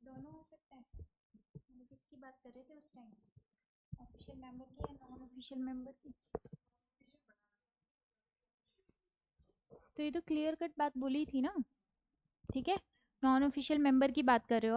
दोनों हो सकता है। हम किसकी बात कर रहे थे उस टाइम, ऑफिशियल मेंबर की या नॉन ऑफिशियल मेंबर की? तो ये तो क्लियर कट बात बोली थी ना, ठीक है। नॉन ऑफिशियल मेंबर की बात कर रहे हो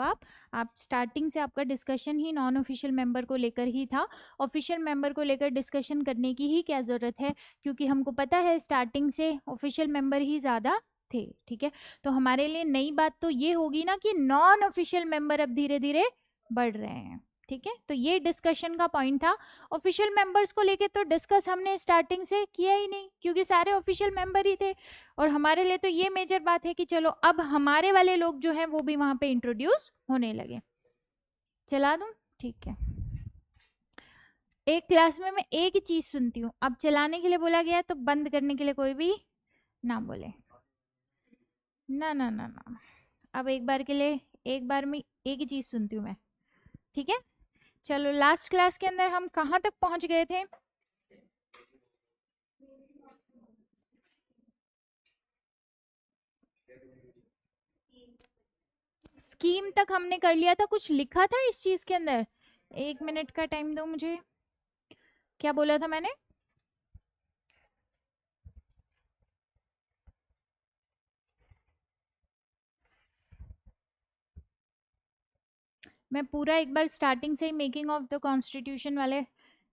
आप स्टार्टिंग से आपका डिस्कशन ही नॉन ऑफिशियल मेंबर को लेकर ही था। ऑफिशियल मेंबर को लेकर डिस्कशन करने की ही क्या ज़रूरत है, क्योंकि हमको पता है स्टार्टिंग से ऑफिशियल मेंबर ही ज़्यादा थे, ठीक है। तो हमारे लिए नई बात तो ये होगी ना कि नॉन ऑफिशियल मेंबर अब धीरे धीरे बढ़ रहे हैं, ठीक है। तो ये डिस्कशन का पॉइंट था। ऑफिशियल मेंबर्स को लेके तो डिस्कस हमने स्टार्टिंग से किया ही नहीं, क्योंकि सारे ऑफिशियल मेंबर ही थे। और हमारे लिए तो ये मेजर बात है कि चलो अब हमारे वाले लोग जो हैं वो भी वहां पे इंट्रोड्यूस होने लगे। चला दूं, ठीक है। एक क्लास में मैं एक ही चीज सुनती हूँ, अब चलाने के लिए बोला गया तो बंद करने के लिए कोई भी ना बोले। ना ना ना ना, अब एक बार के लिए, एक बार में एक ही चीज सुनती हूँ मैं, ठीक है। चलो लास्ट क्लास के अंदर हम कहाँ तक पहुंच गए थे? स्कीम तक हमने कर लिया था, कुछ लिखा था इस चीज के अंदर? 1 मिनट का टाइम दो मुझे, क्या बोला था मैंने? मैं पूरा एक बार स्टार्टिंग से ही मेकिंग ऑफ द कॉन्स्टिट्यूशन वाले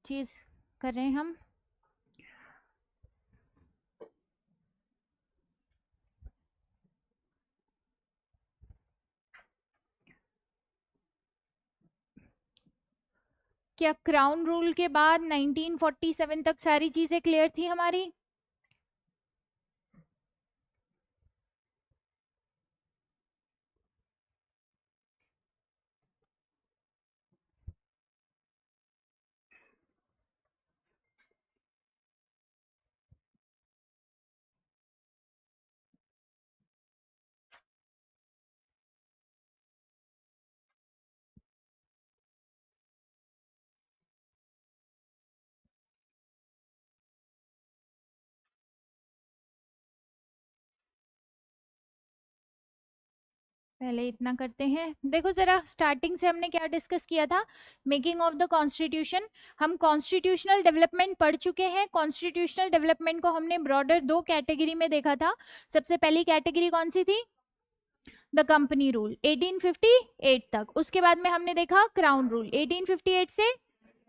चीज कर रहे हैं हम। क्या क्राउन रूल के बाद 1947 तक सारी चीजें क्लियर थी हमारी? पहले इतना करते हैं, देखो जरा स्टार्टिंग से हमने क्या डिस्कस किया था, मेकिंग ऑफ द कॉन्स्टिट्यूशन। हम कॉन्स्टिट्यूशनल डेवलपमेंट पढ़ चुके हैं। कॉन्स्टिट्यूशनल डेवलपमेंट को हमने ब्रॉडर दो कैटेगरी में देखा था। सबसे पहली कैटेगरी कौन सी थी? द कंपनी रूल 1858 तक। उसके बाद में हमने देखा क्राउन रूल 1858 से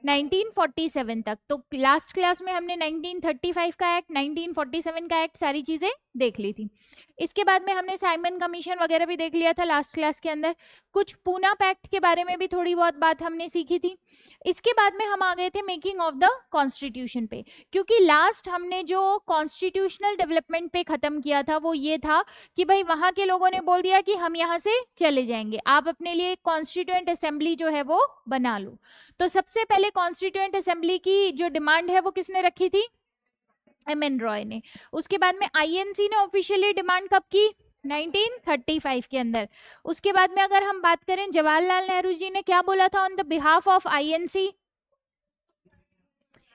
1947 तक। तो लास्ट क्लास में हमने 1935 का एक्ट, 1947 का एक्ट, सारी चीजें देख ली थी। इसके बाद में हमने साइमन कमीशन वगैरह भी देख लिया था लास्ट क्लास के अंदर। कुछ पूना पैक्ट के बारे में भी थोड़ी बहुत बात हमने सीखी थी। इसके बाद में हम आ गए थे मेकिंग ऑफ द कॉन्स्टिट्यूशन पे, क्योंकि लास्ट हमने जो कॉन्स्टिट्यूशनल डेवलपमेंट पे खत्म किया था वो ये था कि भाई वहां के लोगों ने बोल दिया कि हम यहाँ से चले जाएंगे, आप अपने लिए कॉन्स्टिट्यूएंट असेंबली जो है वो बना लो। तो सबसे पहले कॉन्स्टिट्यूएंट असेंबली की जो डिमांड है वो किसने रखी थी? एम एन रॉय ने। उसके बाद में आईएनसी ने ऑफिशियली डिमांड कब की? 1935 के अंदर। उसके बाद में अगर हम बात करें, जवाहरलाल नेहरू जी ने क्या बोला था on the behalf of INC?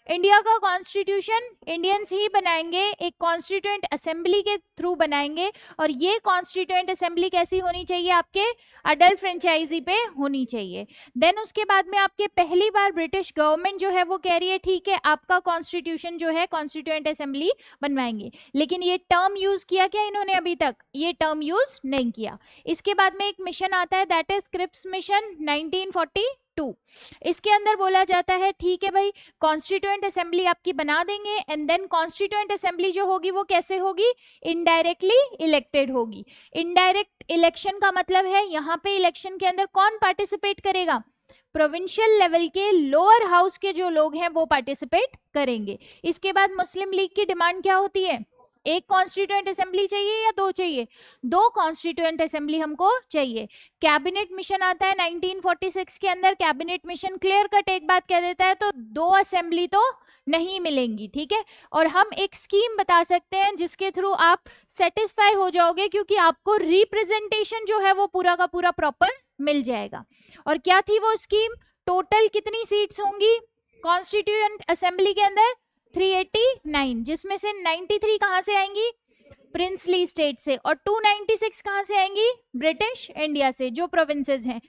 India का कॉन्स्टिट्यूशन इंडियंस ही बनाएंगे, एक कॉन्स्टिट्यूएंट असेंबली के थ्रू बनाएंगे। और ये कॉन्स्टिट्यूएंट असेंबली कैसी होनी चाहिए? आपके अडल्ट फ्रेंचाइजी पे होनी चाहिए। देन उसके बाद में आपके पहली बार ब्रिटिश गवर्नमेंट जो है वो कह रही है ठीक है आपका कॉन्स्टिट्यूशन जो है कॉन्स्टिट्यूएंट असेंबली बनवाएंगे। लेकिन ये टर्म यूज किया क्या इन्होंने? अभी तक ये टर्म यूज नहीं किया। इसके बाद में एक मिशन आता है, दैट इज क्रिप्स मिशन 1942। इसके अंदर बोला जाता है ठीक है भाई कॉन्स्टिट्यूएंट असेंबली आपकी बना देंगे, एंड देन कॉन्स्टिट्यूएंट असेंबली जो होगी वो कैसे होगी? इनडायरेक्टली इलेक्टेड होगी। इनडायरेक्ट इलेक्शन का मतलब है यहाँ पे इलेक्शन के अंदर कौन पार्टिसिपेट करेगा? प्रोविंशियल लेवल के लोअर हाउस के जो लोग हैं वो पार्टिसिपेट करेंगे। इसके बाद मुस्लिम लीग की डिमांड क्या होती है? एक कॉन्स्टिट्यूएंट असेंबली चाहिए या दो चाहिए? दो कॉन्स्टिट्यूएंट असेंबली हमको चाहिए। कैबिनेट मिशन आता है 1946 के अंदर, कैबिनेट मिशन क्लियर कट एक बात कह देता है, तो दो असेंबली तो नहीं मिलेंगी, ठीक है। और हम एक स्कीम बता सकते हैं जिसके थ्रू आप सेटिस्फाई हो जाओगे, क्योंकि आपको रिप्रेजेंटेशन जो है वो पूरा का पूरा प्रॉपर मिल जाएगा। और क्या थी वो स्कीम? टोटल कितनी सीट्स होंगी कॉन्स्टिट्यूएंट असेंबली के अंदर? 389, जिसमें से 93 कहां से आएंगी? प्रिंसली स्टेट से। और 296 कहां से आएंगी? ब्रिटिश इंडिया से, जो प्रोविंसेस हैं।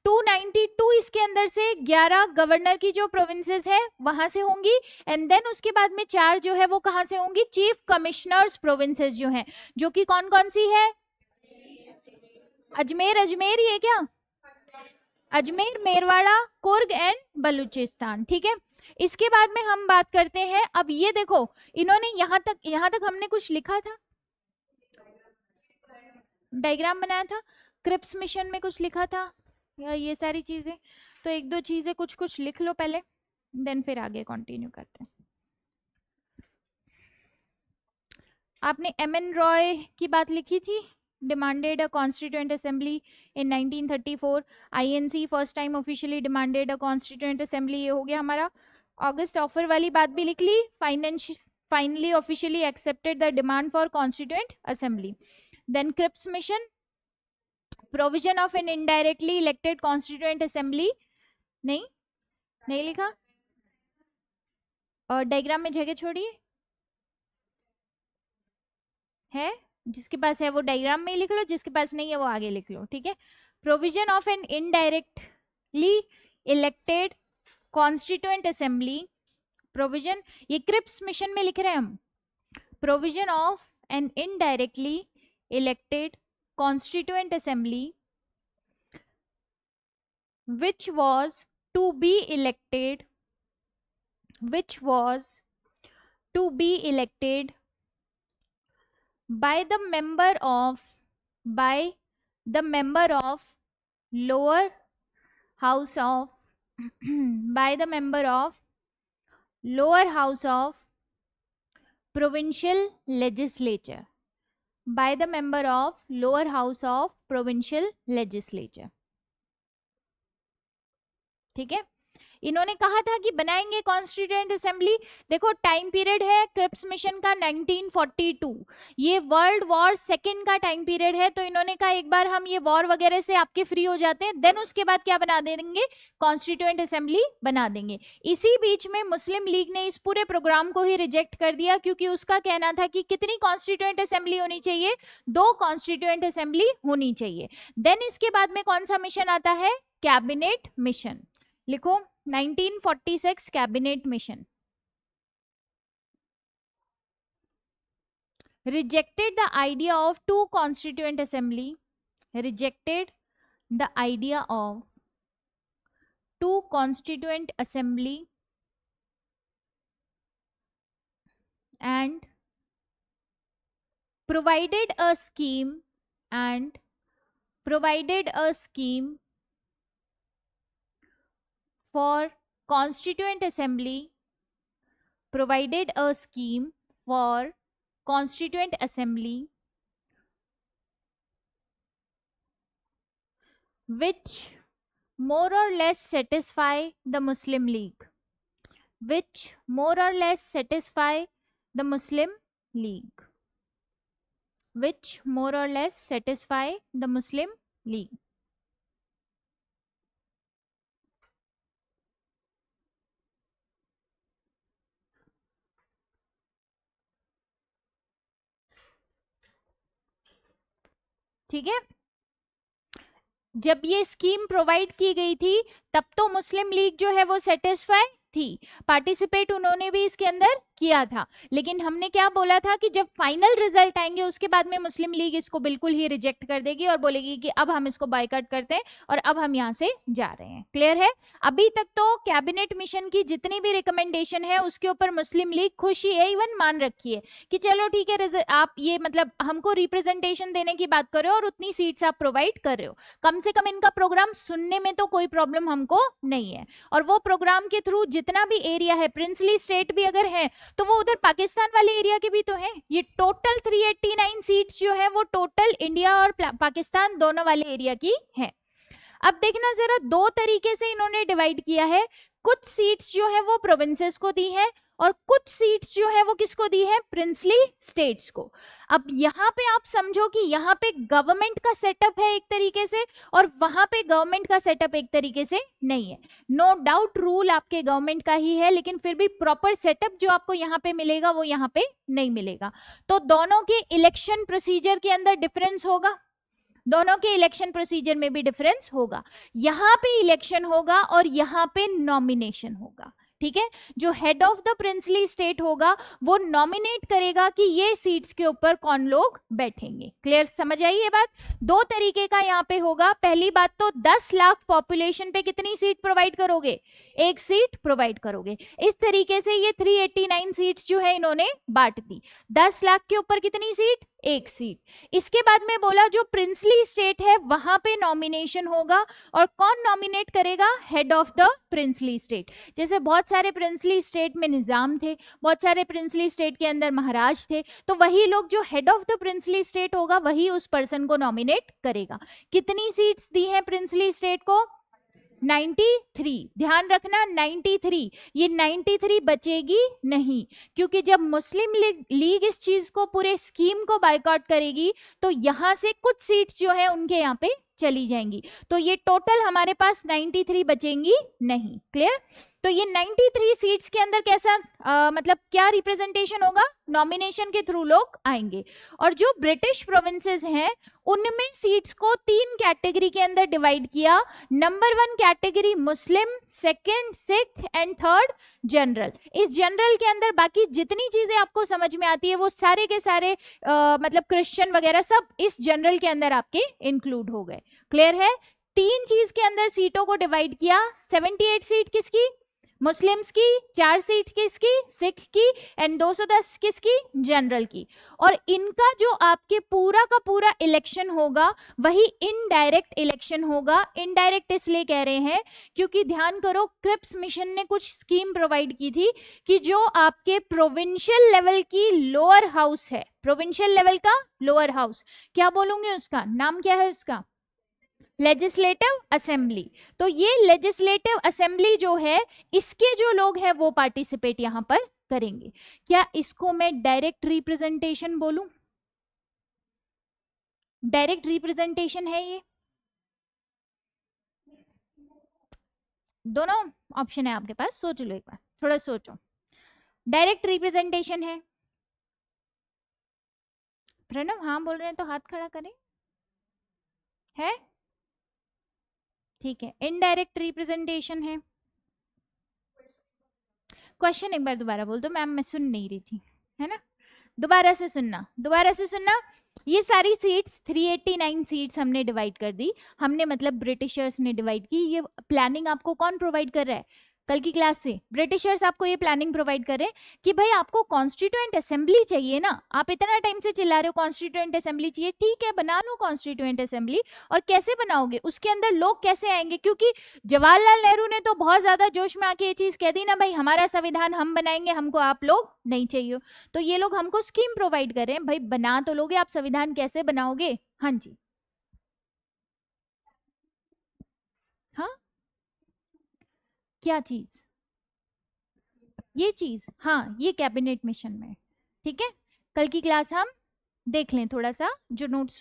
292 इसके अंदर से 11 गवर्नर की जो प्रोविंसेस है वहां से होंगी। एंड देन उसके बाद में 4 जो है वो कहां से होंगी? चीफ कमिश्नर्स प्रोविंसेस जो हैं, जो कि कौन कौन सी है? अजमेर, अजमेर ही है क्या? अजमेर, मेरवाड़ा, कुर्ग एंड बलूचिस्तान, ठीक है। इसके बाद में हम बात करते हैं, अब ये देखो इन्होंने यहां तक हमने कुछ लिखा था, डायग्राम बनाया था, क्रिप्स मिशन में कुछ लिखा था, या ये सारी चीजें, तो एक दो चीजें कुछ कुछ लिख लो पहले, देन फिर आगे कंटिन्यू करते हैं। आपने एम.एन. रॉय की बात लिखी थी, demanded a constituent assembly in 1934, INC first time officially demanded a constituent assembly, ये हो गया हमारा। अगस्त ऑफर वाली बात भी लिख ली, finally officially accepted the demand for constituent assembly. Then Cripps mission, provision of an indirectly elected constituent assembly, नहीं लिखा, और डायग्राम में जगह छोड़िए, है जिसके पास है वो डायग्राम में लिख लो, जिसके पास नहीं है वो आगे लिख लो, ठीक है। Provision of an indirectly elected constituent assembly, provision, ये क्रिप्स मिशन में लिख रहे हैं हम, provision of an indirectly elected constituent assembly which was to be elected by the member of lower house of provincial legislature, by the member of lower house of provincial legislature, ठीक है। इन्होंने कहा था कि बनाएंगे कॉन्स्टिट्यूएंट असेंबली। देखो time period है Cripps mission का 1942, ये वर्ल्ड वॉर सेकेंड का टाइम पीरियड है, तो इन्होंने कहा एक बार हम ये वॉर वगैरह से आपके फ्री हो जाते हैं, देन उसके बाद क्या बना देंगे? कॉन्स्टिट्यूएंट असेंबली बना देंगे। इसी बीच में मुस्लिम लीग ने इस पूरे प्रोग्राम को ही रिजेक्ट कर दिया, क्योंकि उसका कहना था कि कितनी कॉन्स्टिट्यूएंट असेंबली होनी चाहिए? 2 कॉन्स्टिट्यूएंट असेंबली होनी चाहिए। देन इसके बाद में कौन सा मिशन आता है? कैबिनेट मिशन, लिखो 1946 cabinet mission. Rejected the idea of 2 constituent assembly, rejected the idea of 2 constituent assembly and provided a scheme for constituent assembly, provided a scheme for constituent assembly which more or less satisfy the Muslim League, which more or less satisfy the Muslim League, which more or less satisfy the Muslim League. ठीक है, जब ये scheme provide की गई थी तब तो मुस्लिम league जो है वो सेटिस्फाई थी, पार्टिसिपेट उन्होंने भी इसके अंदर किया था, लेकिन हमने क्या बोला था कि जब फाइनल रिजल्ट आएंगे उसके बाद में मुस्लिम लीग इसको बिल्कुल ही रिजेक्ट कर देगी और बोलेगी कि अब हम इसको बायकॉट करते हैं और अब हम यहाँ से जा रहे हैं। क्लियर है? अभी तक तो कैबिनेट मिशन की जितनी भी रिकमेंडेशन है उसके ऊपर मुस्लिम लीग खुशी है, इवन मान रखी है कि चलो ठीक है, आप ये मतलब हमको रिप्रेजेंटेशन देने की बात कर रहे हो और उतनी सीट्स आप प्रोवाइड कर रहे हो, कम से कम इनका प्रोग्राम सुनने में तो कोई प्रॉब्लम हमको नहीं है। और वो प्रोग्राम के थ्रू जितना भी एरिया है, प्रिंसली स्टेट भी अगर है तो वो उधर पाकिस्तान वाले एरिया के भी तो हैं। ये टोटल 389 सीट्स जो है वो टोटल इंडिया और पाकिस्तान दोनों वाले एरिया की है। अब देखना जरा, दो तरीके से इन्होंने डिवाइड किया है। कुछ सीट्स जो है वो प्रोविंसेस को दी है और कुछ सीट्स जो है वो किसको दी है, प्रिंसली स्टेट्स को। अब यहाँ पे आप समझो कि यहाँ पे गवर्नमेंट का सेटअप है एक तरीके से और वहां पे गवर्नमेंट का सेटअप एक तरीके से नहीं है। नो डाउट रूल आपके गवर्नमेंट का ही है, लेकिन फिर भी प्रॉपर सेटअप जो आपको यहाँ पे मिलेगा वो यहाँ पे नहीं मिलेगा। तो दोनों के इलेक्शन प्रोसीजर के अंदर डिफरेंस होगा, दोनों के इलेक्शन प्रोसीजर में भी डिफरेंस होगा। यहाँ पे इलेक्शन होगा और यहाँ पे नॉमिनेशन होगा, ठीक है। जो head of the princely state होगा वो नॉमिनेट करेगा कि ये सीट्स के ऊपर कौन लोग बैठेंगे। क्लियर, समझ आई ये बात? दो तरीके का यहाँ पे होगा। पहली बात तो 10 लाख पॉपुलेशन पे कितनी सीट प्रोवाइड करोगे, एक सीट प्रोवाइड करोगे। इस तरीके से ये 389 सीट्स जो है इन्होंने बांट दी। 10 लाख के ऊपर कितनी सीट, एक सीट। इसके बाद में बोला जो प्रिंसली स्टेट है वहां पे नॉमिनेशन होगा और कौन नॉमिनेट करेगा, head of the princely state. जैसे बहुत सारे प्रिंसली स्टेट में निजाम थे, बहुत सारे प्रिंसली स्टेट के अंदर महाराज थे, तो वही लोग जो head of the princely state होगा वही उस पर्सन को नॉमिनेट करेगा। कितनी सीट्स दी है प्रिंसली स्टेट को, 93। ध्यान रखना 93, ये 93 बचेगी नहीं, क्योंकि जब मुस्लिम लीग इस चीज को, पूरे स्कीम को बायकॉट करेगी तो यहां से कुछ सीट्स जो है उनके यहाँ पे चली जाएंगी। तो ये टोटल हमारे पास 93 बचेंगी नहीं। क्लियर? तो ये 93 सीट्स के अंदर कैसा मतलब क्या रिप्रेजेंटेशन होगा, नॉमिनेशन के थ्रू लोग आएंगे। और जो ब्रिटिश प्रोविंसेस हैं उनमें सीट्स को 3 कैटेगरी के अंदर डिवाइड किया। Number 1 category Muslim, second Sikh and third general. इस जनरल के अंदर बाकी जितनी चीजें आपको समझ में आती है वो सारे के सारे मतलब क्रिश्चियन वगैरह सब इस जनरल के अंदर आपके इंक्लूड हो गए। क्लियर है? 3 चीज के अंदर सीटों को डिवाइड किया। 78 सीट किसकी, मुस्लिम्स की, 4 सीट किसकी, सिख की, एंड 210 किसकी, जनरल की। और इनका जो आपके पूरा का पूरा इलेक्शन होगा वही इनडायरेक्ट इलेक्शन होगा। इनडायरेक्ट इसलिए कह रहे हैं क्योंकि ध्यान करो, क्रिप्स मिशन ने कुछ स्कीम प्रोवाइड की थी कि जो आपके प्रोविंशियल लेवल की लोअर हाउस है, प्रोविंशियल लेवल का लोअर हाउस, क्या बोलूंगे उसका नाम, क्या है उसका, लेजिस्लेटिव असेंबली। तो ये लेजिस्लेटिव असेंबली जो है इसके जो लोग हैं वो पार्टिसिपेट यहां पर करेंगे। क्या इसको मैं डायरेक्ट रिप्रेजेंटेशन बोलूं, डायरेक्ट रिप्रेजेंटेशन है ये? दोनों ऑप्शन है आपके पास, सोच लो एक बार, थोड़ा सोचो। डायरेक्ट रिप्रेजेंटेशन है, प्रणव हाँ बोल रहे हैं तो हाथ खड़ा करें, है? ठीक है, इनडायरेक्ट रिप्रेजेंटेशन है। क्वेश्चन एक बार दोबारा बोल दो मैम, मैं सुन नहीं रही थी, है ना? दोबारा से सुनना, दोबारा से सुनना। ये सारी सीट्स 389 सीट्स हमने डिवाइड कर दी, हमने मतलब ब्रिटिशर्स ने डिवाइड की। ये प्लानिंग आपको कौन प्रोवाइड कर रहा है, कल की क्लास से ब्रिटिशर्स आपको ये प्लानिंग प्रोवाइड करें कि भाई आपको कॉन्स्टिट्यूएंट असेंबली चाहिए ना, आप इतना टाइम से चिल्ला रहे हो कॉन्स्टिट्यूएंट असेंबली चाहिए, ठीक है बना लो कॉन्स्टिट्यूएंट असेंबली। और कैसे बनाओगे, उसके अंदर लोग कैसे आएंगे, क्योंकि जवाहरलाल नेहरू ने तो बहुत ज्यादा जोश में आके ये चीज कह दी ना, भाई हमारा संविधान हम बनाएंगे, हमको आप लोग नहीं चाहिए। तो ये लोग हमको स्कीम प्रोवाइड कर रहे हैं, भाई बना तो लोगे, आप संविधान कैसे बनाओगे? हाँ जी, हाँ क्या चीज, ये चीज, हाँ ये कैबिनेट मिशन में, ठीक है। कल की क्लास हम देख लें, थोड़ा सा जो नोट्स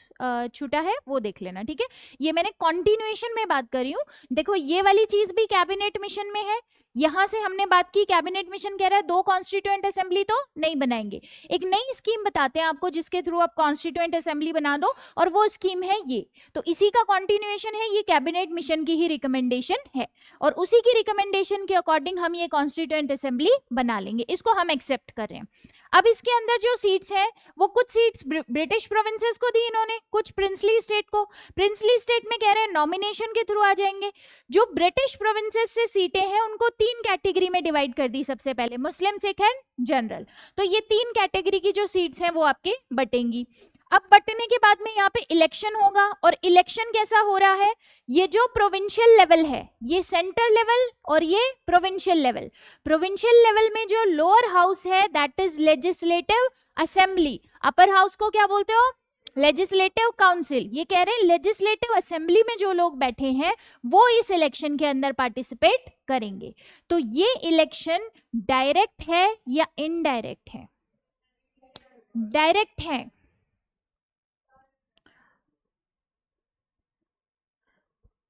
छूटा है वो देख लेना, ठीक है। ये मैंने कॉन्टिन्यूएशन में बात कर रही हूँ। देखो ये वाली चीज भी कैबिनेट मिशन में है, यहां से हमने बात की कैबिनेट मिशन कह रहा है 2 कॉन्स्टिट्यूएंट असेंबली तो नहीं बनाएंगे, एक नई स्कीम बताते हैं आपको जिसके थ्रू आप कॉन्स्टिट्यूएंट असेंबली बना दो, और वो स्कीम है ये। तो इसी का कॉन्टिन्यूएशन है, ये कैबिनेट मिशन की ही रिकमेंडेशन है और उसी की रिकमेंडेशन के अकॉर्डिंग हम ये कॉन्स्टिट्यूएंट असेंबली बना लेंगे, इसको हम एक्सेप्ट कर रहे हैं। अब इसके अंदर जो सीट्स हैं वो कुछ सीट्स ब्रिटिश प्रोविंसेस को दी इन्होंने, कुछ प्रिंसली स्टेट को। प्रिंसली स्टेट में कह रहे हैं नॉमिनेशन के थ्रू आ जाएंगे। जो ब्रिटिश प्रोविंसेस से सीटें हैं उनको 3 कैटेगरी में डिवाइड कर दी, सबसे पहले मुस्लिम, सिख एंड जनरल। तो ये 3 कैटेगरी की जो सीट्स हैं वो आपके बटेंगी। अब बंटने के बाद में यहाँ पे इलेक्शन होगा, और इलेक्शन कैसा हो रहा है, ये जो प्रोविंशियल लेवल है, ये सेंटर लेवल और ये प्रोविंशियल लेवल। प्रोविंशियल लेवल में जो लोअर हाउस है that is legislative assembly, upper house को क्या बोलते हो, लेजिस्लेटिव काउंसिल। ये कह रहे हैं लेजिस्लेटिव असेंबली में जो लोग बैठे हैं वो इस इलेक्शन के अंदर पार्टिसिपेट करेंगे। तो ये इलेक्शन डायरेक्ट है या इनडायरेक्ट है, डायरेक्ट है,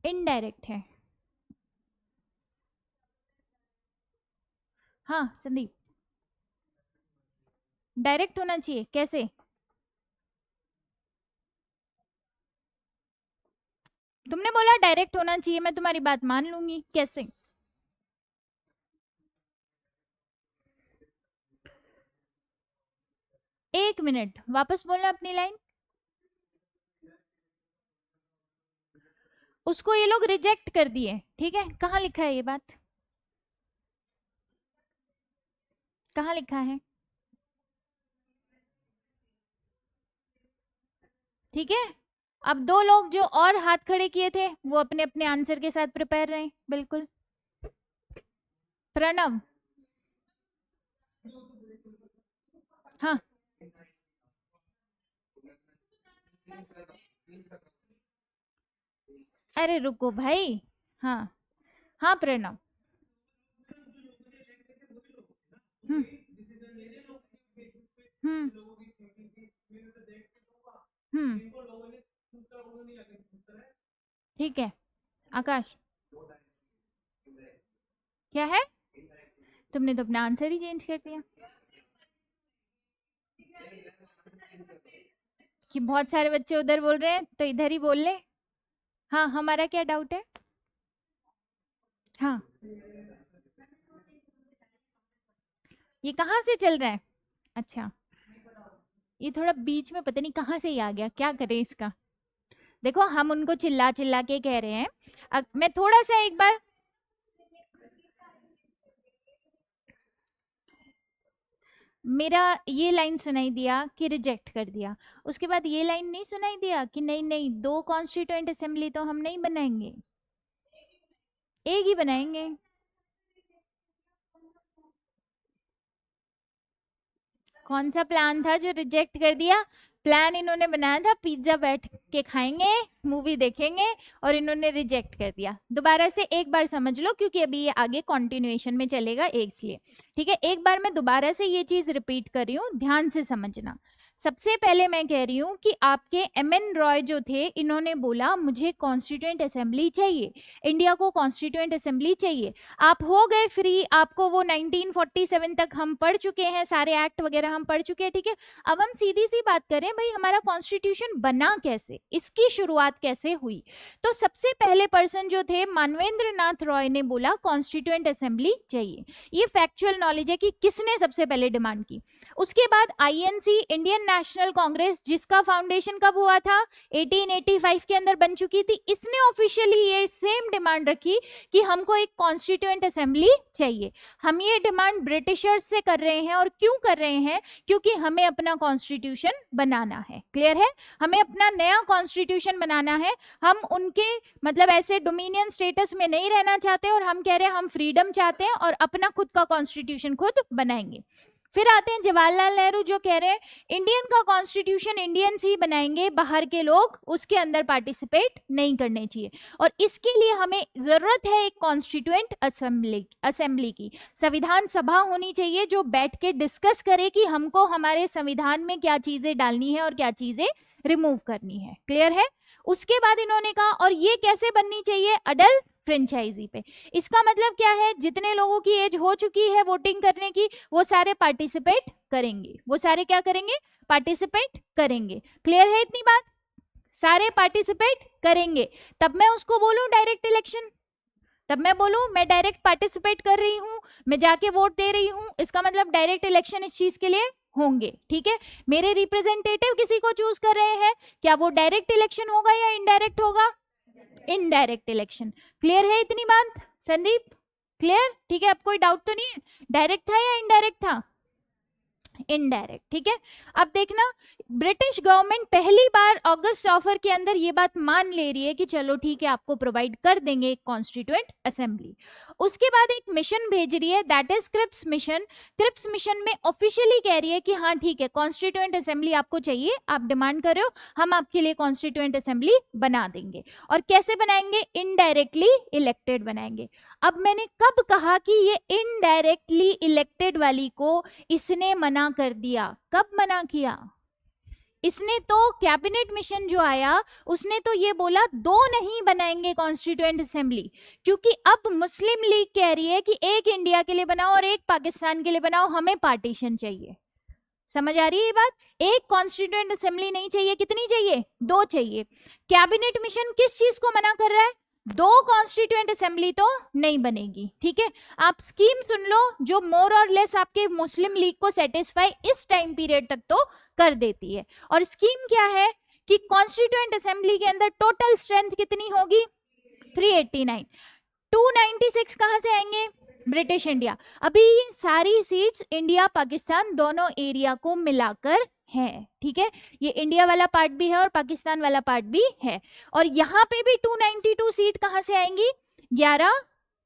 इनडायरेक्ट है। हाँ संदीप, डायरेक्ट होना चाहिए, कैसे, तुमने बोला डायरेक्ट होना चाहिए, मैं तुम्हारी बात मान लूंगी, कैसे, एक मिनट वापस बोलना अपनी लाइन। उसको ये लोग रिजेक्ट कर दिए, ठीक है, कहाँ लिखा है ये बात, कहाँ लिखा है, ठीक है। अब दो लोग जो और हाथ खड़े किए थे वो अपने अपने आंसर के साथ प्रिपेयर रहे, बिल्कुल। प्रणव, हाँ अरे रुको भाई, हाँ हाँ प्रणव, हम्म हम्म हम्म, ठीक है। आकाश, क्या है, तुमने तो अपना आंसर ही चेंज कर दिया कि बहुत सारे बच्चे उधर बोल रहे हैं तो इधर ही बोल ले। हाँ हमारा क्या डाउट है, हाँ ये कहाँ से चल रहा है, अच्छा ये थोड़ा बीच में पता नहीं कहाँ से ही आ गया, क्या करें इसका। देखो हम उनको चिल्ला चिल्ला के कह रहे हैं, मैं थोड़ा सा एक बार, मेरा ये लाइन सुनाई दिया कि रिजेक्ट कर दिया, उसके बाद ये लाइन नहीं सुनाई दिया कि नहीं नहीं दो कॉन्स्टिट्यूएंट असेंबली तो हम नहीं बनाएंगे, एक ही बनाएंगे। कौन सा प्लान था जो रिजेक्ट कर दिया, प्लान इन्होंने बनाया था पिज्जा बैठ के खाएंगे, मूवी देखेंगे, और इन्होंने रिजेक्ट कर दिया। दोबारा से एक बार समझ लो क्योंकि अभी ये आगे कंटिन्यूएशन में चलेगा इसलिए, ठीक है। एक बार मैं दोबारा से ये चीज रिपीट कर रही हूँ, ध्यान से समझना। सबसे पहले मैं कह रही हूँ कि आपके एम.एन. रॉय जो थे, इन्होंने बोला मुझे कॉन्स्टिट्यूएंट असेंबली चाहिए, इंडिया को कॉन्स्टिट्यूएंट असेंबली चाहिए। आप हो गए फ्री, आपको वो 1947 तक हम पढ़ चुके हैं, सारे एक्ट वगैरह हम पढ़ चुके हैं, ठीक है। अब हम सीधी सी बात करें भाई, हमारा कॉन्स्टिट्यूशन बना कैसे, इसकी शुरुआत कैसे हुई। तो सबसे पहले पर्सन जो थे मानवेंद्र नाथ रॉय ने बोला कॉन्स्टिट्यूएंट असेंबली चाहिए। ये फैक्चुअल नॉलेज है कि किसने सबसे पहले डिमांड की। उसके बाद आईएनसी, इंडियन नेशनल कांग्रेस, जिसका फाउंडेशन कब हुआ था, 1885 के अंदर बन चुकी थी, इसने ऑफिशियली ये सेम डिमांड रखी कि हमको एक कॉन्स्टिट्यूएंट असेंबली चाहिए। हम ये डिमांड ब्रिटिशर्स से कर रहे हैं, और क्यों कर रहे हैं, क्योंकि हमें अपना कॉन्स्टिट्यूशन बनाना है, क्लियर है, हमें अपना नया कॉन्स्टिट्यूशन बनाना है। हम उनके मतलब ऐसे डोमिनियन स्टेटस में नहीं रहना चाहते, और हम कह रहे हैं हम फ्रीडम चाहते हैं और अपना खुद का कॉन्स्टिट्यूशन खुद बनाएंगे। फिर आते हैं जवाहरलाल नेहरू जो कह रहे हैं इंडियन का कॉन्स्टिट्यूशन इंडियंस ही बनाएंगे, बाहर के लोग उसके अंदर पार्टिसिपेट नहीं करने चाहिए, और इसके लिए हमें जरूरत है एक कॉन्स्टिट्यूएंट असेंबली की। संविधान सभा होनी चाहिए जो बैठ के डिस्कस करे कि हमको हमारे संविधान में क्या चीजें डालनी है और क्या चीजें रिमूव करनी है, क्लियर है। उसके बाद इन्होंने कहा और ये कैसे बननी चाहिए, अडल फ्रेंचाइजी पे। इसका मतलब क्या है, जितने लोगों की एज हो चुकी है वोटिंग करने की, वो सारे पार्टिसिपेट करेंगे, वो सारे क्या करेंगे, पार्टिसिपेट करेंगे, क्लियर है इतनी बात, सारे पार्टिसिपेट करेंगे। तब मैं उसको बोलूं डायरेक्ट इलेक्शन, तब मैं बोलूं मैं डायरेक्ट पार्टिसिपेट कर रही हूं, मैं जाके वोट दे रही हूं, इसका मतलब डायरेक्ट इलेक्शन इस चीज के लिए होंगे, ठीक है। मेरे रिप्रेजेंटेटिव किसी को चूज कर रहे हैं, क्या वो डायरेक्ट इलेक्शन होगा या इनडायरेक्ट होगा, इनडायरेक्ट इलेक्शन, क्लियर है इतनी बात संदीप, क्लियर, ठीक है। अब कोई डाउट तो नहीं है, डायरेक्ट था या इनडायरेक्ट था, इनडायरेक्ट, ठीक है। अब देखना, ब्रिटिश गवर्नमेंट पहली बार ऑगस्ट ऑफर के अंदर ये बात मान ले रही है कि चलो ठीक है आपको प्रोवाइड कर देंगे एक कॉन्स्टिट्यूएंट असेंबली। उसके बाद एक मिशन भेज रही है, that is Cripps mission. Cripps mission में ऑफिशियली कह रही है कि हाँ ठीक है कॉन्स्टिट्यूएंट असेंबली आपको चाहिए, आप डिमांड कर रहे हो, हम आपके लिए कॉन्स्टिट्यूएंट असेंबली बना देंगे। और कैसे बनाएंगे? इनडायरेक्टली इलेक्टेड बनाएंगे। अब मैंने कब कहा कि ये इनडायरेक्टली इलेक्टेड वाली को इसने मना कर दिया? कब मना किया इसने? तो कैबिनेट मिशन जो आया उसने तो ये बोला दो नहीं बनाएंगे कॉन्स्टिट्यूएंट असेंबली, क्योंकि अब मुस्लिम लीग कह रही है कि एक इंडिया के लिए बनाओ और एक पाकिस्तान के लिए बनाओ, हमें पार्टीशन चाहिए। समझ आ रही है ये बात? एक कॉन्स्टिट्यूएंट असेंबली नहीं चाहिए, कितनी चाहिए? दो चाहिए। कैबिनेट मिशन किस चीज को मना कर रहा है? दो कॉन्स्टिट्यूएंट असेंबली तो नहीं बनेगी, ठीक है। आप स्कीम सुन लो जो मोर और लेस आपके मुस्लिम लीग को सेटिस्फाई इस टाइम पीरियड तक तो कर देती है। और स्कीम क्या है कि कॉन्स्टिट्यूएंट असेंबली के अंदर टोटल स्ट्रेंथ कितनी होगी? 389। 296 कहां से आएंगे? British India. अभी ये सारी सीट्स इंडिया पाकिस्तान दोनों एरिया को मिलाकर है, ठीक है। ये इंडिया वाला पार्ट भी है और पाकिस्तान वाला पार्ट भी है। और यहाँ पे भी 292 सीट कहां से आएंगी? 11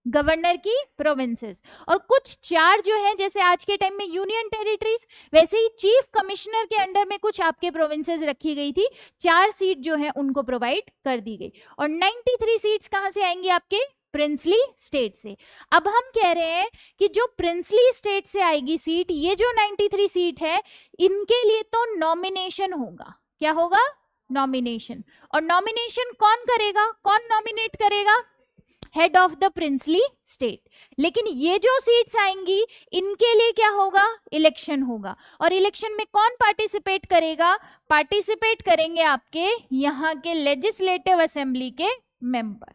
गवर्नर की प्रोविंसेस और कुछ 4 जो है, जैसे आज के टाइम में यूनियन टेरिटरीज, वैसे ही चीफ कमिश्नर के अंडर में कुछ आपके प्रोविंसेस रखी गई थी, 4 सीट जो है उनको प्रोवाइड कर दी गई। और 93 सीट्स कहां से आएंगी? आपके प्रिंसली स्टेट से। अब हम कह रहे हैं कि जो प्रिंसली स्टेट से आएगी सीट, ये जो 93 सीट है, इनके लिए तो नॉमिनेशन होगा। क्या होगा? नॉमिनेशन। और नॉमिनेशन कौन करेगा? कौन नॉमिनेट करेगा? Head of the princely state. लेकिन ये जो सीट्स आएंगी इनके लिए क्या होगा? इलेक्शन होगा। और इलेक्शन में कौन पार्टिसिपेट करेगा? पार्टिसिपेट करेंगे आपके यहाँ के लेजिस्लेटिव असेंबली के मेंबर।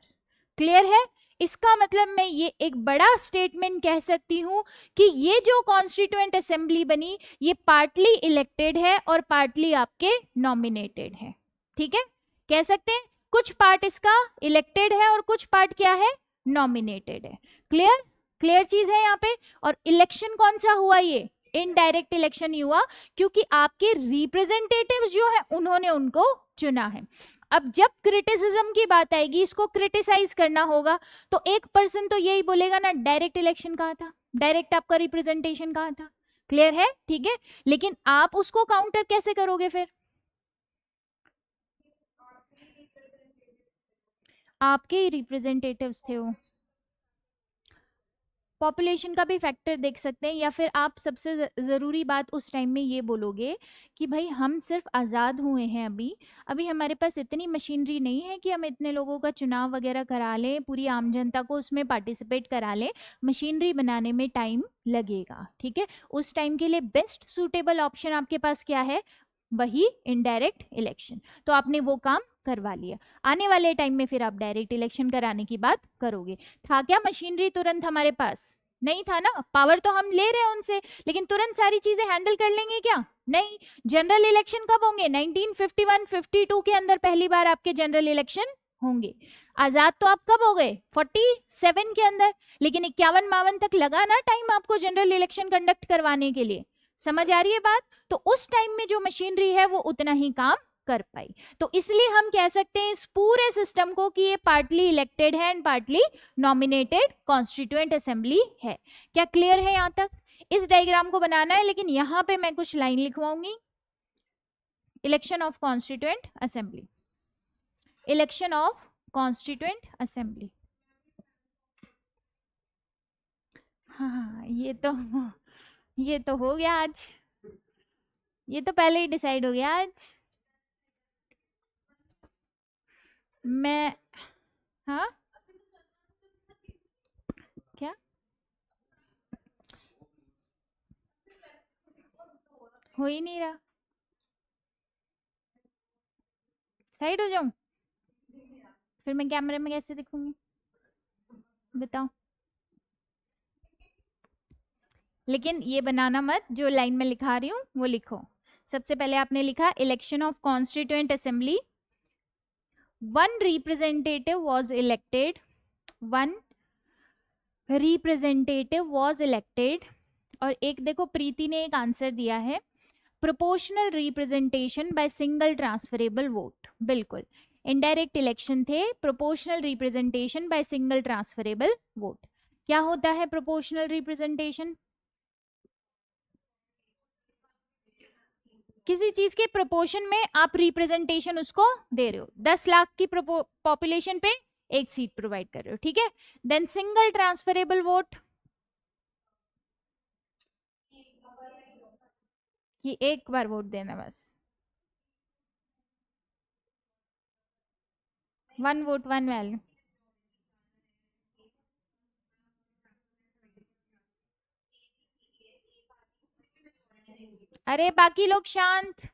क्लियर है? इसका मतलब मैं ये एक बड़ा स्टेटमेंट कह सकती हूं कि ये जो कॉन्स्टिट्यूएंट असेंबली बनी ये पार्टली इलेक्टेड है और पार्टली आपके नॉमिनेटेड है, ठीक है। कह सकते हैं कुछ पार्ट इसका इलेक्टेड है और कुछ पार्ट क्या है? नॉमिनेटेड है। क्लियर? क्लियर चीज है यहाँ पे। और इलेक्शन कौन सा हुआ? ये इनडायरेक्ट इलेक्शन हुआ, क्योंकि आपके रिप्रेजेंटेटिव्स जो है उन्होंने उनको चुना है। अब जब क्रिटिसिज्म की बात आएगी, इसको क्रिटिसाइज करना होगा, तो एक पर्सन तो यही बोलेगा ना, डायरेक्ट इलेक्शन कहा था, डायरेक्ट आपका रिप्रेजेंटेशन कहा था। क्लियर है? ठीक है। लेकिन आप उसको काउंटर कैसे करोगे फिर? आपके ही रिप्रेजेंटेटिव्स थे वो। पॉपुलेशन का भी फैक्टर देख सकते हैं, या फिर आप सबसे ज़रूरी बात उस टाइम में ये बोलोगे कि भाई हम सिर्फ आज़ाद हुए हैं, अभी हमारे पास इतनी मशीनरी नहीं है कि हम इतने लोगों का चुनाव वगैरह करा लें, पूरी आम जनता को उसमें पार्टिसिपेट करा लें, मशीनरी बनाने में टाइम लगेगा, ठीक है। उस टाइम के लिए बेस्ट सूटेबल ऑप्शन आपके पास क्या है? वही इनडायरेक्ट इलेक्शन। तो आपने वो काम करवा लिया। आने वाले टाइम में फिर आप डायरेक्ट इलेक्शन कराने की बात करोगे। था क्या मशीनरी तुरंत हमारे पास? नहीं था ना। पावर तो हम ले रहे हैं उनसे, लेकिन तुरंत सारी चीजें हैंडल कर लेंगे क्या? नहीं। जनरल इलेक्शन कब होंगे? 1951-52 के अंदर पहली बार आपके जनरल इलेक्शन होंगे। आजाद तो आप कब हो गए? 47 के अंदर। लेकिन 51-52 तक लगा ना टाइम आपको जनरल इलेक्शन कंडक्ट करवाने के लिए। समझ आ रही है बात? तो उस टाइम में जो मशीनरी है वो उतना ही काम कर पाई। तो इसलिए हम कह सकते हैं इस पूरे सिस्टम को कि ये पार्टली इलेक्टेड है and partly nominated constituent assembly है। क्या क्लियर है यहां तक? इस डायग्राम को बनाना है, लेकिन यहां पे मैं कुछ लाइन लिखवाऊंगी। Election of constituent assembly, election of constituent assembly. हाँ ये तो हो गया आज, ये तो पहले ही डिसाइड हो गया आज। मैं हाँ क्या हो ही नहीं रहा? साइड हो जाऊं? फिर मैं कैमरे में कैसे दिखूंगी बताओ? लेकिन ये बनाना मत, जो लाइन में लिखा रही हूँ वो लिखो। सबसे पहले आपने लिखा election of constituent assembly, one representative was elected, one representative was elected और एक देखो प्रीति ने एक आंसर दिया है, proportional representation by single transferable vote. बिल्कुल, इनडायरेक्ट इलेक्शन थे, proportional representation by single transferable vote. क्या होता है प्रोपोर्शनल रिप्रेजेंटेशन? किसी चीज के प्रोपोर्शन में आप रिप्रेजेंटेशन उसको दे रहे हो। 10 लाख की पॉपुलेशन पे एक सीट प्रोवाइड कर रहे हो, ठीक है। देन सिंगल ट्रांसफरेबल वोट, कि एक बार वोट देना बस, 1 वोट 1 वैल्यू। अरे बाकी लोग शांत।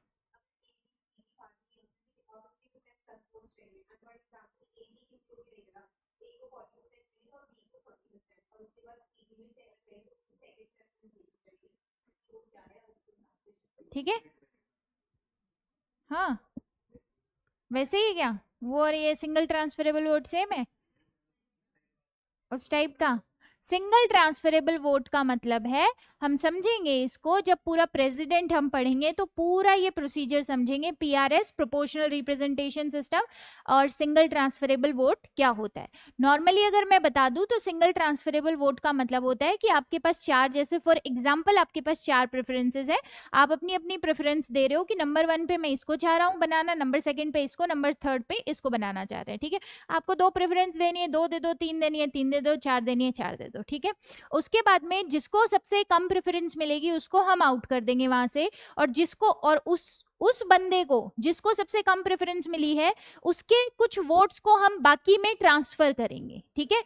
ठीक है, हाँ वैसे ही क्या, वो और ये सिंगल ट्रांसफरेबल वोट सेम है उस टाइप का। सिंगल ट्रांसफरेबल वोट का मतलब है, हम समझेंगे इसको जब पूरा प्रेसिडेंट हम पढ़ेंगे तो पूरा ये प्रोसीजर समझेंगे, पीआरएस प्रोपोर्शनल रिप्रेजेंटेशन सिस्टम और सिंगल ट्रांसफरेबल वोट क्या होता है। नॉर्मली अगर मैं बता दूं तो सिंगल ट्रांसफरेबल वोट का मतलब होता है कि आपके पास चार, जैसे फॉर एग्जाम्पल आपके पास चार प्रेफरेंसेज है, आप अपनी अपनी प्रेफरेंस दे रहे हो कि नंबर 1 पे मैं इसको चाह रहा हूँ बनाना, नंबर 2 पे इसको, नंबर 3 पे इसको बनाना चाह रहे हैं, ठीक है। आपको दो प्रेफरेंस देनी है, दो दे दो, तीन देनी है तीन दे दो, चार देनी है चार दे दो, ठीक है। उसके बाद में जिसको सबसे कम प्रेफरेंस मिलेगी उसको हम आउट कर देंगे वहां से, और जिसको, और उस बंदे को जिसको सबसे कम प्रेफरेंस मिली है उसके कुछ वोट्स को हम बाकी में ट्रांसफर करेंगे, ठीक है।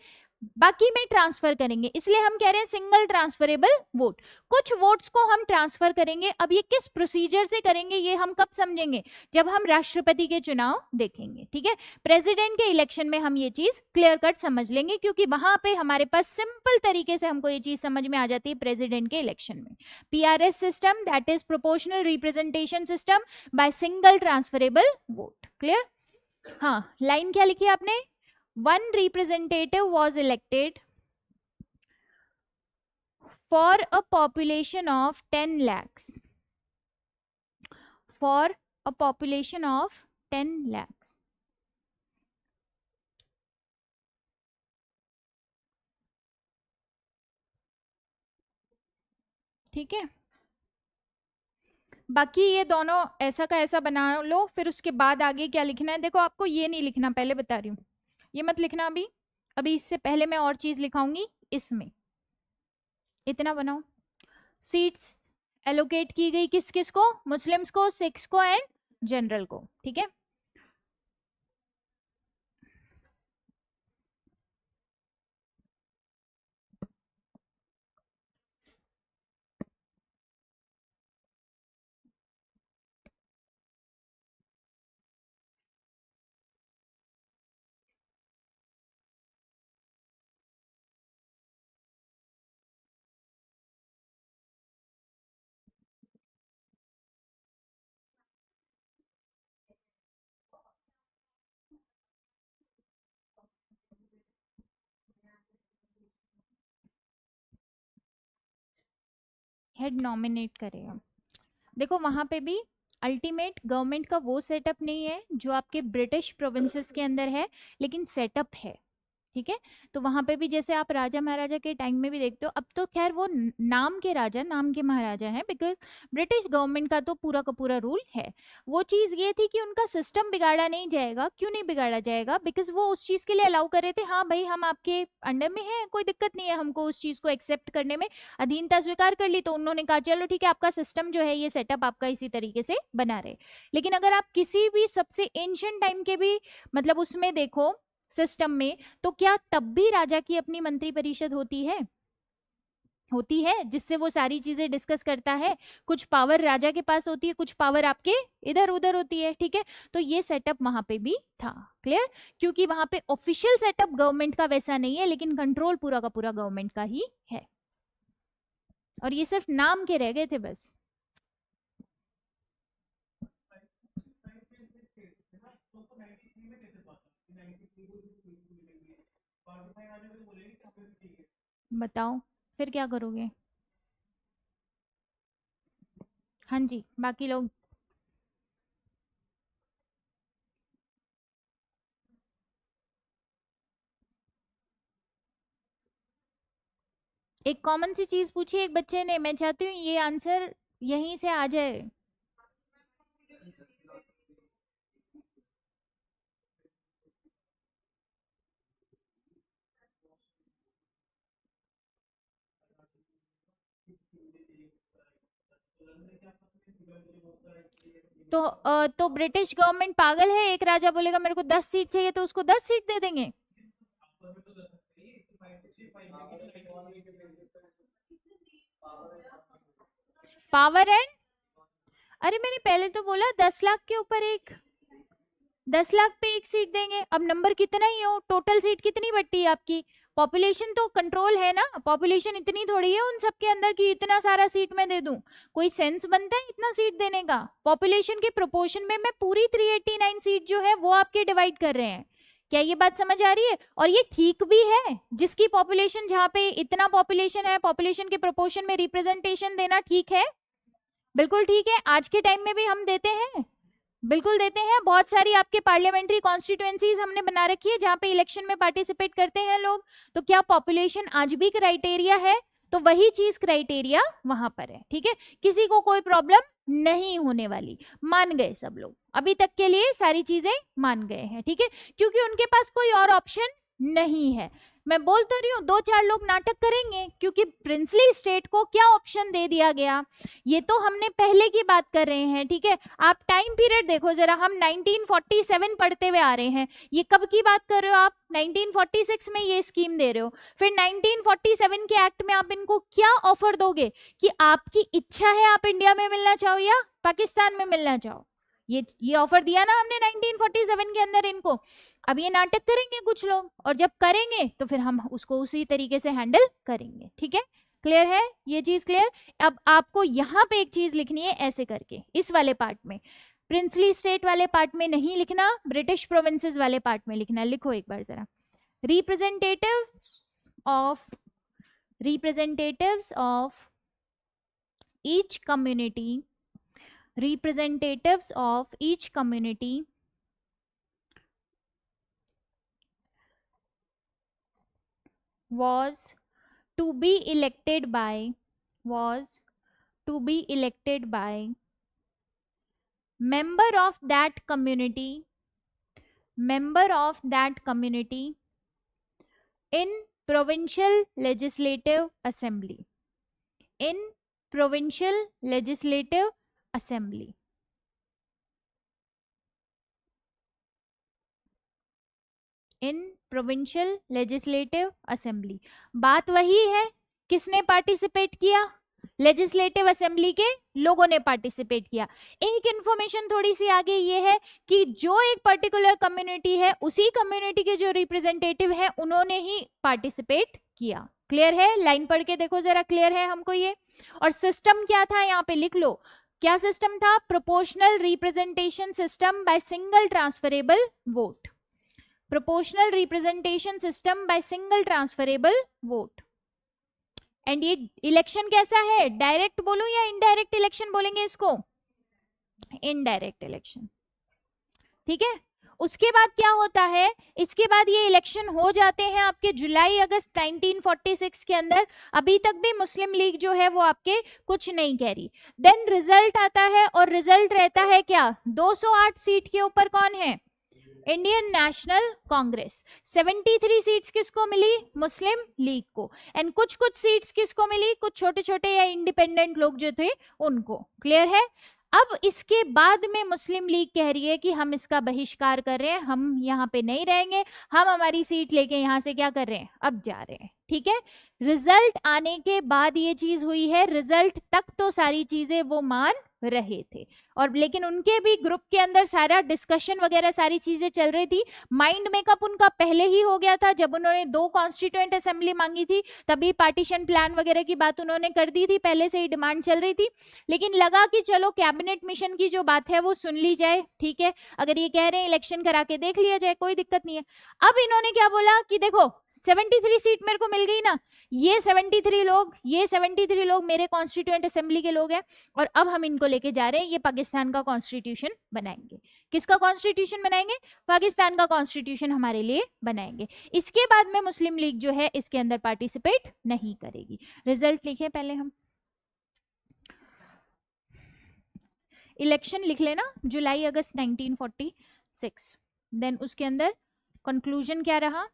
बाकी में ट्रांसफर करेंगे, इसलिए हम कह रहे हैं सिंगल ट्रांसफरेबल वोट। कुछ वोट्स को हम ट्रांसफर करेंगे। अब ये किस प्रोसीजर से करेंगे ये हम कब समझेंगे, जब हम राष्ट्रपति के चुनाव देखेंगे, ठीक है। प्रेसिडेंट के इलेक्शन में हम ये चीज क्लियर कट समझ लेंगे, क्योंकि वहां पे हमारे पास सिंपल तरीके से हमको ये चीज समझ में आ जाती है प्रेसिडेंट के इलेक्शन में। PRS system, that is proportional representation system by single transferable vote. Clear? हाँ, लाइन क्या लिखी आपने? One representative was elected for a population of 10 lakhs. For a population of 10 lakhs. ठीक है, बाकी ये दोनों ऐसा का ऐसा बना लो, फिर उसके बाद आगे क्या लिखना है देखो, आपको ये नहीं लिखना, पहले बता रही हूँ, ये मत लिखना अभी। अभी इससे पहले मैं और चीज लिखाऊंगी, इसमें इतना बनाओ। सीट्स एलोकेट की गई किस किस को? मुस्लिम्स को, सिख्स को एंड जनरल को, ठीक है। हेड नॉमिनेट करेगा। देखो वहां पे भी अल्टीमेट गवर्नमेंट का वो सेटअप नहीं है जो आपके ब्रिटिश प्रोविंसेस के अंदर है, लेकिन सेटअप है, ठीक है। तो वहां पे भी जैसे आप राजा महाराजा के टाइम में भी देखते हो, अब तो खैर वो नाम के राजा, नाम के महाराजा हैं, बिकॉज ब्रिटिश गवर्नमेंट का तो पूरा का पूरा रूल है। वो चीज ये थी कि उनका सिस्टम बिगाड़ा नहीं जाएगा। क्यों नहीं बिगाड़ा जाएगा? बिकॉज वो उस चीज के लिए अलाउ कर रहे थे, हाँ भाई हम आपके अंडर में हैं, कोई दिक्कत नहीं है हमको उस चीज को एक्सेप्ट करने में, अधीनता स्वीकार कर ली, तो उन्होंने कहा चलो ठीक है, आपका सिस्टम जो है ये सेटअप आपका इसी तरीके से बना रहे। लेकिन अगर आप किसी भी सबसे एंशियंट टाइम के भी मतलब उसमें देखो सिस्टम में, तो क्या तब भी राजा की अपनी मंत्री परिषद होती है? होती है, जिससे वो सारी चीजें डिस्कस करता है। कुछ पावर राजा के पास होती है, कुछ पावर आपके इधर उधर होती है, ठीक है। तो ये सेटअप वहां पे भी था। क्लियर? क्योंकि वहां पे ऑफिशियल सेटअप गवर्नमेंट का वैसा नहीं है, लेकिन कंट्रोल पूरा का पूरा गवर्नमेंट का ही है, और ये सिर्फ नाम के रह गए थे बस। बताओ फिर क्या करोगे? हाँ जी, बाकी लोग एक कॉमन सी चीज पूछी एक बच्चे ने, मैं चाहती हूँ ये आंसर यहीं से आ जाए। तो ब्रिटिश गवर्नमेंट पागल है? एक राजा बोलेगा मेरे को 10 सीट चाहिए तो उसको 10 सीट दे देंगे? पावर एंड, अरे मैंने पहले तो बोला 10 लाख के ऊपर एक, 10 लाख पे एक सीट देंगे। अब नंबर कितना ही हो, टोटल सीट कितनी बट्टी है आपकी? पॉपुलेशन तो कंट्रोल है ना, पॉपुलेशन इतनी थोड़ी है उन सबके अंदर कि इतना सारा सीट मैं दे दूं। कोई सेंस बनता है इतना सीट देने का? पॉपुलेशन के प्रोपोर्शन में मैं पूरी 389 सीट जो है वो आपके डिवाइड कर रहे हैं। क्या ये बात समझ आ रही है? और ये ठीक भी है, जिसकी पॉपुलेशन, जहां पे इतना पॉपुलेशन है, पॉपुलेशन के प्रोपोर्शन में रिप्रेजेंटेशन देना ठीक है, बिल्कुल ठीक है। आज के टाइम में भी हम देते हैं, बिल्कुल देते हैं। बहुत सारी आपके पार्लियामेंट्री कॉन्स्टिट्यूएंसीज हमने बना रखी है जहां पे इलेक्शन में पार्टिसिपेट करते हैं लोग। तो क्या पॉपुलेशन आज भी क्राइटेरिया है? तो वही चीज क्राइटेरिया वहां पर है, ठीक है। किसी को कोई प्रॉब्लम नहीं होने वाली, मान गए सब लोग, अभी तक के लिए सारी चीजें मान गए हैं, ठीक है, क्योंकि उनके पास कोई और ऑप्शन नहीं है। मैं बोल तो रही हूँ 2-4 लोग नाटक करेंगे क्योंकि प्रिंसली स्टेट को क्या ऑप्शन दे दिया गया, ये तो हमने पहले की बात कर रहे हैं, ठीक है। आप टाइम पीरियड देखो जरा, हम 1947 पढ़ते हुए आ रहे हैं, ये कब की बात कर रहे हो आप? 1946 में ये स्कीम दे रहे हो, फिर 1947 के एक्ट में आप इनको क्या ऑफर दोगे कि आपकी इच्छा है आप इंडिया में मिलना चाहो या पाकिस्तान में मिलना चाहो? ये ऑफर दिया ना हमने 1947 के अंदर इनको। अब ये नाटक करेंगे कुछ लोग, और जब करेंगे तो फिर हम उसको उसी तरीके से हैंडल करेंगे, ठीक है। क्लियर है ये चीज? क्लियर। अब आपको यहाँ पे एक चीज लिखनी है ऐसे करके, इस वाले पार्ट में, प्रिंसली स्टेट वाले पार्ट में नहीं लिखना, ब्रिटिश प्रोविंसेस वाले पार्ट में लिखना। लिखो एक बार जरा, representatives of each community, representatives of each community was to be elected by member of that community in provincial legislative assembly, in provincial legislative assembly, in provincial legislative assembly। बात वही है, किसने पार्टिसिपेट किया? लेजिस्लेटिव असेंबली के लोगों ने participate किया। एक इंफॉर्मेशन थोड़ी सी आगे ये है कि जो एक पर्टिकुलर कम्युनिटी है, उसी कम्युनिटी के जो रिप्रेजेंटेटिव है उन्होंने ही पार्टिसिपेट किया। क्लियर है? लाइन पढ़ के देखो जरा, क्लियर है हमको ये? और सिस्टम क्या था यहाँ पे लिख लो, क्या सिस्टम था? Proportional representation system by single transferable vote, proportional representation system by single transferable vote. And ये इलेक्शन कैसा है? डायरेक्ट बोलूं या इनडायरेक्ट इलेक्शन बोलेंगे इसको? इनडायरेक्ट इलेक्शन, ठीक है। उसके बाद क्या होता है? इसके बाद ये इलेक्शन हो जाते हैं आपके जुलाई अगस्त 1946 के अंदर। अभी तक भी मुस्लिम लीग जो है वो आपके कुछ नहीं कह रही। देन रिजल्ट आता है, और रिजल्ट रहता है क्या? 208 सीट के ऊपर कौन है? Indian national Congress. 73 सीट्स किसको मिली? मुस्लिम लीग को। एंड कुछ कुछ सीट्स किसको मिली? कुछ छोटे छोटे या इंडिपेंडेंट लोग जो थे उनको। क्लियर है? अब इसके बाद में मुस्लिम लीग कह रही है कि हम इसका बहिष्कार कर रहे हैं, हम यहाँ पे नहीं रहेंगे, हम हमारी सीट लेके यहाँ से क्या कर रहे हैं? अब जा रहे हैं, ठीक है। रिजल्ट आने के बाद ये चीज हुई है, रिजल्ट तक तो सारी चीजें वो मान रहे थे, और लेकिन उनके भी ग्रुप के अंदर सारा डिस्कशन वगैरह सारी चीजें चल रही थी। माइंड मेकअप उनका पहले ही हो गया था, जब उन्होंने 2 कॉन्स्टिट्यूएंट असेंबली मांगी थी तभी पार्टीशन प्लान वगैरह की बात उन्होंने कर दी थी, पहले से ही डिमांड चल रही थी। लेकिन लगा कि चलो कैबिनेट मिशन की जो बात है वो सुन ली जाए, ठीक है, अगर ये कह रहे हैं इलेक्शन करा के देख लिया जाए, कोई दिक्कत नहीं है। अब इन्होंने क्या बोला कि देखो 73 सीट मेरे को मिल मिल गई ना, ये 73 लोग मेरे कॉन्स्टिट्यूएंट असेंबली के लोग हैं, और अब हम इनको लेके जा रहे हैं, ये पाकिस्तान का कॉन्स्टिट्यूशन बनाएंगे। किसका कॉन्स्टिट्यूशन बनाएंगे? पाकिस्तान का कॉन्स्टिट्यूशन हमारे लिए बनाएंगे। इसके बाद में मुस्लिम लीग जो है इसके अंदर पार्टिसिपेट नहीं करेगी। रिजल्ट लिखे पहले हम, इलेक्शन लिख लेना, जुलाई अगस्त 1946। देन उसके अंदर कंक्लूजन क्या रहा?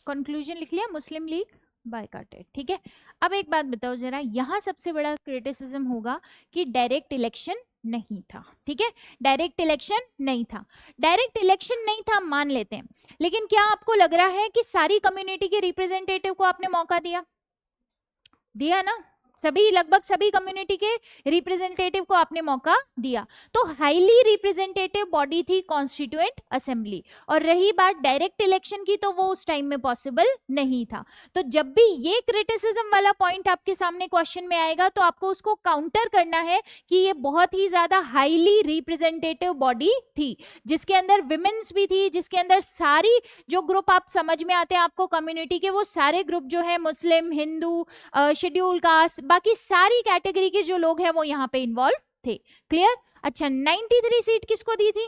कंक्लूजन लिख लिया, मुस्लिम लीग बायकॉटेड। ठीक है, अब एक बात बताओ जरा, यहां सबसे बड़ा क्रिटिसिज्म होगा कि डायरेक्ट इलेक्शन नहीं था। ठीक है, डायरेक्ट इलेक्शन नहीं था, डायरेक्ट इलेक्शन नहीं था मान लेते हैं, लेकिन क्या आपको लग रहा है कि सारी कम्युनिटी के रिप्रेजेंटेटिव को आपने मौका दिया? दिया ना, सभी, लगभग सभी कम्युनिटी के रिप्रेजेंटेटिव को आपने मौका दिया। तो हाईली रिप्रेजेंटेटिव बॉडी थी कॉन्स्टिट्यूएंट असेंबली। और रही बात डायरेक्ट इलेक्शन की, तो वो उस टाइम में पॉसिबल नहीं था। तो जब भी ये क्रिटिसिज्म वाला पॉइंट आपके सामने क्वेश्चन में आएगा, तो आपको उसको काउंटर करना है कि ये बहुत ही ज्यादा हाईली रिप्रेजेंटेटिव बॉडी थी, जिसके अंदर विमेन्स भी थी, जिसके अंदर सारी जो ग्रुप आप समझ में आते हैं आपको कम्युनिटी के, वो सारे ग्रुप जो है, मुस्लिम, हिंदू, शेड्यूल कास्ट, बाकी सारी कैटेगरी के जो लोग हैं वो यहाँ पे इन्वॉल्व थे। क्लियर? अच्छा, 93 सीट किसको दी थी?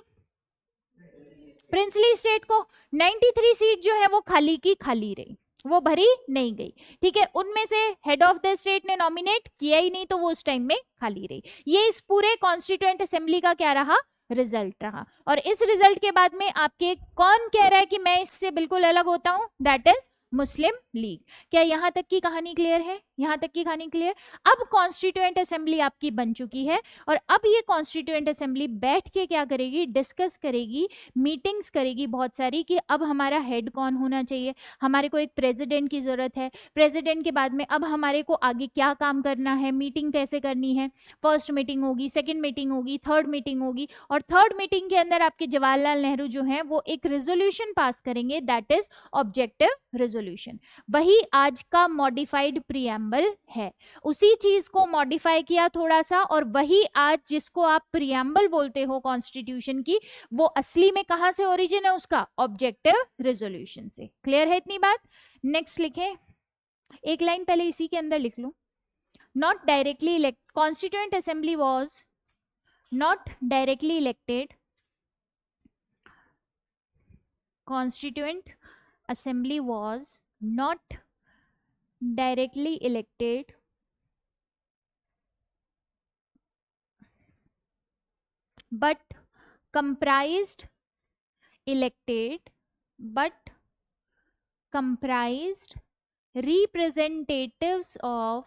प्रिंसली स्टेट को। 93 सीट जो है वो खाली की खाली रही, वो भरी नहीं गई। ठीक है, उनमें से हेड ऑफ द स्टेट ने नॉमिनेट किया ही नहीं, तो वो उस टाइम में खाली रही। ये इस पूरे कॉन्स्टिट्यूएंट असेंबली का क्या रहा? रिजल्ट रहा। और इस रिजल्ट के बाद में आपके कौन कह रहा है कि मैं इससे बिल्कुल अलग होता हूं? That is Muslim league. क्या यहां तक की कहानी क्लियर है? यहां तक की कहानी क्लियर? अब कॉन्स्टिट्यूएंट असेंबली आपकी बन चुकी है, और अब ये कॉन्स्टिट्यूएंट असेंबली बैठ के क्या करेगी? डिस्कस करेगी, मीटिंग्स करेगी बहुत सारी, कि अब हमारा हेड कौन होना चाहिए, हमारे को एक प्रेसिडेंट की जरूरत है, प्रेसिडेंट के बाद में अब हमारे को आगे क्या काम करना है, मीटिंग कैसे करनी है। फर्स्ट मीटिंग होगी, सेकेंड मीटिंग होगी, थर्ड मीटिंग होगी, और थर्ड मीटिंग के अंदर आपके जवाहरलाल नेहरू जो है वो एक रेजोल्यूशन पास करेंगे, दैट इज ऑब्जेक्टिव रेजोल्यूशन। वही आज का मॉडिफाइड प्रीएम्बल है, उसी चीज को मॉडिफाई किया थोड़ा सा, और वही आज जिसको आप प्रीएम्बल बोलते हो कॉन्स्टिट्यूशन की, वो असली में कहां से ओरिजिन है उसका? ऑब्जेक्टिव रेजोल्यूशन से। क्लियर है इतनी बात? नेक्स्ट लिखें, एक लाइन पहले इसी के अंदर लिख लो, not directly elect, constituent assembly was not directly elected, constituent assembly was not directly elected but comprised representatives of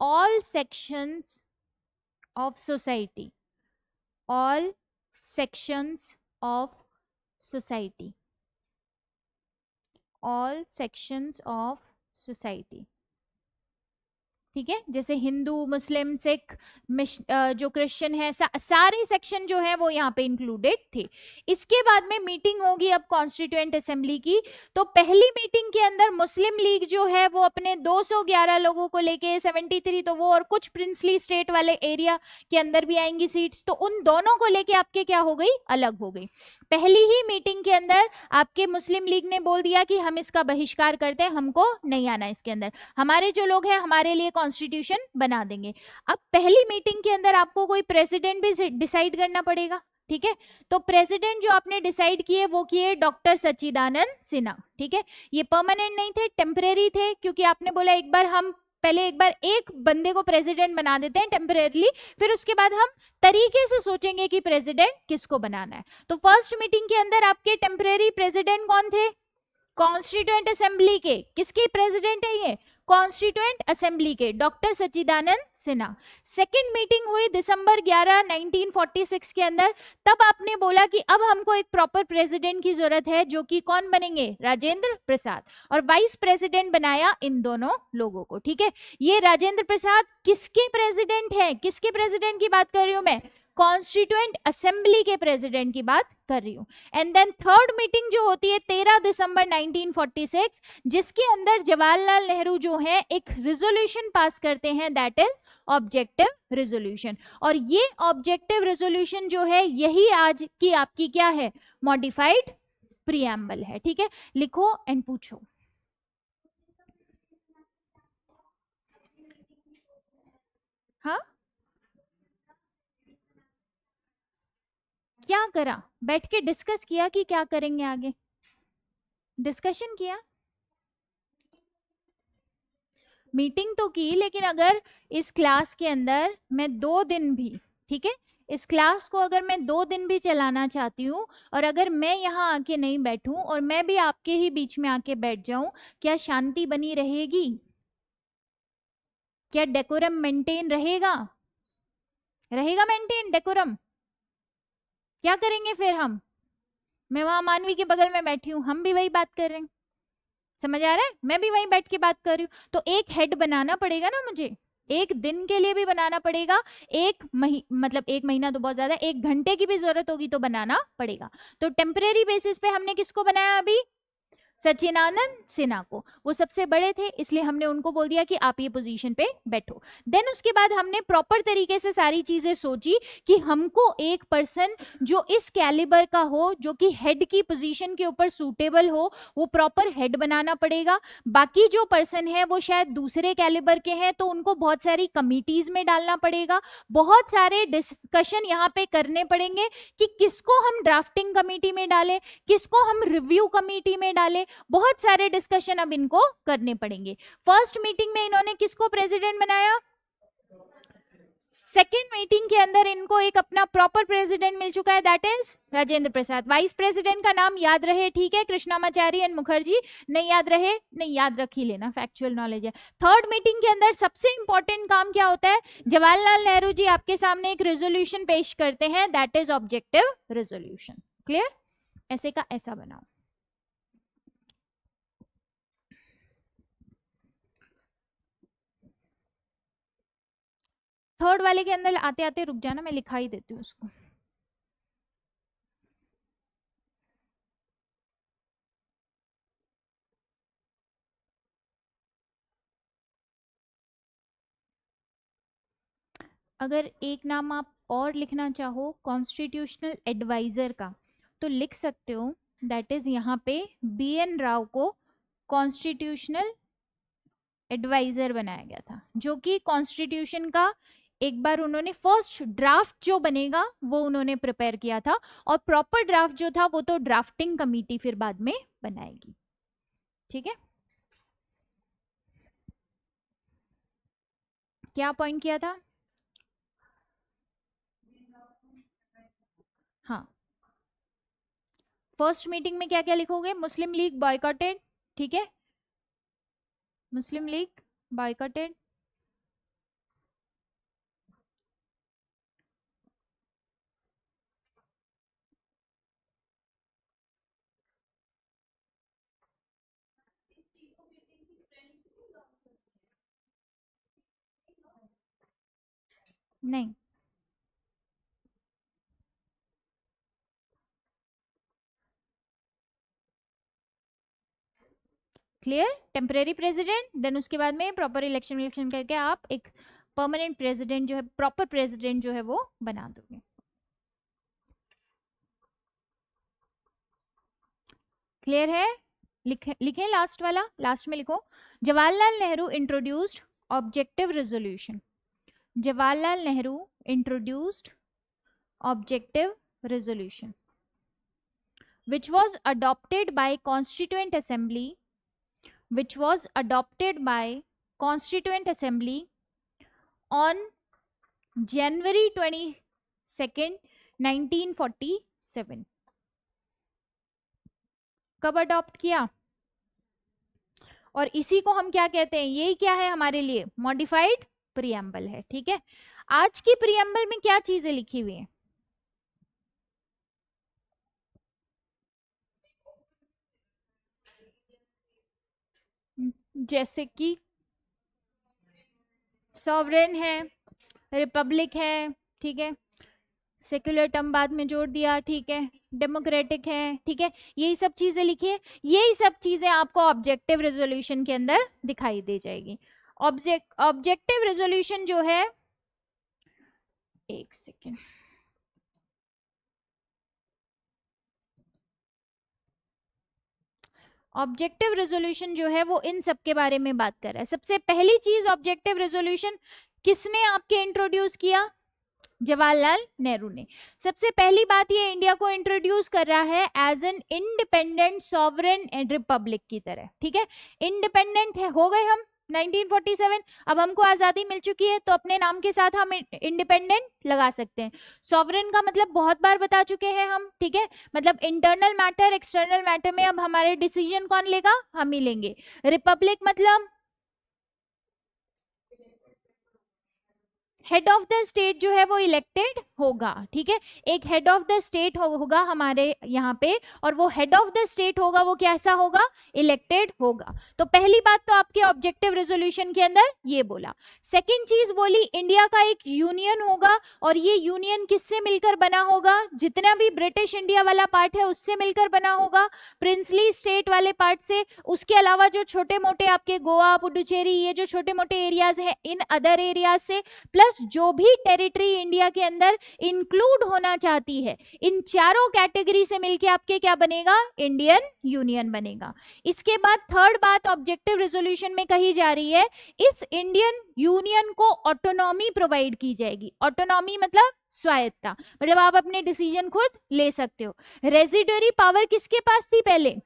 all sections of society, all sections of society, all sections of society। ठीक है, जैसे हिंदू, मुस्लिम, सिख, जो Christian है, सारे section जो है वो यहाँ पे इंक्लूडेड थे। इसके बाद में मीटिंग होगी अब कॉन्स्टिट्यूएंट असेंबली की। तो पहली मीटिंग के अंदर मुस्लिम लीग जो है वो अपने 211 लोगों को लेके, 73 तो वो, और कुछ प्रिंसली स्टेट वाले एरिया के अंदर भी आएंगी सीट्स, तो उन दोनों को लेके आपके क्या हो गई? अलग हो गई। पहली ही मीटिंग के अंदर आपके मुस्लिम लीग ने बोल दिया कि हम इसका बहिष्कार करते हैं, हमको नहीं आना इसके अंदर, हमारे जो लोग हैं हमारे लिए कॉन्स्टिट्यूशन बना देंगे। अब पहली मीटिंग के अंदर आपको कोई प्रेसिडेंट भी डिसाइड करना पड़ेगा। ठीक है, तो प्रेसिडेंट जो आपने डिसाइड किए वो किए डॉक्टर सच्चिदानंद सिन्हा। ठीक है, ये परमानेंट नहीं थे, टेम्परेरी थे, क्योंकि आपने बोला एक बार एक बंदे को प्रेसिडेंट बना देते हैं टेम्परेरीली, फिर उसके बाद हम तरीके से सोचेंगे कि प्रेसिडेंट किसको बनाना है। तो फर्स्ट मीटिंग के अंदर आपके टेम्परेरी प्रेसिडेंट कौन थे? कॉन्स्टिट्यूएंट असेंबली के। किसके प्रेसिडेंट है ये? कॉन्स्टिट्यूएंट असेंबली के डॉक्टर सच्चिदानंद सिन्हा। सेकंड मीटिंग हुई दिसंबर 11 1946 के अंदर। तब आपने बोला कि अब हमको एक प्रॉपर प्रेसिडेंट की जरूरत है, जो कि कौन बनेंगे, राजेंद्र प्रसाद, और वाइस प्रेसिडेंट बनाया इन दोनों लोगों को। ठीक है, ये राजेंद्र प्रसाद किसके प्रेसिडेंट है, किसके प्रेसिडेंट की बात कर रही हूं मैं, कॉन्स्टिट्यूएंट असेंबली के प्रेसिडेंट की बात कर रही हूं। एंड देन थर्ड मीटिंग जो होती है 13 दिसंबर 1946, जिसके अंदर जवाहरलाल नेहरू जो है एक रिजोल्यूशन पास करते हैं, दैट इज ऑब्जेक्टिव रिजोल्यूशन। और ये ऑब्जेक्टिव रिजोल्यूशन जो है यही आज की आपकी क्या है, मॉडिफाइड प्रीएम्बल है। ठीक है, लिखो एंड पूछो। हाँ, क्या करा, बैठ के डिस्कस किया कि क्या करेंगे आगे, डिस्कशन किया, मीटिंग तो की, लेकिन अगर इस क्लास के अंदर मैं 2 दिन भी, ठीक है, इस क्लास को अगर मैं 2 दिन भी चलाना चाहती हूँ और अगर मैं यहाँ आके नहीं बैठूं और मैं भी आपके ही बीच में आके बैठ जाऊं, क्या शांति बनी रहेगी, क्या डेकोरम मेंटेन रहेगा, रहेगा मेंटेन डेकोरम? क्या करेंगे फिर हम, मैं वहां मानवी के बगल में बैठी हूँ, हम भी वही बात कर रहे हैं, समझ आ रहा है, मैं भी वहीं बैठ के बात कर रही हूँ। तो एक हेड बनाना पड़ेगा ना मुझे, एक दिन के लिए भी बनाना पड़ेगा, मतलब 1 महीना तो बहुत ज्यादा, 1 घंटे की भी जरूरत होगी तो बनाना पड़ेगा। तो टेम्परेरी बेसिस पे हमने किसको बनाया अभी, सच्चिदानंद सिन्हा को। वो सबसे बड़े थे इसलिए हमने उनको बोल दिया कि आप ये पोजीशन पे बैठो। देन उसके बाद हमने प्रॉपर तरीके से सारी चीजें सोची कि हमको एक पर्सन जो इस कैलिबर का हो, जो कि हेड की पोजीशन के ऊपर सूटेबल हो, वो प्रॉपर हेड बनाना पड़ेगा। बाकी जो पर्सन है वो शायद दूसरे कैलिबर के हैं, तो उनको बहुत सारी कमिटीज में डालना पड़ेगा, बहुत सारे डिस्कशन यहाँ पे करने पड़ेंगे कि किसको हम ड्राफ्टिंग कमेटी में डालें, किसको हम रिव्यू कमेटी में डालें, बहुत सारे डिस्कशन अब इनको करने पड़ेंगे। फर्स्ट मीटिंग में इन्होंने किसको प्रेसिडेंट बनाया, सेकेंड मीटिंग के अंदर इनको एक अपना प्रॉपर प्रेसिडेंट मिल चुका है, that is Rajendra Prasad. Vice president का नाम याद रहे, ठीक है, कृष्णामाचारी एंड मुखर्जी, नहीं याद रहे, नहीं याद रख ही लेना, फैक्चुअल नॉलेज है। थर्ड मीटिंग के अंदर सबसे इंपॉर्टेंट काम क्या होता है, जवाहरलाल नेहरू जी आपके सामने एक रेजोल्यूशन पेश करते हैं, that is objective resolution. Clear, ऐसे का ऐसा बनाओ। थर्ड वाले के अंदर आते आते रुक जाना, मैं लिखा ही देती हूँ उसको। अगर एक नाम आप और लिखना चाहो कॉन्स्टिट्यूशनल एडवाइजर का तो लिख सकते हो, दैट इज यहाँ पे BN राव को कॉन्स्टिट्यूशनल एडवाइजर बनाया गया था, जो कि कॉन्स्टिट्यूशन का एक बार उन्होंने फर्स्ट ड्राफ्ट जो बनेगा वो उन्होंने प्रिपेयर किया था, और प्रॉपर ड्राफ्ट जो था वो तो ड्राफ्टिंग कमेटी फिर बाद में बनाएगी। ठीक है, क्या पॉइंट किया था, हाँ, फर्स्ट मीटिंग में क्या क्या लिखोगे, मुस्लिम लीग बॉयकॉटेड, ठीक है, मुस्लिम लीग बॉयकॉटेड, नहीं, क्लियर, टेम्परेरी प्रेसिडेंट, देन उसके बाद में प्रॉपर इलेक्शन करके आप एक परमानेंट प्रेसिडेंट जो है, प्रॉपर प्रेसिडेंट जो है वो बना दोगे। क्लियर है, लिखे लास्ट वाला, लास्ट में लिखो, Jawaharlal Nehru introduced objective resolution, Jawaharlal Nehru introduced objective resolution which was adopted by constituent assembly, which was adopted by constituent assembly on January 22nd 1947। कब अडॉप्ट किया, और इसी को हम क्या कहते हैं, यही क्या है हमारे लिए, मॉडिफाइड प्रीएम्बल है। ठीक है, आज की प्रीएम्बल में क्या चीजें लिखी हुई हैं, जैसे कि सॉवरेन है, रिपब्लिक है, ठीक है, सेक्युलर टर्म बाद में जोड़ दिया, ठीक है, डेमोक्रेटिक है, ठीक है, यही सब चीजें लिखी है। यही सब चीजें आपको ऑब्जेक्टिव रेजोल्यूशन के अंदर दिखाई दे जाएगी। ऑब्जेक्टिव रेजोल्यूशन जो है, एक सेकेंड, ऑब्जेक्टिव रेजोल्यूशन जो है वो इन सब के बारे में बात कर रहा है। सबसे पहली चीज, ऑब्जेक्टिव रेजोल्यूशन किसने आपके इंट्रोड्यूस किया, जवाहरलाल नेहरू ने। सबसे पहली बात ये इंडिया को इंट्रोड्यूस कर रहा है as an independent sovereign and republic की तरह। ठीक है, इंडिपेंडेंट है हो गए हम 1947, अब हमको आजादी मिल चुकी है तो अपने नाम के साथ हम इंडिपेंडेंट लगा सकते हैं। सॉवरेन का मतलब बहुत बार बता चुके हैं हम, ठीक है, मतलब इंटरनल मैटर एक्सटर्नल मैटर में अब हमारे डिसीजन कौन लेगा, हम ही लेंगे। रिपब्लिक मतलब हेड ऑफ द स्टेट जो है वो इलेक्टेड होगा। ठीक है, एक हेड ऑफ द स्टेट होगा हमारे यहाँ पे, और वो हेड ऑफ द स्टेट होगा वो कैसा होगा, इलेक्टेड होगा। तो पहली बात तो आपके ऑब्जेक्टिव रेजोल्यूशन के अंदर ये बोला। सेकंड चीज बोली इंडिया का एक यूनियन होगा, और ये यूनियन किससे मिलकर बना होगा, जितना भी ब्रिटिश इंडिया वाला पार्ट है उससे मिलकर बना होगा, प्रिंसली स्टेट वाले पार्ट से, उसके अलावा जो छोटे मोटे आपके गोवा पुडुचेरी ये जो छोटे मोटे एरियाज हैं इन अदर एरियाज से, प्लस जो भी टेरिटरी इंडिया के अंदर इंक्लूड होना चाहती है, इन चारों कैटेगरी से मिलके आपके क्या बनेगा, इंडियन यूनियन बनेगा। इसके बाद थर्ड बात ऑब्जेक्टिव रेजोल्यूशन में कही जा रही है, इस इंडियन यूनियन को ऑटोनॉमी प्रोवाइड की जाएगी। ऑटोनॉमी मतलब स्वायत्ता, मतलब आप अपने डिसीजन खुद ले सकते हो। रेजिडरी पावर किसके पास थी पहले,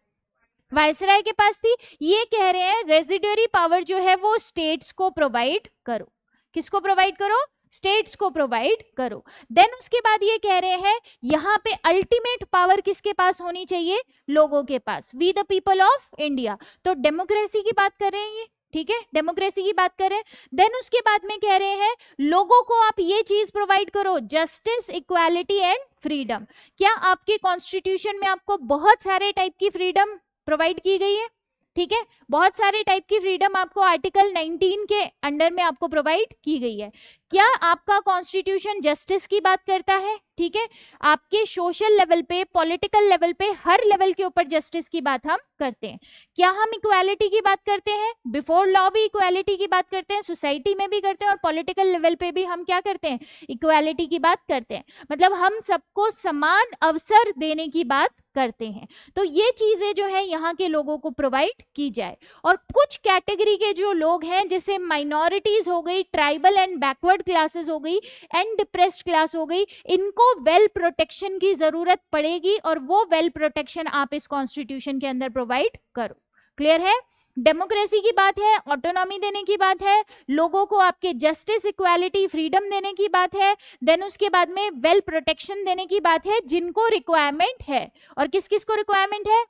वायसराय के पास थी। ये कह रहे हैं रेजिडरी पावर जो है वो स्टेट्स को प्रोवाइड करो। किसको प्रोवाइड करो, स्टेट्स को प्रोवाइड करो। देन उसके बाद ये कह रहे हैं यहाँ पे अल्टीमेट पावर किसके पास होनी चाहिए, लोगों के पास, we the people of India. तो डेमोक्रेसी की बात कर रहे हैं ये, ठीक है, डेमोक्रेसी की बात करें। देन उसके बाद में कह रहे हैं लोगों को आप ये चीज प्रोवाइड करो, जस्टिस इक्वालिटी एंड फ्रीडम। क्या आपके कॉन्स्टिट्यूशन में आपको बहुत सारे टाइप की फ्रीडम प्रोवाइड की गई है, ठीक है, बहुत सारे टाइप की फ्रीडम आपको आर्टिकल 19 के अंडर में आपको प्रोवाइड की गई है। क्या आपका कॉन्स्टिट्यूशन जस्टिस की बात करता है, ठीक है, आपके सोशल लेवल पे पॉलिटिकल लेवल पे हर लेवल के ऊपर जस्टिस की बात हम करते हैं। क्या हम इक्वालिटी की बात करते हैं, बिफोर लॉ भी इक्वालिटी की बात करते हैं, सोसाइटी में भी करते हैं, और पॉलिटिकल लेवल पे भी हम क्या करते हैं, इक्वालिटी की बात करते हैं। मतलब हम सबको समान अवसर देने की बात करते हैं। तो ये चीजें जो है यहाँ के लोगों को प्रोवाइड की जाए। और कुछ कैटेगरी के जो लोग हैं जैसे माइनॉरिटीज हो गई, ट्राइबल एंड बैकवर्ड क्लासेस हो गई, एंड डिप्रेस्ड क्लास हो गई, इनको वेल प्रोटेक्शन की जरूरत पड़ेगी, और वो वेल प्रोटेक्शन आप इस कॉन्स्टिट्यूशन के अंदर प्रोवाइड करो। क्लियर है, डेमोक्रेसी की बात है, ऑटोनॉमी देने की बात है, लोगों को आपके जस्टिस इक्वालिटी फ्रीडम देने की बात है, देन उसके बाद में वेल प्रोटेक्शन देने की बात है जिनको रिक्वायरमेंट है। और किस किस को रिक्वायरमेंट है,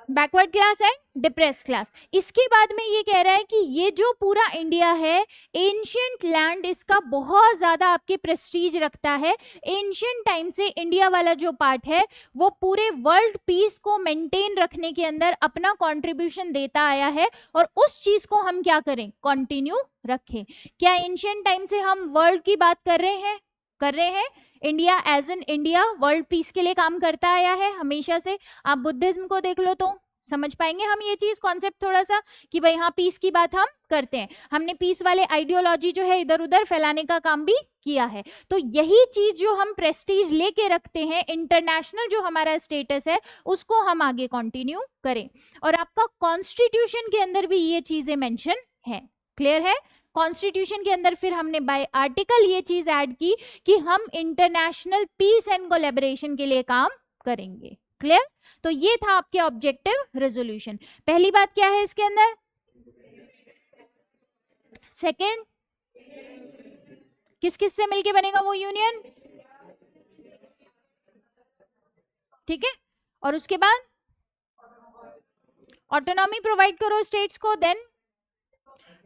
backward class and depress class. इसके बाद में ये कह रहा है कि ये जो पूरा इंडिया है एंशियंट लैंड, इसका बहुत ज्यादा आपके प्रेस्टीज रखता है। एंशियंट टाइम से इंडिया वाला जो पार्ट है वो पूरे वर्ल्ड पीस को मेंटेन रखने के अंदर अपना कंट्रीब्यूशन देता आया है, और उस चीज को हम क्या करें, कंटिन्यू रखें। क्या एंशियंट टाइम से हम वर्ल्ड की बात कर रहे हैं, India as an India world peace के लिए काम करता आया है हमेशा से। आप बुद्धिज्म को देख लो तो समझ पाएंगे हम ये चीज कॉन्सेप्ट थोड़ा सा, कि भाई हाँ पीस की बात हम करते हैं, हमने पीस वाले आइडियोलॉजी जो है इधर उधर फैलाने का काम भी किया है। तो यही चीज जो हम प्रेस्टीज लेके रखते हैं, इंटरनेशनल जो हमारा स्टेटस है उसको हम आगे कंटिन्यू करें। और आपका कॉन्स्टिट्यूशन के अंदर भी ये चीजें मेंशन है। क्लियर है, कॉन्स्टिट्यूशन के अंदर फिर हमने बाय आर्टिकल ये चीज ऐड की कि हम इंटरनेशनल पीस एंड कोलैबोरेशन के लिए काम करेंगे। क्लियर, तो ये था आपके ऑब्जेक्टिव रेजोल्यूशन। पहली बात क्या है इसके अंदर, सेकंड किस किस से मिलके बनेगा वो यूनियन, ठीक है, और उसके बाद ऑटोनॉमी प्रोवाइड करो स्टेट्स को, देन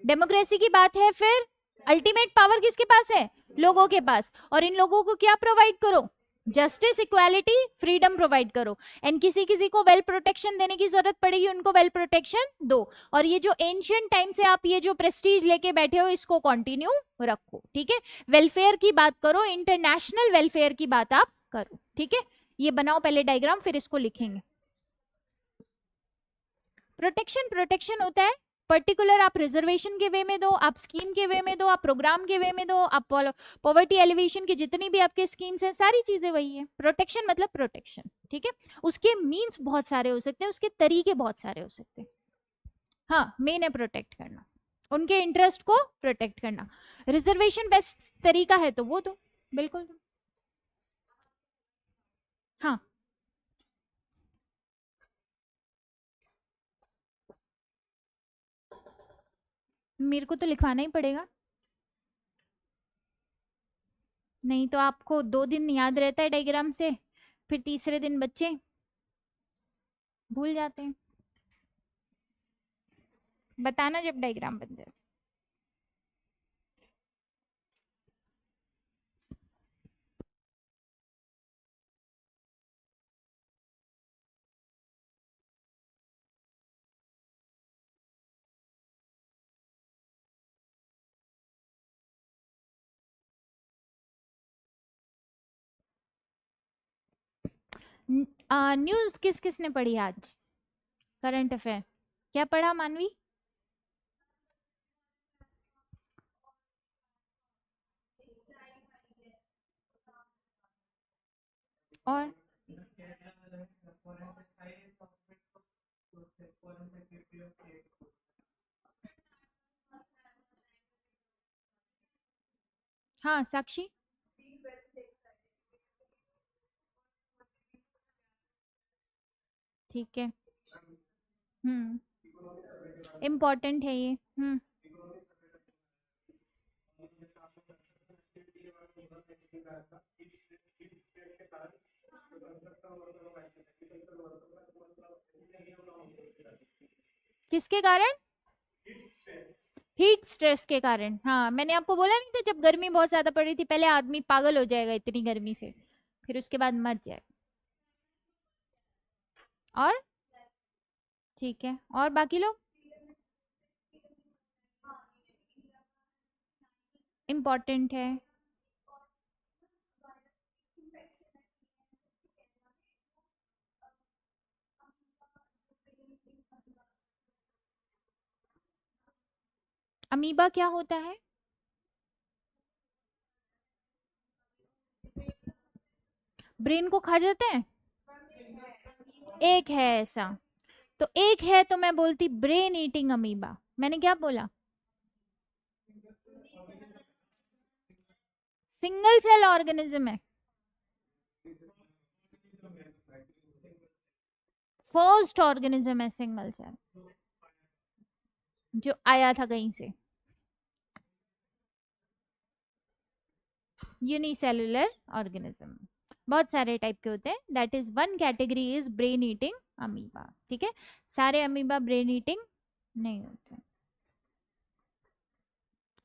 डेमोक्रेसी की बात है, फिर अल्टीमेट पावर किसके पास है? लोगों के पास। और इन लोगों को क्या प्रोवाइड करो? जस्टिस, इक्वालिटी, फ्रीडम प्रोवाइड करो। एंड किसी किसी को वेल प्रोटेक्शन देने की जरूरत पड़ेगी, उनको वेल प्रोटेक्शन दो। और ये जो एंशियंट टाइम से आप ये जो प्रेस्टीज लेके बैठे हो, इसको कंटिन्यू रखो, ठीक है। वेलफेयर की बात करो, इंटरनेशनल वेलफेयर की बात आप करो, ठीक है। ये बनाओ पहले डायग्राम, फिर इसको लिखेंगे। प्रोटेक्शन, प्रोटेक्शन होता है पर्टिकुलर, आप रिजर्वेशन के वे में दो, आप स्कीम के वे में दो, आप प्रोग्राम के वे में दो, आप पॉवर्टी एलिवेशन की जितनी भी आपके स्कीम्स हैं, सारी चीजें वही है। प्रोटेक्शन मतलब प्रोटेक्शन, ठीक है। उसके मीन्स बहुत सारे हो सकते हैं, उसके तरीके बहुत सारे हो सकते हैं। हाँ, मेन है प्रोटेक्ट करना, उनके इंटरेस्ट को प्रोटेक्ट करना। रिजर्वेशन बेस्ट तरीका है तो वो दो, बिल्कुल। हाँ, मेरे को तो लिखवाना ही पड़ेगा, नहीं तो आपको 2 दिन याद रहता है डायग्राम से, फिर तीसरे दिन बच्चे भूल जाते हैं। बताना जब डायग्राम बन जाए। न्यूज किस किस ने पढ़ी आज? करंट अफेयर क्या पढ़ा मानवी? और हाँ, साक्षी। ठीक है। हम्म, इम्पोर्टेंट है ये। किसके कारण? हीट स्ट्रेस के कारण। हाँ, मैंने आपको बोला नहीं था, जब गर्मी बहुत ज्यादा पड़ रही थी, पहले आदमी पागल हो जाएगा इतनी गर्मी से, फिर उसके बाद मर जाए। और ठीक है, और बाकी लोग? इम्पोर्टेंट है। अमीबा क्या होता है? ब्रेन को खा जाते हैं? एक है ऐसा, तो एक है तो मैं बोलती ब्रेन ईटिंग अमीबा। मैंने क्या बोला? सिंगल सेल ऑर्गेनिज्म है, फर्स्ट ऑर्गेनिज्म है सिंगल सेल, जो आया था कहीं से। यूनिसेलुलर ऑर्गेनिज्म बहुत सारे टाइप के होते हैं, that is one category is brain eating amoeba, ठीक है। सारे अमीबा ब्रेन ईटिंग नहीं होते।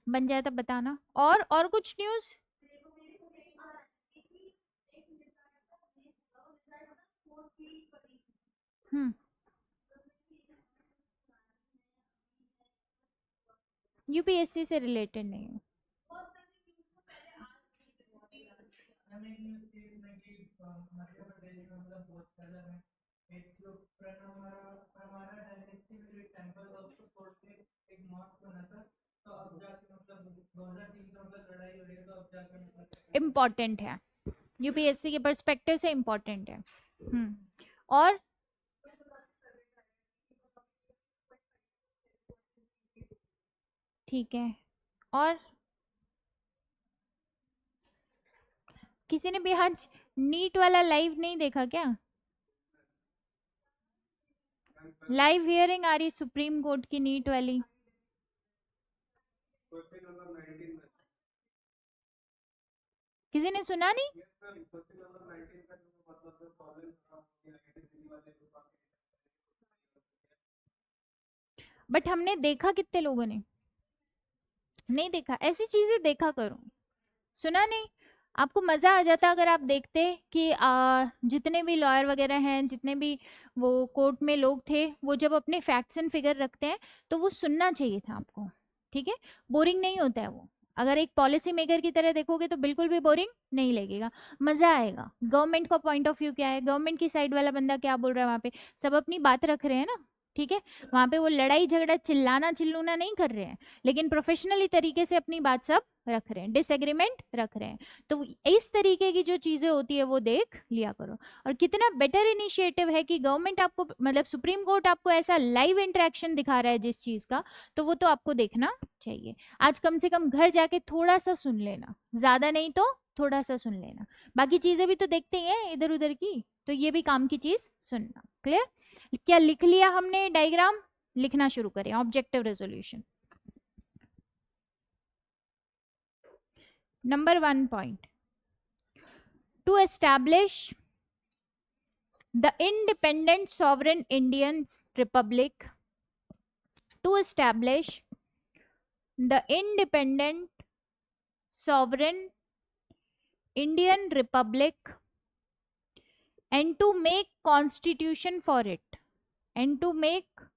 बन जाए तब बताना। और कुछ न्यूज? हम्म, यूपीएससी से रिलेटेड नहीं है। इम्पोर्टेंट है, यूपीएससी के पर्सपेक्टिव से इम्पोर्टेंट है। और ठीक है। और किसी ने भी आज नीट वाला लाइव नहीं देखा क्या? लाइव हियरिंग आ रही सुप्रीम कोर्ट की नीट वाली। किसी ने सुना नहीं? बट हमने देखा कितने लोगों ने? नहीं देखा। ऐसी चीजें देखा करो, सुना नहीं। आपको मजा आ जाता अगर आप देखते कि जितने भी लॉयर वगैरह हैं, जितने भी वो कोर्ट में लोग थे, वो जब अपने फैक्ट्स एंड फिगर रखते हैं तो वो सुनना चाहिए था आपको, ठीक है? बोरिंग नहीं होता है वो। अगर एक पॉलिसी मेकर की तरह देखोगे तो बिल्कुल भी बोरिंग नहीं लगेगा, मजा आएगा। गवर्नमेंट का पॉइंट ऑफ व्यू क्या है, गवर्नमेंट की साइड वाला बंदा क्या बोल रहा है, वहां पे सब अपनी बात रख रहे हैं ना, ठीक है? वहां पे वो लड़ाई झगड़ा चिल्लाना चिल्लूना नहीं कर रहे हैं, लेकिन प्रोफेशनली तरीके से अपनी बात सब रख रहे हैं, डिसएग्रीमेंट रख रहे हैं। तो इस तरीके की जो चीजें होती है वो देख लिया करो। और कितना बेटर इनिशिएटिव है कि गवर्नमेंट आपको, मतलब सुप्रीम कोर्ट आपको ऐसा लाइव इंटरेक्शन दिखा रहा है जिस चीज का, तो वो तो आपको देखना चाहिए। आज कम से कम घर जाके थोड़ा सा सुन लेना, ज्यादा नहीं तो थोड़ा सा सुन लेना। बाकी चीजें भी तो देखते ही हैं इधर उधर की, तो ये भी काम की चीज सुनना। क्लियर? क्या लिख लिया हमने डायग्राम? लिखना शुरू करें। Objective resolution number 1 point, to establish the independent sovereign Indian republic, to establish the independent sovereign Indian republic and to make constitution for it, and to make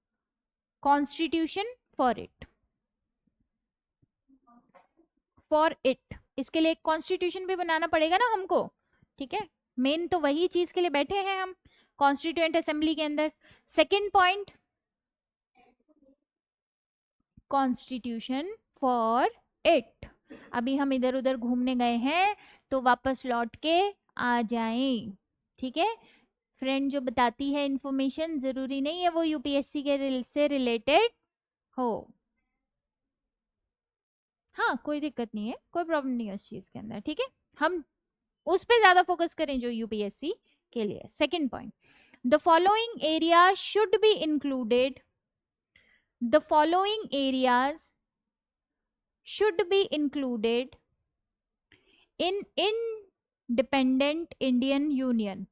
constitution for it, for it, इसके लिए एक constitution भी बनाना पड़ेगा ना हमको, ठीक है? Main तो वही चीज के लिए बैठे हैं हम कॉन्स्टिट्यूएंट असेंबली के अंदर। Second point, constitution for it. अभी हम इधर उधर घूमने गए हैं तो वापस लौट के आ जाएं, ठीक है? फ्रेंड जो बताती है इंफॉर्मेशन जरूरी नहीं है वो यूपीएससी के से रिलेटेड हो। हाँ, कोई दिक्कत नहीं है, कोई प्रॉब्लम नहीं है उस चीज के अंदर, ठीक है? हम उस पे ज्यादा फोकस करें जो यूपीएससी के लिए। Second point, the following area should be included, the following areas should be included in independent Indian Union,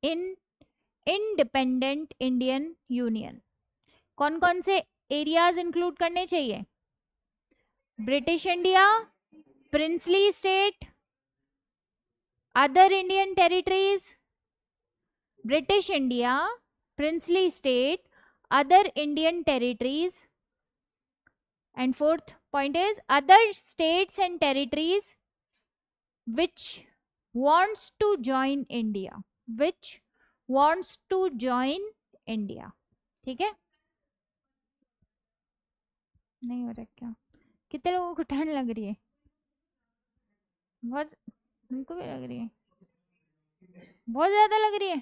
in independent Indian Union। कौन कौन से एरियाज इंक्लूड करने चाहिए? British India, princely state, other Indian territories, British India, princely state, other Indian territories, and fourth point is other states and territories which wants to join India, which wants to join India, ठीक है? नहीं हो रहा क्या? कितने लोगों को ठंड लग रही है? बहुत, हमको भी लग रही है, बहुत ज्यादा लग रही है।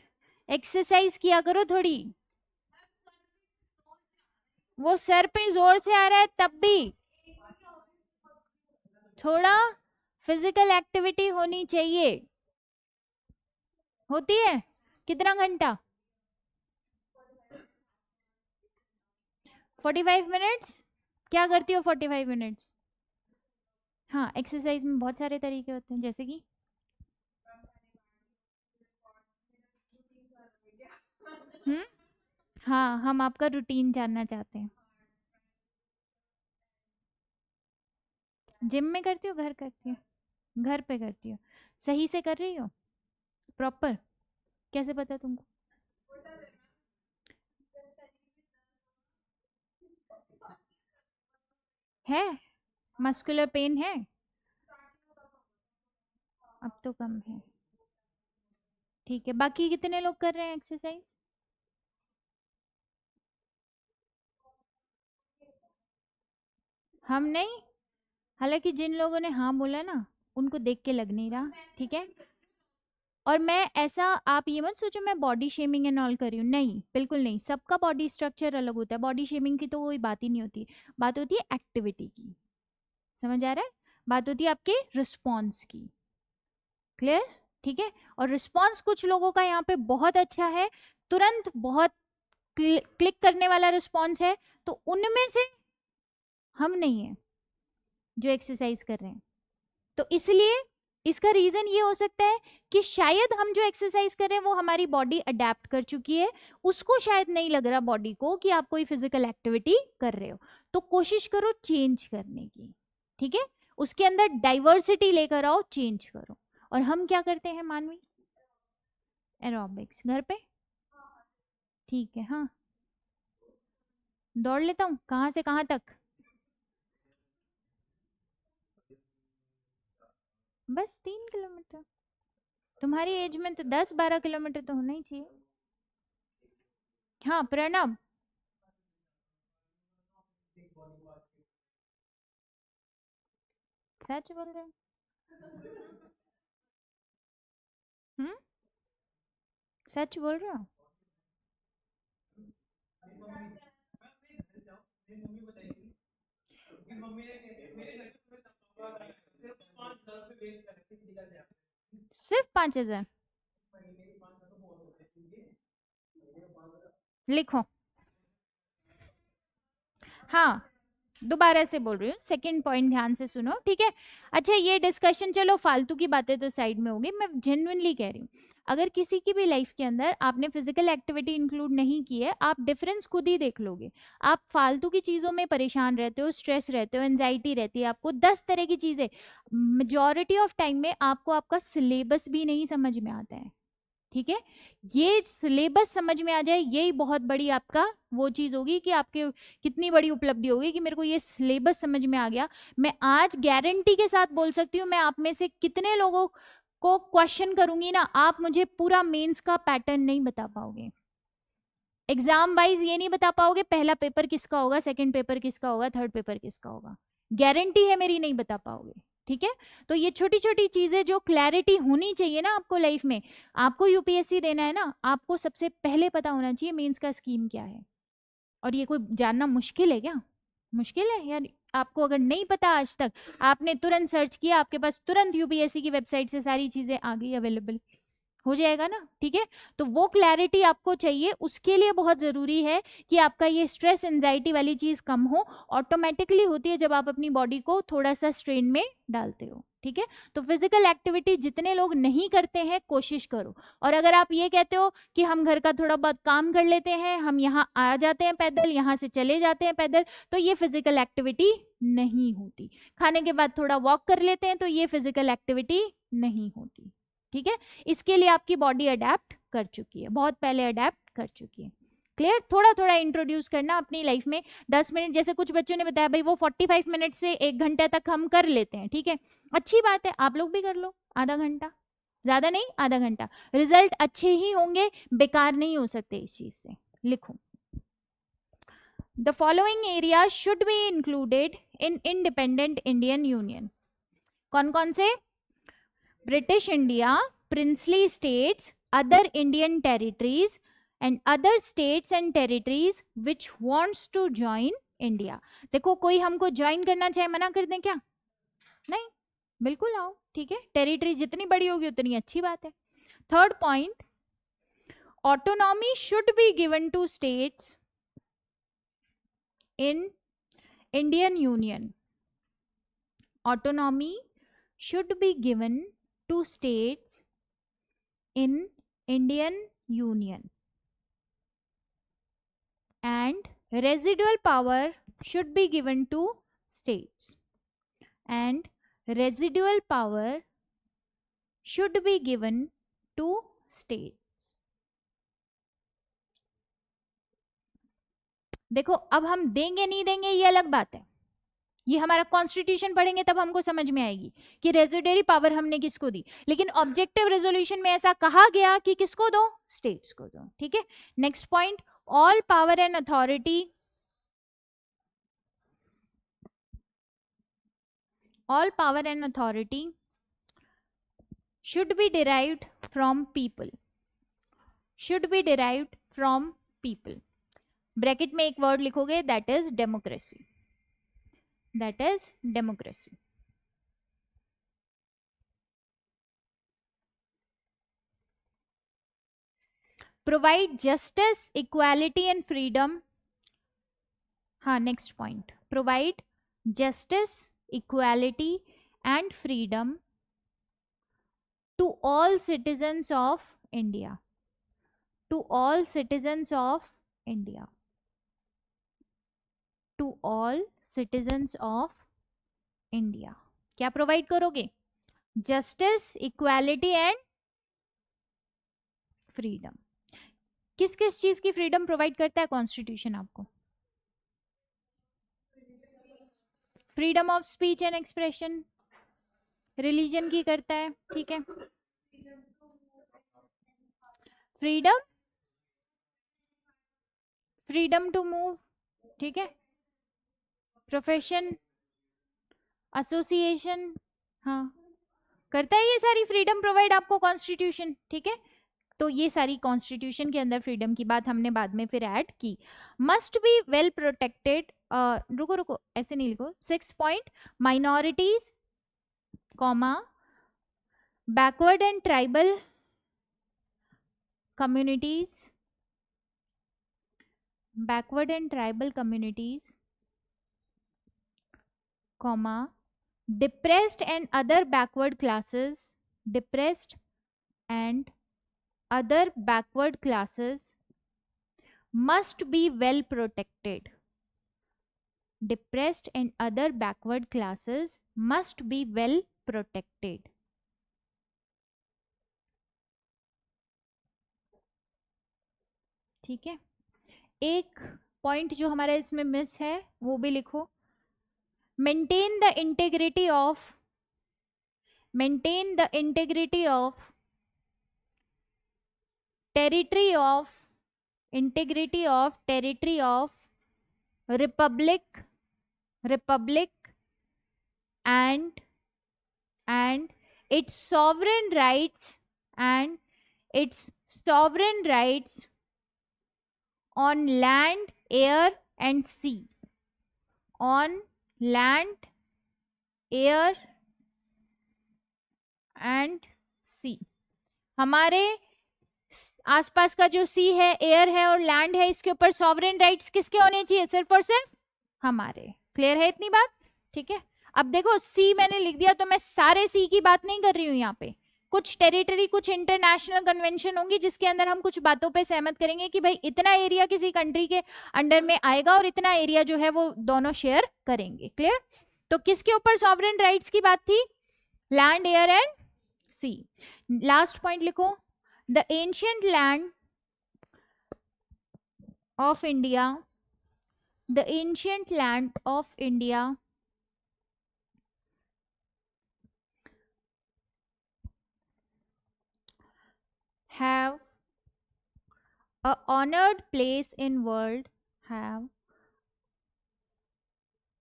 एक्सरसाइज किया करो थोड़ी। वो सर पे जोर से आ रहा है तब भी थोड़ा फिजिकल एक्टिविटी होनी चाहिए। होती है? कितना घंटा? 45 मिनट्स। क्या करती हो 45 मिनट्स? हाँ, एक्सरसाइज में बहुत सारे तरीके होते हैं, जैसे कि हम्म, हाँ, हम आपका रूटीन जानना चाहते हैं। जिम में करती हो, घर करती हो? घर पे करती हो? सही से कर रही हो? प्रॉपर? कैसे पता तुमको? है? मस्कुलर पेन है? अब तो कम है, ठीक है। बाकी कितने लोग कर रहे हैं एक्सरसाइज? हम नहीं। हालांकि जिन लोगों ने हाँ बोला ना, उनको देख के लग नहीं रहा, ठीक है? और मैं ऐसा, आप ये मत सोचो मैं बॉडी शेमिंग एंड ऑल कर रही हूँ, नहीं, बिल्कुल नहीं। सबका बॉडी स्ट्रक्चर अलग होता है, बॉडी शेमिंग की तो कोई बात ही नहीं होती। बात होती है एक्टिविटी की, समझ आ रहा है? बात होती है आपके रिस्पॉन्स की। क्लियर? ठीक है। और रिस्पॉन्स कुछ लोगों का यहाँ पे बहुत अच्छा है, तुरंत बहुत क्लिक करने वाला रिस्पॉन्स है, तो उनमें से हम नहीं है जो एक्सरसाइज कर रहे हैं। तो इसलिए इसका रीजन ये हो सकता है कि शायद हम जो एक्सरसाइज कर रहे हैं वो हमारी बॉडी अडेप्ट कर चुकी है, उसको शायद नहीं लग रहा बॉडी को कि आप कोई फिजिकल एक्टिविटी कर रहे हो, तो कोशिश करो चेंज करने की, ठीक है, उसके अंदर डाइवर्सिटी लेकर आओ, चेंज करो। और हम क्या करते हैं मानवी? एरोबिक्स घर पे, ठीक है, हाँ दौड़ लेता हूँ, कहाँ से कहाँ तक? बस 3 किलोमीटर। तुम्हारी एज में तो 10-12 किलोमीटर तो होना ही चाहिए। हाँ प्रणब, सच बोल रहे हो? हम्म, सच बोल रहे हो? सिर्फ 5,000? लिखो। हाँ दोबारा से बोल रही हूँ, सेकंड पॉइंट ध्यान से सुनो, ठीक है। अच्छा ये डिस्कशन चलो फालतू की बातें तो साइड में होगी, मैं जेन्युइनली कह रही हूँ, अगर किसी की भी लाइफ के अंदर आपने फिजिकल एक्टिविटी इंक्लूड नहीं की है, आप डिफरेंस खुद ही देख लोगे। आप फालतू की चीजों में परेशान रहते हो, स्ट्रेस रहते हो, एंजाइटी रहती है आपको, 10 तरह की चीजें, मेजोरिटी ऑफ टाइम में आपको आपका सिलेबस भी नहीं समझ में आता है, ठीक है। ये सिलेबस समझ में आ जाए, यही बहुत बड़ी आपका वो चीज होगी कि आपके कितनी बड़ी उपलब्धि होगी कि मेरे को ये सिलेबस समझ में आ गया। मैं आज गारंटी के साथ बोल सकती हूँ, मैं आप में से कितने लोगों को क्वेश्चन करूंगी ना, आप मुझे पूरा मेंस का पैटर्न नहीं बता पाओगे, एग्जाम वाइज ये नहीं बता पाओगे पहला पेपर किसका होगा, सेकंड पेपर किसका होगा, थर्ड पेपर किसका होगा, गारंटी है मेरी, नहीं बता पाओगे, ठीक है। तो ये छोटी छोटी चीजें जो क्लैरिटी होनी चाहिए ना आपको लाइफ में, आपको यूपीएससी देना है ना, आपको सबसे पहले पता होना चाहिए मेंस का स्कीम क्या है। और ये कोई जानना मुश्किल है क्या? मुश्किल है यार? आपको अगर नहीं पता आज तक, आपने तुरंत सर्च किया, आपके पास तुरंत यूपीएससी की वेबसाइट से सारी चीजें आ गई अवेलेबल, हो जाएगा ना, ठीक है। तो वो क्लैरिटी आपको चाहिए, उसके लिए बहुत जरूरी है कि आपका ये स्ट्रेस एंजाइटी वाली चीज कम हो, ऑटोमेटिकली होती है जब आप अपनी बॉडी को थोड़ा सा स्ट्रेन में डालते हो, ठीक है। तो फिजिकल एक्टिविटी जितने लोग नहीं करते हैं कोशिश करो। और अगर आप ये कहते हो कि हम घर का थोड़ा बहुत काम कर लेते हैं, हम यहाँ आ जाते हैं पैदल, यहाँ से चले जाते हैं पैदल, तो ये फिजिकल एक्टिविटी नहीं होती। खाने के बाद थोड़ा वॉक कर लेते हैं, तो ये फिजिकल एक्टिविटी नहीं होती, ठीक है। इसके लिए आपकी बॉडी अडेप्ट कर चुकी है, बहुत पहले अडेप्ट कर चुकी है। क्लियर? थोड़ा थोड़ा इंट्रोड्यूस करना अपनी लाइफ में, 10 मिनट, जैसे कुछ बच्चों ने बताया भाई वो 45 मिनट से 1 घंटे तक हम कर लेते हैं, ठीक है, अच्छी बात है, आप लोग भी कर लो आधा घंटा, ज्यादा नहीं आधा घंटा, रिजल्ट अच्छे ही होंगे, बेकार नहीं हो सकते इस चीज से। लिखो, the following area should be included in independent Indian union. कौन कौन से? British India, princely states, other Indian territories and other states and territories which wants to join India. देखो कोई हमको ज्वाइन करना चाहे मना कर दें क्या? नहीं, बिल्कुल आओ, ठीक है, टेरिटरी जितनी बड़ी होगी उतनी अच्छी बात है। Third point, autonomy should be given to states in Indian union. Autonomy should be given to states in Indian Union and residual power should be given to states and residual power should be given to states। देखो अब हम देंगे नहीं देंगे ये अलग बात है, ये हमारा कॉन्स्टिट्यूशन पढ़ेंगे तब हमको समझ में आएगी कि रेजिडेरी पावर हमने किसको दी, लेकिन ऑब्जेक्टिव रेजोल्यूशन में ऐसा कहा गया कि किसको दो, स्टेट्स को दो, ठीक है। Next point, all power and authority, all power and authority should be derived from people, should be derived from people। Bracket में एक वर्ड लिखोगे, that is democracy, that is democracy. Provide justice, equality and freedom. हाँ next point, provide justice, equality and freedom to all citizens of India, to all citizens of India, to all citizens of India. क्या provide करोगे? Justice, equality and freedom. किस किस चीज की freedom provide करता है constitution आपको? Freedom of speech and expression, religion की करता है, ठीक है. फ्रीडम, फ्रीडम टू मूव, ठीक है. प्रोफेशन, एसोसिएशन, हाँ करता है ये सारी फ्रीडम प्रोवाइड आपको कॉन्स्टिट्यूशन, ठीक है. तो ये सारी कॉन्स्टिट्यूशन के अंदर फ्रीडम की बात हमने बाद में फिर ऐड की. मस्ट बी वेल प्रोटेक्टेड, रुको रुको ऐसे नहीं लिखो. 6 point, minorities comma backward and tribal communities, backward and tribal communities, comma depressed and other backward classes, depressed and other backward classes must be well protected, depressed and other backward classes must be well protected. ठीक है. एक point जो हमारा इसमें miss है वो भी लिखो. Maintain the integrity of, maintain the integrity of territory of, integrity of territory of Republic, Republic and its sovereign rights and its sovereign rights on land, air and sea, on land, air and sea. हमारे आसपास का जो सी है, air है और land है, इसके ऊपर सॉवरेन राइट्स किसके होने चाहिए? सिर्फ और सिर्फ हमारे. क्लियर है इतनी बात? ठीक है. अब देखो सी मैंने लिख दिया तो मैं सारे सी की बात नहीं कर रही हूँ यहाँ पे. कुछ टेरिटरी, कुछ इंटरनेशनल कन्वेंशन होंगी जिसके अंदर हम कुछ बातों पे सहमत करेंगे कि भाई इतना एरिया किसी कंट्री के अंडर में आएगा और इतना एरिया जो है वो दोनों शेयर करेंगे. क्लियर? तो किसके ऊपर सॉवरेन राइट्स की बात थी? Land, air and sea. Last point लिखो. The ancient land of India, the ancient land of India have a honored place in world, have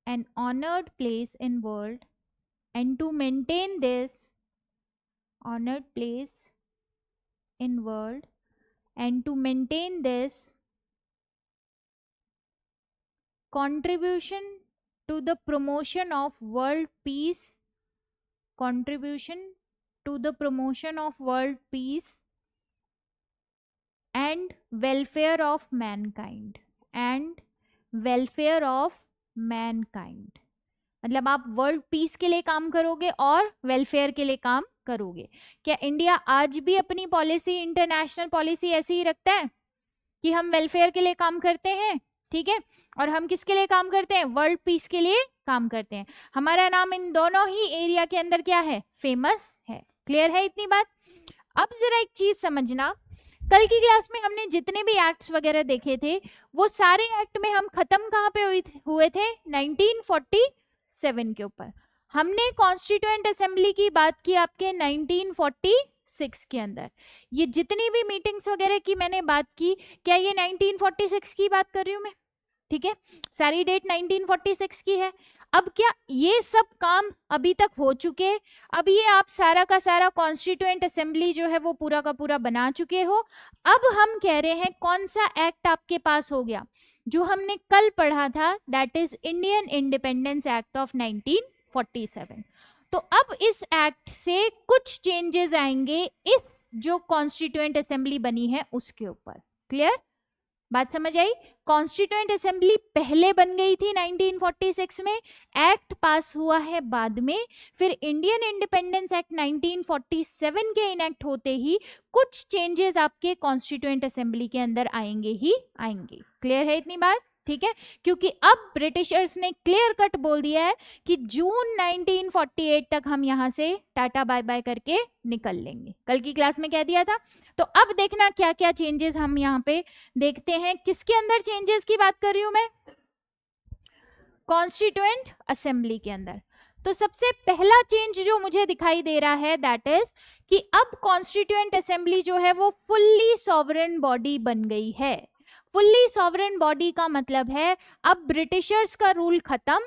an honored place in world, and to maintain this honored place in world and to maintain this contribution to the promotion of world peace, contribution to the promotion of world peace and welfare of mankind, and welfare of mankind. मतलब आप world peace के लिए काम करोगे और welfare के लिए काम करोगे. क्या इंडिया आज भी अपनी पॉलिसी, इंटरनेशनल पॉलिसी ऐसी ही रखता है कि हम वेलफेयर के लिए काम करते हैं? ठीक है. और हम किसके लिए काम करते हैं? वर्ल्ड पीस के लिए काम करते हैं. हमारा नाम इन दोनों ही एरिया के अंदर क्या है? फेमस है. क्लियर है इतनी बात? अब जरा एक चीज समझना, कल की क्लास में हमने जितने भी एक्ट्स वगैरह देखे थे वो सारे एक्ट में हम खत्म कहाँ पे हुए थे? 1947 के ऊपर. हमने कॉन्स्टिट्यूएंट असेंबली की बात की आपके 1946 के अंदर. ये जितनी भी मीटिंग्स वगैरह की मैंने बात की, क्या ये 1946 की बात कर रही हूँ मैं? ठीक है. सारी डेट 1946 की है. अब क्या ये सब काम अभी तक हो चुके? अब ये आप सारा का सारा कॉन्स्टिट्यूएंट असेंबली जो है वो पूरा का पूरा बना चुके हो. अब हम कह रहे हैं कौन सा एक्ट आपके पास हो गया? जो हमने कल पढ़ा था, that is Indian independence act of 1947. तो अब इस एक्ट से कुछ चेंजेस आएंगे इस जो कॉन्स्टिट्यूएंट असेंबली बनी है उसके ऊपर. क्लियर? बात समझ आई? कॉन्स्टिट्यूएंट असेंबली पहले बन गई थी 1946 में, एक्ट पास हुआ है बाद में, फिर इंडियन इंडिपेंडेंस एक्ट 1947 के इनेक्ट होते ही कुछ चेंजेस आपके कॉन्स्टिट्यूएंट असेंबली के अंदर आएंगे ही आएंगे। क्लियर है इतनी बात? ठीक है, क्योंकि अब ब्रिटिशर्स ने क्लियर कट बोल दिया है कि जून 1948 तक हम यहां से टाटा बाय बाय करके निकल लेंगे। कल की क्लास में कह दिया था। तो अब देखना क्या क्या चेंजेस हम यहाँ पे देखते हैं। किसके अंदर चेंजेस की बात कर रही हूं मैं? कॉन्स्टिट्यूएंट असेंबली के अंदर। तो सबसे पहला चेंज जो मुझे दिखाई दे रहा है दैट इज कि अब कॉन्स्टिट्यूएंट असेंबली जो है वो फुल्ली सॉवरेन बॉडी बन गई है। फुल्ली सॉवरेन बॉडी का मतलब है अब ब्रिटिशर्स का रूल खत्म।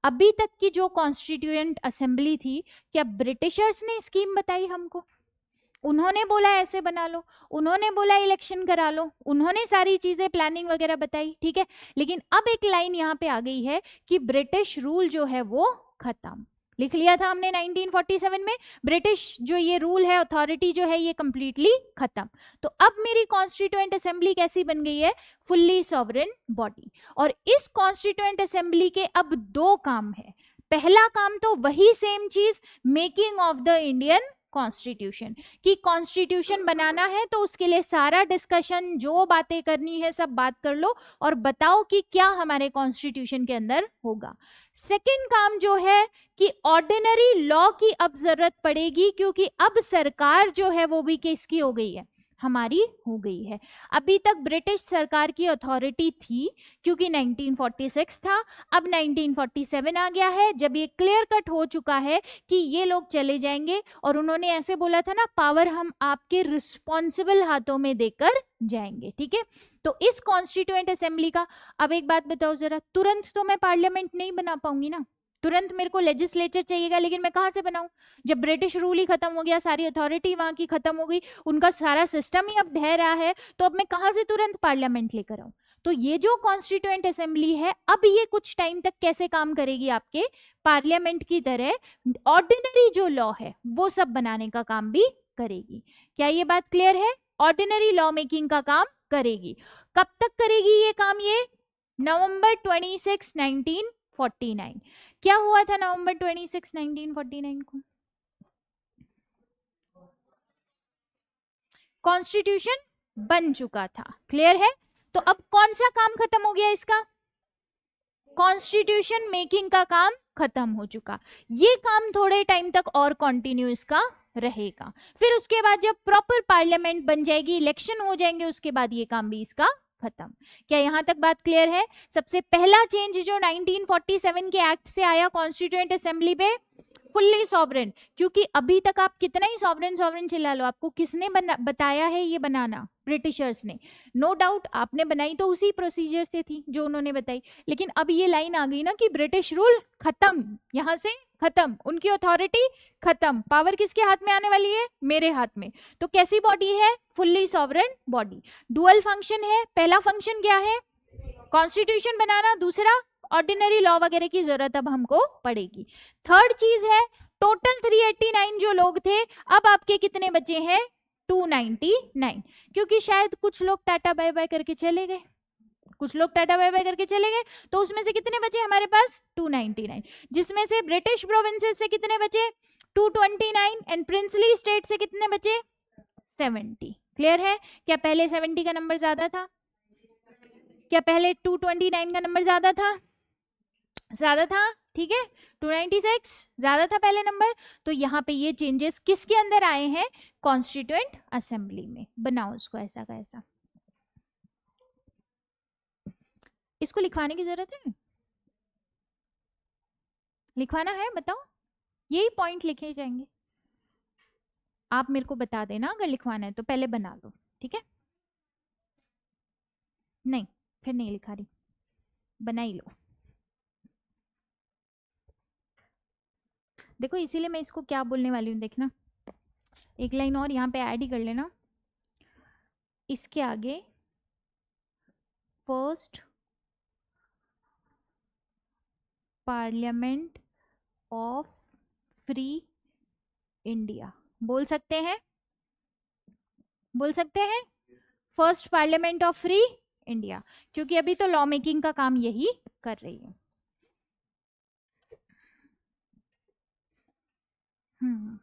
अभी तक की जो कॉन्स्टिट्यूएंट असेंबली थी, क्या ब्रिटिशर्स ने स्कीम बताई हमको? उन्होंने बोला ऐसे बना लो, उन्होंने बोला इलेक्शन करा लो, उन्होंने सारी चीजें प्लानिंग वगैरह बताई, ठीक है। लेकिन अब एक लाइन यहाँ पे आ गई है कि ब्रिटिश रूल जो है वो खत्म। लिख लिया था हमने 1947 में, ब्रिटिश जो ये रूल है, अथॉरिटी जो है, ये कंप्लीटली खत्म। तो अब मेरी कॉन्स्टिट्यूएंट असेंबली कैसी बन गई है? Fully sovereign body. और इस कॉन्स्टिट्यूएंट असेंबली के अब दो काम है। पहला काम तो वही सेम चीज, making of the Indian constitution, कि कॉन्स्टिट्यूशन बनाना है तो उसके लिए सारा डिस्कशन, जो बातें करनी है सब बात कर लो और बताओ कि क्या हमारे कॉन्स्टिट्यूशन के अंदर होगा। सेकंड काम जो है कि ऑर्डिनरी लॉ की अब जरूरत पड़ेगी, क्योंकि अब सरकार जो है वो भी किसकी हो गई है? हमारी हो गई है। अभी तक ब्रिटिश सरकार की अथॉरिटी थी क्योंकि 1946 था, अब 1947 आ गया है, जब ये क्लियर कट हो चुका है कि ये लोग चले जाएंगे। और उन्होंने ऐसे बोला था ना, पावर हम आपके रिस्पॉन्सिबल हाथों में देकर जाएंगे, ठीक है। तो इस कॉन्स्टिट्यूएंट असेंबली का, अब एक बात बताओ जरा, तुरंत तो मैं पार्लियामेंट नहीं बना पाऊंगी ना, तुरंत मेरे को लेजिस्लेचर चाहिएगा, लेकिन मैं कहाँ से बनाऊं? जब ब्रिटिश रूल ही खत्म हो गया, सारी अथॉरिटी वहां की खत्म हो गई, उनका सारा सिस्टम ही अब ढह रहा है, तो अब मैं कहाँ से तुरंत पार्लियामेंट लेकर आऊं? तो ये जो कॉन्स्टिट्यूएंट असेंबली है, अब ये कुछ टाइम तक कैसे काम करेगी? आपके पार्लियामेंट की तरह ऑर्डिनरी जो लॉ है वो सब बनाने का काम भी करेगी। क्या ये बात क्लियर है? ऑर्डिनरी लॉ मेकिंग का काम करेगी। कब तक करेगी ये काम? ये नवंबर 26, 1949। क्या हुआ था नवंबर 26, 1949 को? कॉन्स्टिट्यूशन बन चुका था। क्लियर है? तो अब कौन सा काम खत्म हो गया इसका? कॉन्स्टिट्यूशन मेकिंग का काम खत्म हो चुका। ये काम थोड़े टाइम तक और कंटिन्यू इसका रहेगा। फिर उसके बाद जब प्रॉपर पार्लियामेंट बन जाएगी, इलेक्शन हो जाएंगे, उसके बाद ये काम भी इसका खत्म। क्या यहां तक बात क्लियर है? सबसे पहला चेंज जो 1947 के एक्ट से आया कॉन्स्टिट्यूएंट असेंबली पे, फुल्ली सॉवरेन। क्योंकि अभी तक आप कितना ही सॉवरेन सॉवरेन चिल्ला लो, आपको किसने बताया है ये बनाना? ब्रिटिशर्स ने। नो डाउट आपने बनाई तो उसी प्रोसीजर से थी जो उन्होंने बताई, लेकिन अब ये लाइन आ गई ना कि ब्रिटिश रूल खत्म, यहां से खत्म, उनकी अथॉरिटी खत्म, पावर किसके हाथ में आने वाली है? मेरे हाथ में। तो कैसी बॉडी है? Fully sovereign body. Dual function है। पहला फंक्शन क्या है? कॉन्स्टिट्यूशन बनाना, दूसरा ऑर्डिनरी लॉ वगैरह की जरूरत अब हमको पड़ेगी। थर्ड चीज है, टोटल 389 जो लोग थे, अब आपके कितने बचे हैं? 299। क्योंकि शायद कुछ लोग टाटा बाय बाय करके चले गए, कुछ लोग टाटा बाय बाय करके चले गए, तो उसमें से कितने बचे हमारे पास? 299। जिसमें से ब्रिटिश प्रोविंसेस से कितने बचे? 229। एंड प्रिंसली स्टेट से कितने बचे? 70। क्लियर है? क्या पहले 70 का नंबर ज्यादा था? क्या पहले 229 का नंबर ज्यादा था? ज्यादा था, ठीक है। 296 ज्यादा था पहले नंबर। तो यहाँ पे ये चेंजेस किसके अंदर आए हैं? कॉन्स्टिट्यूएंट असेंबली में। बनाओ उसको ऐसा का ऐसा। इसको लिखवाने की जरूरत है? लिखवाना है? बताओ। यही पॉइंट लिखे जाएंगे, आप मेरे को बता देना अगर लिखवाना है तो, पहले बना लो, ठीक है। नहीं, फिर नहीं लिखा रही, बना ही लो। देखो इसीलिए मैं इसको क्या बोलने वाली हूँ, देखना एक लाइन और यहाँ पे ऐड ही कर लेना, इसके आगे first parliament of free India बोल सकते हैं, बोल सकते हैं। First parliament of free India, क्योंकि अभी तो लॉ मेकिंग का काम यही कर रही है। हम्म।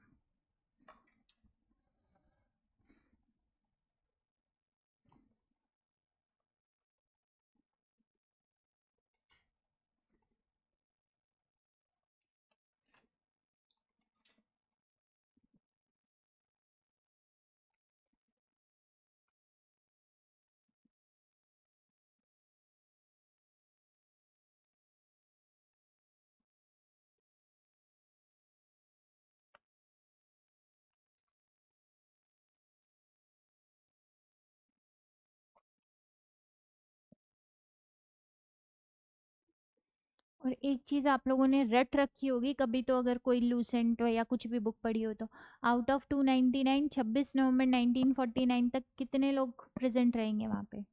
और एक चीज आप लोगों ने रट रखी होगी कभी तो, अगर कोई लूसेंट या कुछ भी बुक पढ़ी हो तो, आउट ऑफ 299 26 नवंबर 1949 तक कितने लोग प्रेजेंट रहेंगे वहां पे?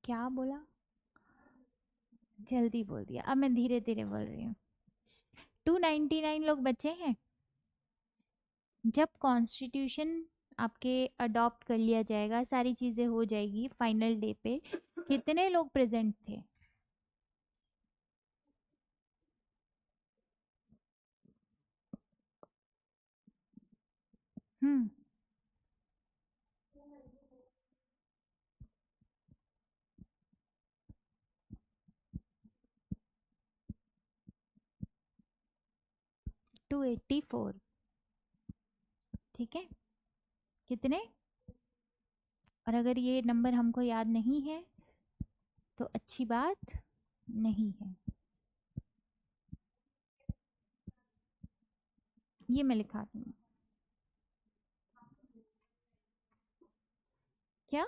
क्या बोला? जल्दी बोल दिया, अब मैं धीरे धीरे बोल रही हूँ। 299 लोग बचे हैं। जब कॉन्स्टिट्यूशन आपके अडॉप्ट कर लिया जाएगा, सारी चीजें हो जाएगी फाइनल डे पे, कितने लोग प्रेजेंट थे? हम्म। 284। ठीक है, कितने? और अगर ये नंबर हमको याद नहीं है तो अच्छी बात नहीं है। ये मैं लिखा दूँ क्या?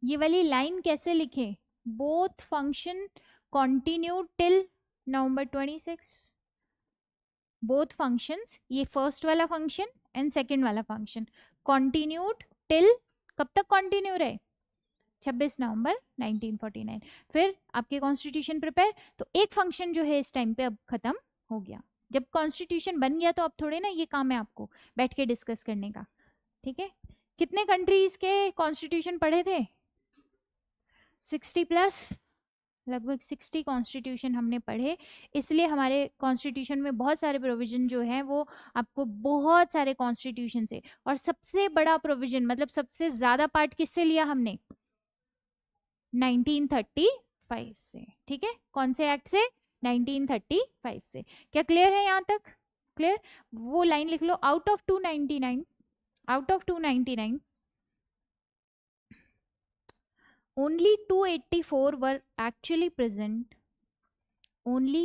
ये वाली लाइन कैसे लिखे? Both function continue till November 26। Both functions, ये फर्स्ट वाला फंक्शन एंड सेकंड वाला फंक्शन कंटिन्यूड टिल, कब तक कंटिन्यू रहे? 26 नवंबर 1949। फिर आपके कॉन्स्टिट्यूशन प्रिपेयर, तो एक फंक्शन जो है इस टाइम पे अब खत्म हो गया। जब कॉन्स्टिट्यूशन बन गया तो अब थोड़े ना ये काम है आपको बैठ के डिस्कस करने का। ठीक है, कितने कंट्रीज के कॉन्स्टिट्यूशन पढ़े थे? 60+, लगभग 60 कॉन्स्टिट्यूशन हमने पढ़े। इसलिए हमारे कॉन्स्टिट्यूशन में बहुत सारे प्रोविजन जो हैं वो आपको बहुत सारे कॉन्स्टिट्यूशन से, और सबसे बड़ा प्रोविजन मतलब सबसे ज्यादा पार्ट किससे लिया हमने? 1935 से। ठीक है, कौन से एक्ट से? 1935 से। क्या क्लियर है यहाँ तक? क्लियर? वो लाइन लिख लो, out of 299, out of 299 only 284 were actually present, only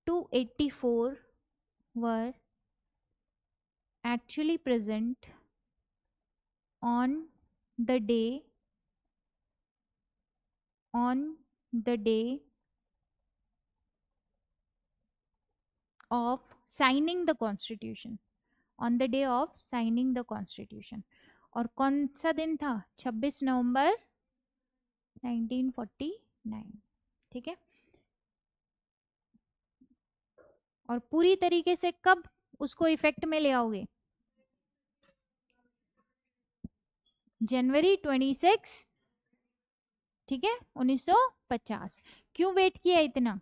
284 were actually present on the day, on the day of signing the constitution, on the day of signing the constitution। और कौन सा दिन था? 26 नवंबर 1949। ठीक है, और पूरी तरीके से कब उसको इफेक्ट में ले आओगे? January 26। ठीक है, 1950। क्यों वेट किया इतना?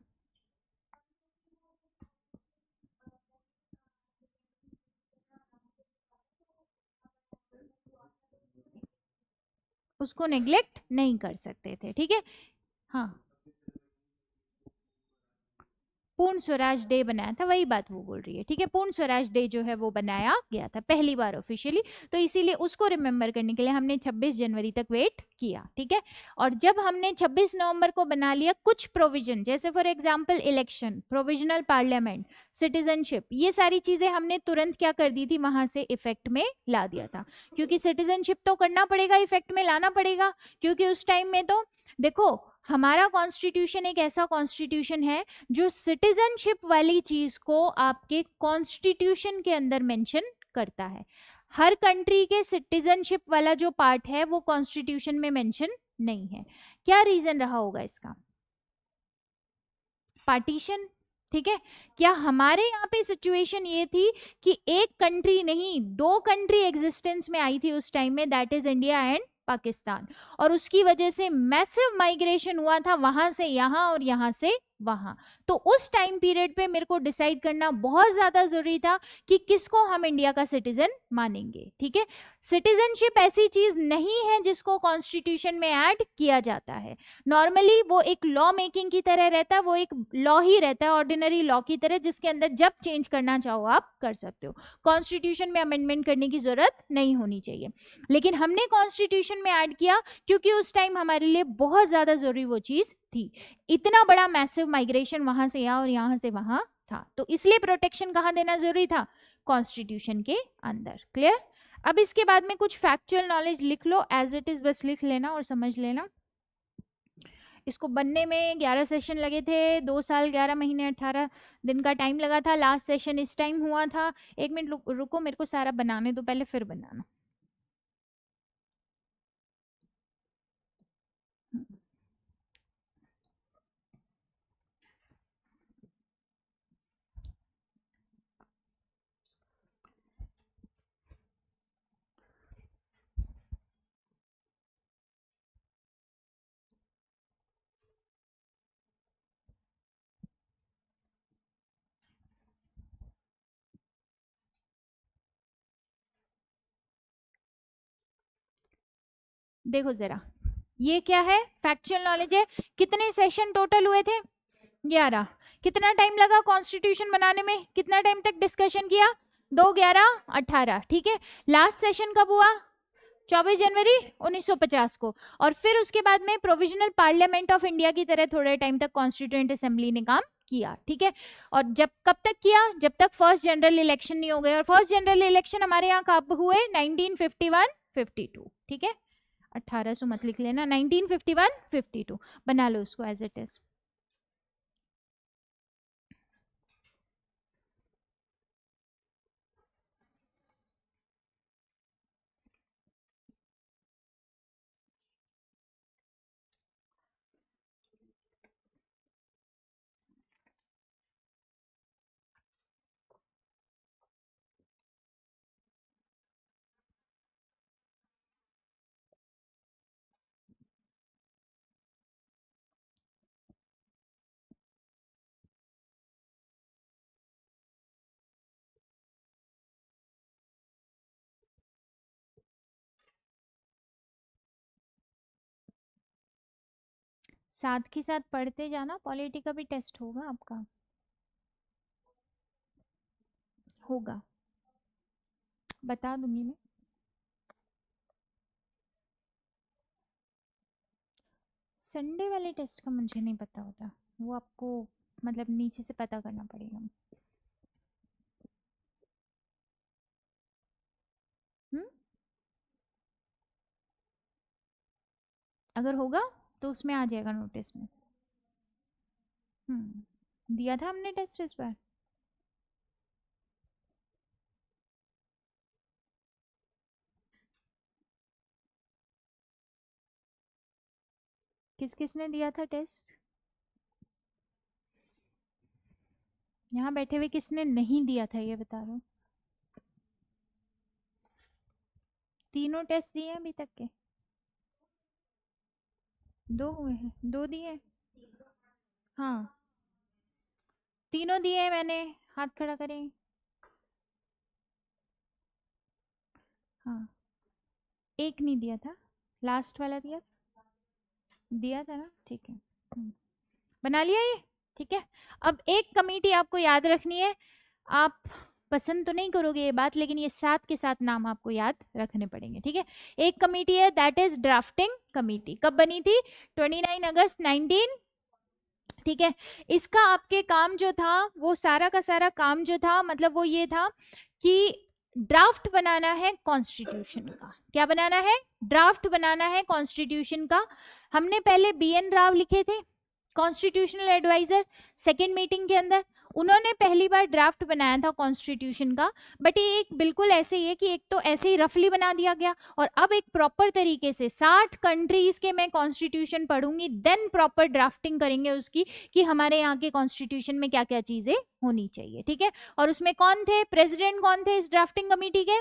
उसको नेग्लेक्ट नहीं कर सकते थे। ठीक है, हाँ, पूर्ण स्वराज डे बनाया था, वही बात वो बोल रही है। ठीक है, पूर्ण स्वराज डे जो है वो बनाया गया था पहली बार ऑफिशियली, तो इसीलिए उसको रिमेम्बर करने के लिए हमने 26 जनवरी तक वेट किया। ठीक है, और जब हमने 26 नवंबर को बना लिया, कुछ प्रोविजन जैसे for example election, provisional parliament, citizenship, ये सारी चीजें हमने तुरंत क्या कर दी थी, वहां से इफेक्ट में ला दिया था। क्योंकि सिटीजनशिप तो करना पड़ेगा, इफेक्ट में लाना पड़ेगा, क्योंकि उस टाइम में तो देखो हमारा कॉन्स्टिट्यूशन एक ऐसा कॉन्स्टिट्यूशन है जो सिटीजनशिप वाली चीज को आपके कॉन्स्टिट्यूशन के अंदर मेंशन करता है। हर कंट्री के सिटीजनशिप वाला जो पार्ट है वो कॉन्स्टिट्यूशन में मेंशन नहीं है। क्या रीजन रहा होगा इसका? पार्टीशन, ठीक है। क्या हमारे यहाँ पे सिचुएशन ये थी कि एक कंट्री नहीं, दो कंट्री एग्जिस्टेंस में आई थी उस टाइम में, that is India and Pakistan, और उसकी वजह से मैसिव माइग्रेशन हुआ था वहां से यहाँ और यहाँ से वहां। तो उस टाइम पीरियड पे मेरे को डिसाइड करना बहुत ज्यादा जरूरी था कि किसको हम इंडिया का सिटीजन मानेंगे, ठीक है। सिटीजनशिप ऐसी चीज नहीं है जिसको कॉन्स्टिट्यूशन में ऐड किया जाता है। नॉर्मली वो एक लॉ मेकिंग की तरह रहता है, वो एक लॉ ही रहता है, ऑर्डिनरी लॉ की तरह, जिसके अंदर जब चेंज करना चाहो आप कर सकते हो। कॉन्स्टिट्यूशन में अमेंडमेंट करने की जरूरत नहीं होनी चाहिए, लेकिन हमने कॉन्स्टिट्यूशन में ऐड किया क्योंकि उस टाइम हमारे लिए बहुत ज्यादा जरूरी वो चीज थी। इतना बड़ा मैसिव माइग्रेशन वहां से यहाँ और यहाँ से वहां था, तो इसलिए प्रोटेक्शन कहाँ देना जरूरी था, कॉन्स्टिट्यूशन के अंदर। क्लियर। अब इसके बाद में कुछ फैक्चुअल नॉलेज लिख लो एज इट इज, बस लिख लेना और समझ लेना। इसको बनने में 11 सेशन लगे थे, 2 साल 11 महीने 18 दिन का टाइम लगा था। लास्ट सेशन इस टाइम हुआ था। 1 मिनट रुको, मेरे को सारा बनाने दो पहले, फिर बनाना। देखो जरा, ये क्या है, फैक्चुअल नॉलेज है। कितने सेशन टोटल हुए थे, 11। कितना टाइम लगा कॉन्स्टिट्यूशन बनाने में, कितना टाइम तक डिस्कशन किया, 2 11 18, ठीक है। लास्ट सेशन कब हुआ, 24 जनवरी 1950 को। और फिर उसके बाद में प्रोविजनल पार्लियामेंट ऑफ इंडिया की तरह थोड़े टाइम तक कॉन्स्टिट्यूएंट असेंबली ने काम किया, ठीक है। और जब कब तक किया, जब तक फर्स्ट जनरल इलेक्शन नहीं हो गए। और फर्स्ट जनरल इलेक्शन हमारे यहाँ कब हुए, 1951-52, ठीक है। 1800 मत लिख लेना, 1951-52 बना लो उसको एज इट इज। साथ के साथ पढ़ते जाना, पॉलिटी का भी टेस्ट होगा आपका, होगा, बता दूंगी मैं। संडे वाले टेस्ट का मुझे नहीं पता होता, वो आपको मतलब नीचे से पता करना पड़ेगा। हम्म, अगर होगा तो उसमें आ जाएगा नोटिस में। दिया था हमने टेस्ट इस बार। किस किस ने दिया था टेस्ट, यहाँ बैठे हुए किसने नहीं दिया था ये बता रहा हूँ। तीनों टेस्ट दिए हैं अभी तक के, 2 हुए हैं, 2 दिए हैं। हाँ, तीनों दिए हैं मैंने, हाथ खड़ा करें। हाँ, एक नहीं दिया था, लास्ट वाला दिया, दिया था ना, ठीक है। बना लिया ये, ठीक है। अब एक कमेटी आपको याद रखनी है, आप पसंद तो नहीं करोगे ये बात, लेकिन ये साथ के साथ नाम आपको याद रखने पड़ेंगे, ठीक है। एक कमेटी है दैट इज ड्राफ्टिंग कमेटी, कब बनी थी, 29 अगस्त 19, ठीक है। इसका आपके काम जो था, वो सारा का सारा काम जो था, मतलब वो ये था कि ड्राफ्ट बनाना है कॉन्स्टिट्यूशन का। क्या बनाना है, ड्राफ्ट बनाना है कॉन्स्टिट्यूशन का। हमने पहले BN राव लिखे थे कॉन्स्टिट्यूशनल एडवाइजर, सेकेंड मीटिंग के अंदर। उन्होंने पहली बार ड्राफ्ट बनाया था कॉन्स्टिट्यूशन का, बट ये एक बिल्कुल ऐसे ही है कि एक तो ऐसे ही रफली बना दिया गया, और अब एक प्रॉपर तरीके से 60 कंट्रीज के मैं कॉन्स्टिट्यूशन पढ़ूंगी, देन प्रॉपर ड्राफ्टिंग करेंगे उसकी कि हमारे यहाँ के कॉन्स्टिट्यूशन में क्या क्या चीजें होनी चाहिए, ठीक है। और उसमें कौन थे, प्रेसिडेंट कौन थे इस ड्राफ्टिंग कमेटी के,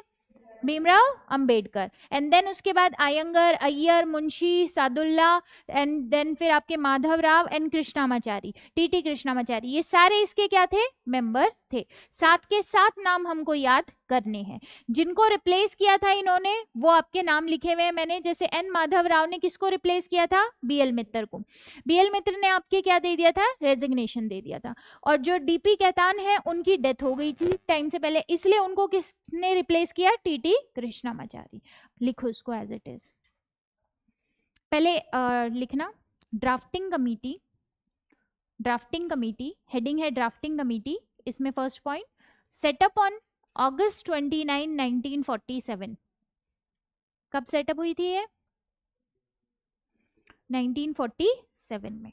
भीमराव अंबेडकर। एंड देन उसके बाद अयंगर, अय्यर, मुंशी सादुल्ला, एंड देन फिर आपके माधवराव एंड कृष्णामाचारी, टीटी कृष्णामाचारी, ये सारे इसके क्या थे, मेंबर थे। सात के सात नाम हमको याद करने हैं। जिनको रिप्लेस किया था इन्होंने, वो आपके नाम लिखे हुए हैं मैंने, जैसे एन माधव राव ने किसको रिप्लेस किया था, बीएल मित्तर को। बीएल मित्र ने आपके क्या दे दिया था, रेजिग्नेशन दे दिया था। और जो डीपी कैतान है उनकी डेथ हो गई थी टाइम से पहले, इसलिए उनको किसने रिप्लेस किया, टीटी कृष्णामाचारी। लिखो इसको एज इट इज। पहले लिखना drafting committee, drafting committee, heading है ड्राफ्टिंग कमिटी। इसमें first point, setup on August 29, 1947। कब सेटअप हुई थी ये, 1947 में।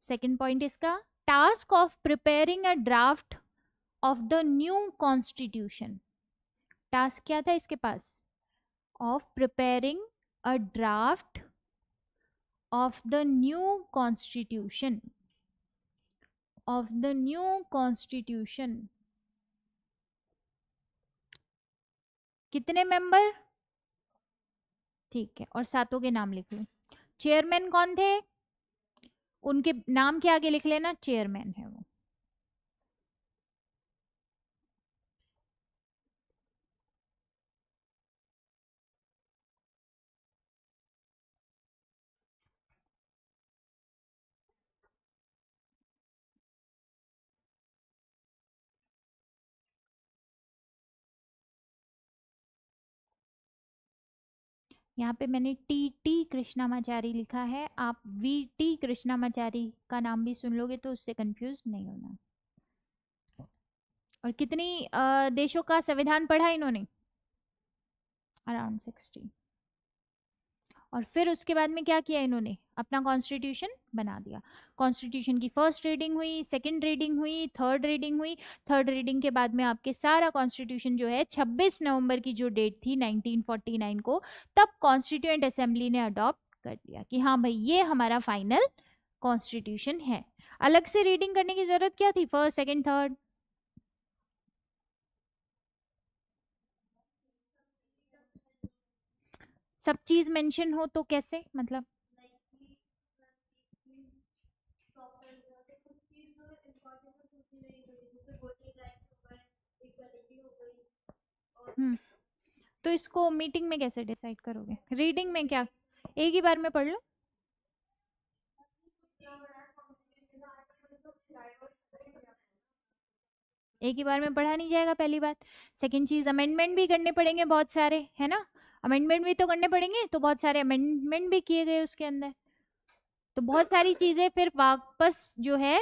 सेकंड पॉइंट इसका, task of preparing a draft of the new constitution. Task क्या था इसके पास, of preparing a draft of the new constitution, of the new constitution. कितने मेंबर, ठीक है, और सातों के नाम लिख लो। चेयरमैन कौन थे, उनके नाम के आगे लिख लेना, चेयरमैन है वो। यहाँ पे मैंने टी टी कृष्णामाचारी लिखा है, आप वी टी कृष्णामाचारी का नाम भी सुन लोगे तो उससे कंफ्यूज नहीं होना। और कितनी देशों का संविधान पढ़ा इन्होंने, अराउंड 60। और फिर उसके बाद में क्या किया इन्होंने, अपना कॉन्स्टिट्यूशन बना दिया। कॉन्स्टिट्यूशन की फर्स्ट रीडिंग हुई, सेकंड रीडिंग हुई, थर्ड रीडिंग हुई। थर्ड रीडिंग के बाद में आपके सारा कॉन्स्टिट्यूशन जो है 26 नवंबर की जो डेट थी 1949 को, तब कॉन्स्टिट्यूएंट असेंबली ने अडॉप्ट कर दिया कि हाँ भाई ये हमारा फाइनल कॉन्स्टिट्यूशन है। अलग से रीडिंग करने की जरूरत क्या थी, फर्स्ट सेकंड थर्ड, सब चीज मेंशन हो तो कैसे, मतलब हम्म, तो इसको मीटिंग में कैसे डिसाइड करोगे, रीडिंग में क्या एक ही बार में पढ़ लो। एक ही बार में पढ़ा नहीं जाएगा पहली बात। सेकंड चीज, अमेंडमेंट भी करने पड़ेंगे बहुत सारे, है ना, अमेंडमेंट भी तो करने पड़ेंगे, तो बहुत सारे अमेंडमेंट भी किए गए उसके अंदर। तो बहुत सारी चीजें फिर वापस जो है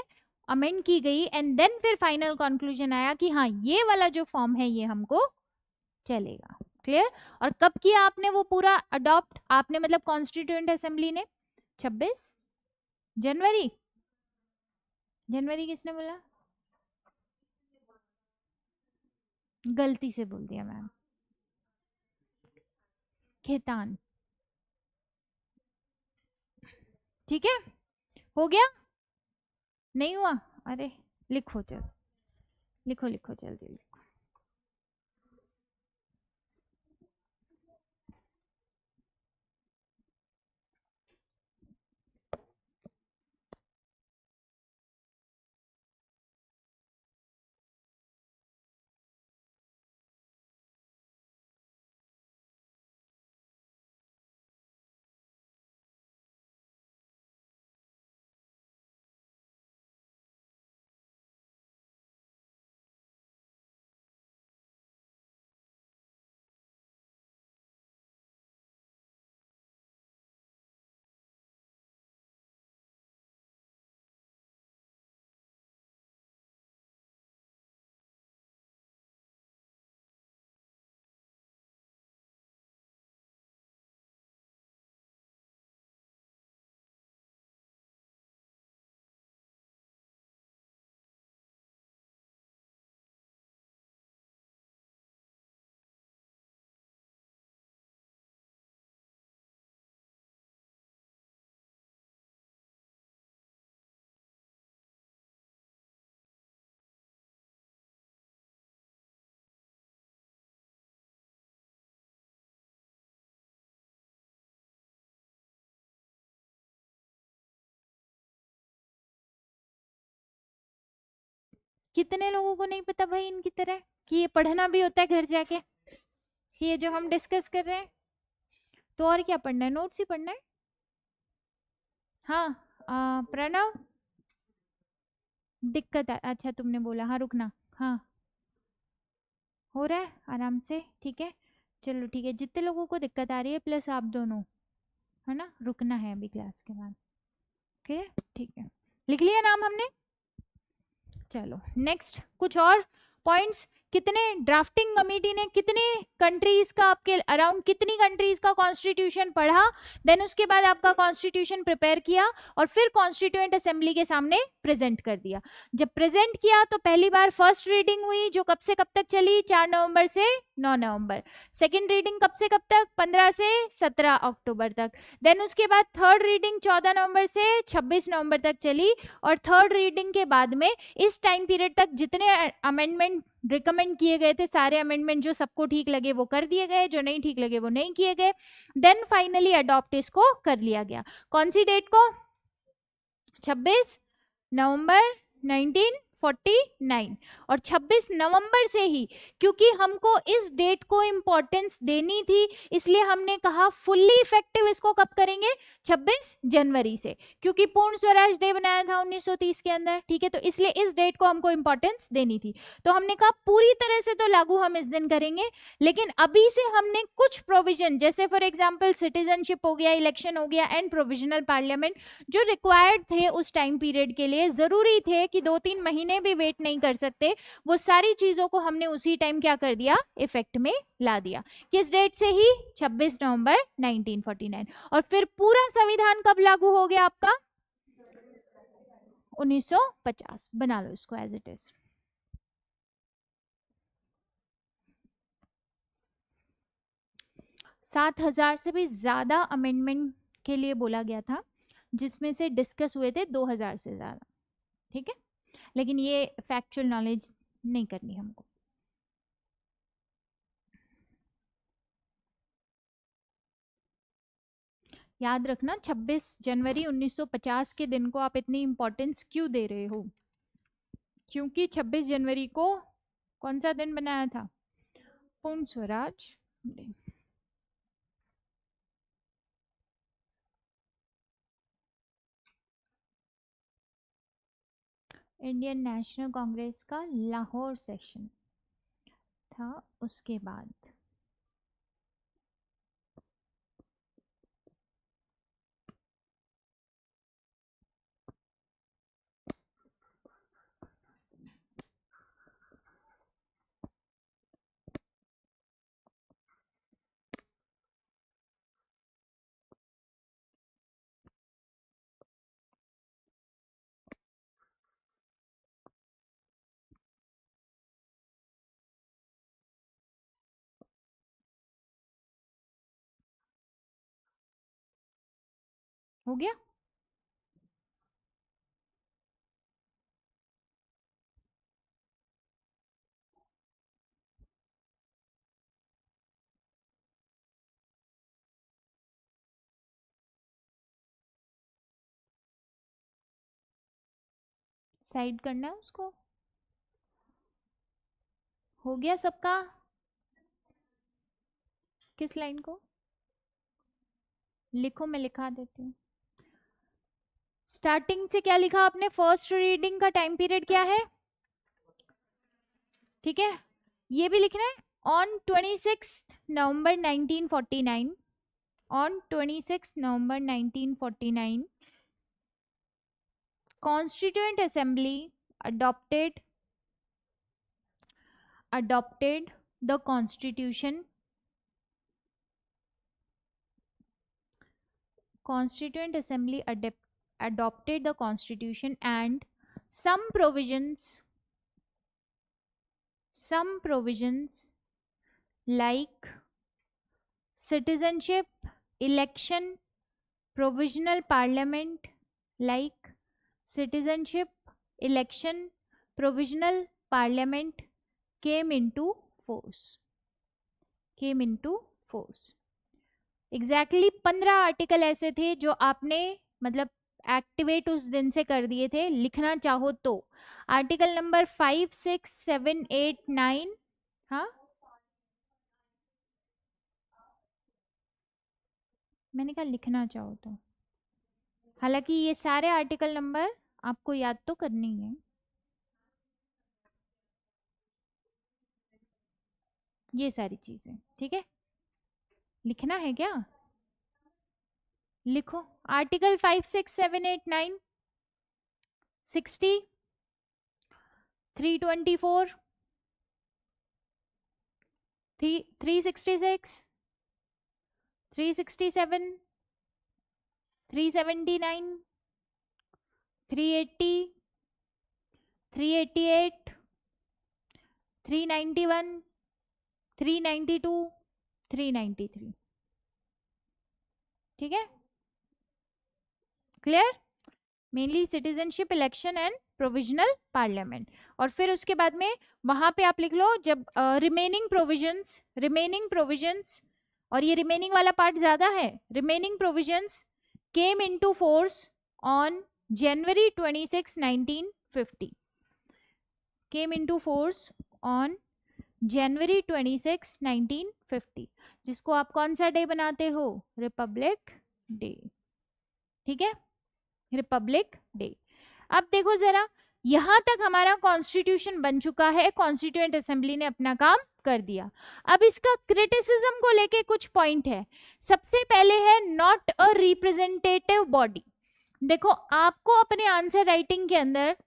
अमेंड की गई, एंड देन फिर फाइनल कंक्लूजन आया कि हाँ ये वाला जो फॉर्म है ये हमको चलेगा। क्लियर। और कब किया आपने वो पूरा अडॉप्ट, आपने मतलब कॉन्स्टिट्यूएंट असेंबली ने, 26 जनवरी, जनवरी किसने बोला, गलती से बोल दिया मैम, खेतान। ठीक है, हो गया, नहीं हुआ, अरे लिखो चल, लिखो लिखो जल्दी। कितने लोगों को नहीं पता भाई इनकी तरह कि ये पढ़ना भी होता है घर जाके, ये जो हम डिस्कस कर रहे हैं? तो और क्या पढ़ना है, नोट्स ही पढ़ना है। हाँ प्रणव, दिक्कत है, अच्छा तुमने बोला, हाँ रुकना, हाँ हो रहा है आराम से, ठीक है चलो ठीक है, जितने लोगों को दिक्कत आ रही है प्लस आप दोनों, है ना, रुकना है अभी क्लास के बाद, ओके ठीक है, लिख लिया नाम हमने। चलो नेक्स्ट, कुछ और पॉइंट्स, कितने ड्राफ्टिंग कमेटी ने कितने कंट्रीज का, आपके अराउंड कितनी कंट्रीज का कॉन्स्टिट्यूशन पढ़ा, देन उसके बाद आपका कॉन्स्टिट्यूशन प्रिपेयर किया और फिर कॉन्स्टिट्यूएंट असेंबली के सामने प्रेजेंट कर दिया। जब प्रेजेंट किया तो पहली बार फर्स्ट रीडिंग हुई जो कब से कब तक चली, 4 नवंबर से 9 नवंबर। सेकेंड रीडिंग कब से कब तक, 15 से 17 अक्टूबर तक। देन उसके बाद थर्ड रीडिंग 14 नवंबर से 26 नवंबर तक चली, और थर्ड रीडिंग के बाद में इस टाइम पीरियड तक जितने अमेंडमेंट रिकमेंड किए गए थे, सारे अमेंडमेंट जो सबको ठीक लगे वो कर दिए गए, जो नहीं ठीक लगे वो नहीं किए गए। देन फाइनली अडॉप्ट इसको कर लिया गया, कौन सी डेट को, 26 नवंबर 1949। और 26 नवंबर से ही, क्योंकि हमको इस डेट को इंपॉर्टेंस देनी थी, इसलिए हमने कहा फुल्ली इफेक्टिव इसको कब करेंगे, 26 जनवरी से, क्योंकि पूर्ण स्वराज डे बनाया था 1930 के अंदर, ठीक है, तो इसलिए इस डेट को हमको इंपॉर्टेंस देनी थी। तो हमने कहा पूरी तरह से तो लागू हम इस दिन करेंगे, लेकिन अभी से हमने कुछ प्रोविजन, जैसे फॉर एग्जाम्पल सिटीजनशिप हो गया, इलेक्शन हो गया एंड प्रोविजनल पार्लियामेंट, जो रिक्वायर्ड थे उस टाइम पीरियड के लिए, जरूरी थे कि 2-3 महीने भी वेट नहीं कर सकते, वो सारी चीजों को हमने उसी टाइम क्या कर दिया, इफेक्ट में ला दिया। किस डेट से ही, 26 नवंबर 1949। और फिर पूरा संविधान कब लागू हो गया आपका, 1950। बना लो इसको एज इट इज। सात हजार से भी ज्यादा अमेंडमेंट के लिए बोला गया था, जिसमें से डिस्कस हुए थे 2000 से ज्यादा, ठीक है, लेकिन ये फैक्चुअल नॉलेज नहीं करनी हमको। याद रखना 26 जनवरी 1950 के दिन को आप इतनी इंपॉर्टेंस क्यों दे रहे हो, क्योंकि 26 जनवरी को कौन सा दिन बनाया था, पूर्ण Swaraj day. Indian national Congress का लाहौर सेक्शन था उसके बाद। हो गया, साइड करना है उसको, हो गया सबका, किस लाइन को लिखो, मैं लिखा देती हूँ। स्टार्टिंग से क्या लिखा आपने, फर्स्ट रीडिंग का टाइम पीरियड क्या है, ठीक है, ये भी लिखना है, on 26 November 1949, on 26 November 1949 Constituent Assembly adopted the Constitution. Constituent Assembly adopted the Constitution and some provisions like citizenship, election, provisional parliament, like citizenship, election, provisional parliament came into force. Exactly 15 article ऐसे थे जो आपने मतलब activate उस दिन से कर दिए थे, लिखना चाहो तो। Article number 5, 6, 7, 8, 9। हाँ, मैंने कहा लिखना चाहो तो। हालांकि ये सारे आर्टिकल नंबर आपको याद तो करनी है। ये सारी चीजें ठीक है, लिखना है क्या? लिखो। आर्टिकल 5, 6, 7, 8, 9, 60, 324, 366, 367, 379, 380, 388, 391, 392, 393। ठीक है, clear? Mainly citizenship, election and provisional parliament. और फिर उसके बाद में वहां पे आप लिख लो जब रिमेनिंग प्रोविजंस, और ये रिमेनिंग वाला पार्ट ज्यादा है, remaining provisions came into force on January 26, 1950, came into force on January 26, 1950, जिसको आप कौन सा डे बनाते हो? Republic day. ठीक है, रिपब्लिक डे। अब देखो जरा, यहां तक हमारा कॉन्स्टिट्यूशन बन चुका है, कॉन्स्टिट्यूएंट असेंबली ने अपना काम कर दिया। अब इसका क्रिटिसिज्म को लेके कुछ पॉइंट है। सबसे पहले है नॉट अ रिप्रेजेंटेटिव बॉडी। देखो, आपको अपने आंसर राइटिंग के अंदर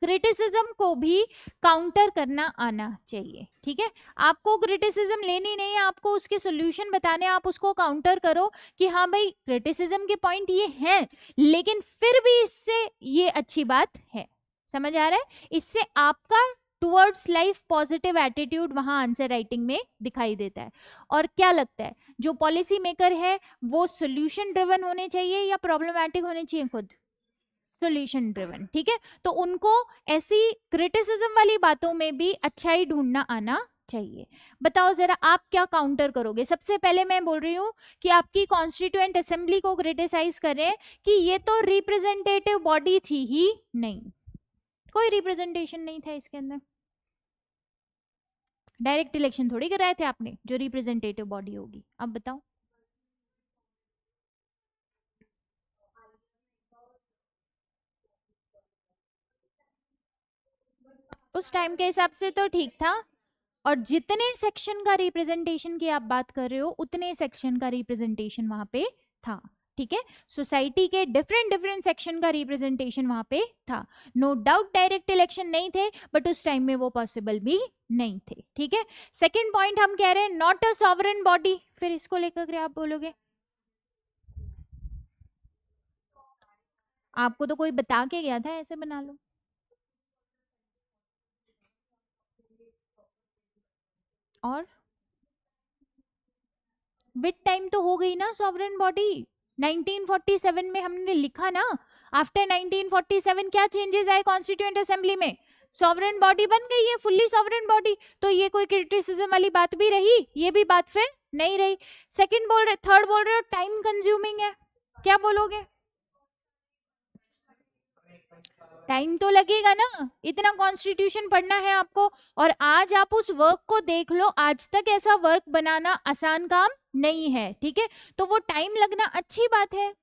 क्रिटिसिज्म को भी काउंटर करना आना चाहिए। ठीक है, आपको क्रिटिसिज्म लेनी नहीं है, आपको उसके सॉल्यूशन बताने, आप उसको काउंटर करो कि हाँ भाई क्रिटिसिज्म के पॉइंट ये हैं, लेकिन फिर भी इससे ये अच्छी बात है। समझ आ रहा है? इससे आपका टुवर्ड्स लाइफ पॉजिटिव एटीट्यूड वहां आंसर राइटिंग में दिखाई देता है। और क्या लगता है, जो पॉलिसी मेकर है वो सोल्यूशन ड्रिवन होने चाहिए या प्रॉब्लमैटिक होने चाहिए? खुद सोल्यूशन ड्रिवन। ठीक है, तो उनको ऐसी क्रिटिसिज्म वाली बातों में भी अच्छाई ढूंढना आना चाहिए। बताओ जरा, आप क्या काउंटर करोगे? सबसे पहले मैं बोल रही हूँ कि आपकी कॉन्स्टिट्यूएंट असेंबली को क्रिटिसाइज करें कि ये तो रिप्रेजेंटेटिव बॉडी थी ही नहीं, कोई रिप्रेजेंटेशन नहीं था इसके अंदर। डायरेक्ट इलेक्शन थोड़ी कराए थे आपने जो रिप्रेजेंटेटिव बॉडी होगी। अब बताओ, उस टाइम के हिसाब से तो ठीक था। और जितने सेक्शन का रिप्रेजेंटेशन की आप बात कर रहे हो, उतने सेक्शन का रिप्रेजेंटेशन वहां पे था। ठीक है, सोसाइटी के डिफरेंट डिफरेंट सेक्शन का रिप्रेजेंटेशन वहां पे था। नो डाउट डायरेक्ट इलेक्शन नहीं थे, बट उस टाइम में वो पॉसिबल भी नहीं थे। ठीक है, सेकंड पॉइंट हम कह रहे हैं नॉट अ सॉवरेन बॉडी। फिर इसको लेकर आप बोलोगे, आपको तो कोई बता के गया था ऐसे बना लो। और विद टाइम तो हो गई ना सॉवरेन बॉडी। 1947 में हमने लिखा ना, आफ्टर 1947 क्या चेंजेस आए कॉन्स्टिट्यूएंट असेंबली में? सॉवरेन बॉडी बन गई है, फुल्ली सॉवरेन बॉडी। तो ये कोई क्रिटिसिज्म वाली बात भी रही? ये भी बात फिर नहीं रही। सेकंड बोल रहे, थर्ड बोल रहे हो टाइम कंज्यूमिंग है, क्या बोलोगे? टाइम तो लगेगा ना, इतना कॉन्स्टिट्यूशन पढ़ना है आपको। और आज आप उस वर्क को देख लो, आज तक ऐसा वर्क बनाना आसान काम नहीं है। ठीक है, तो वो टाइम लगना अच्छी बात है।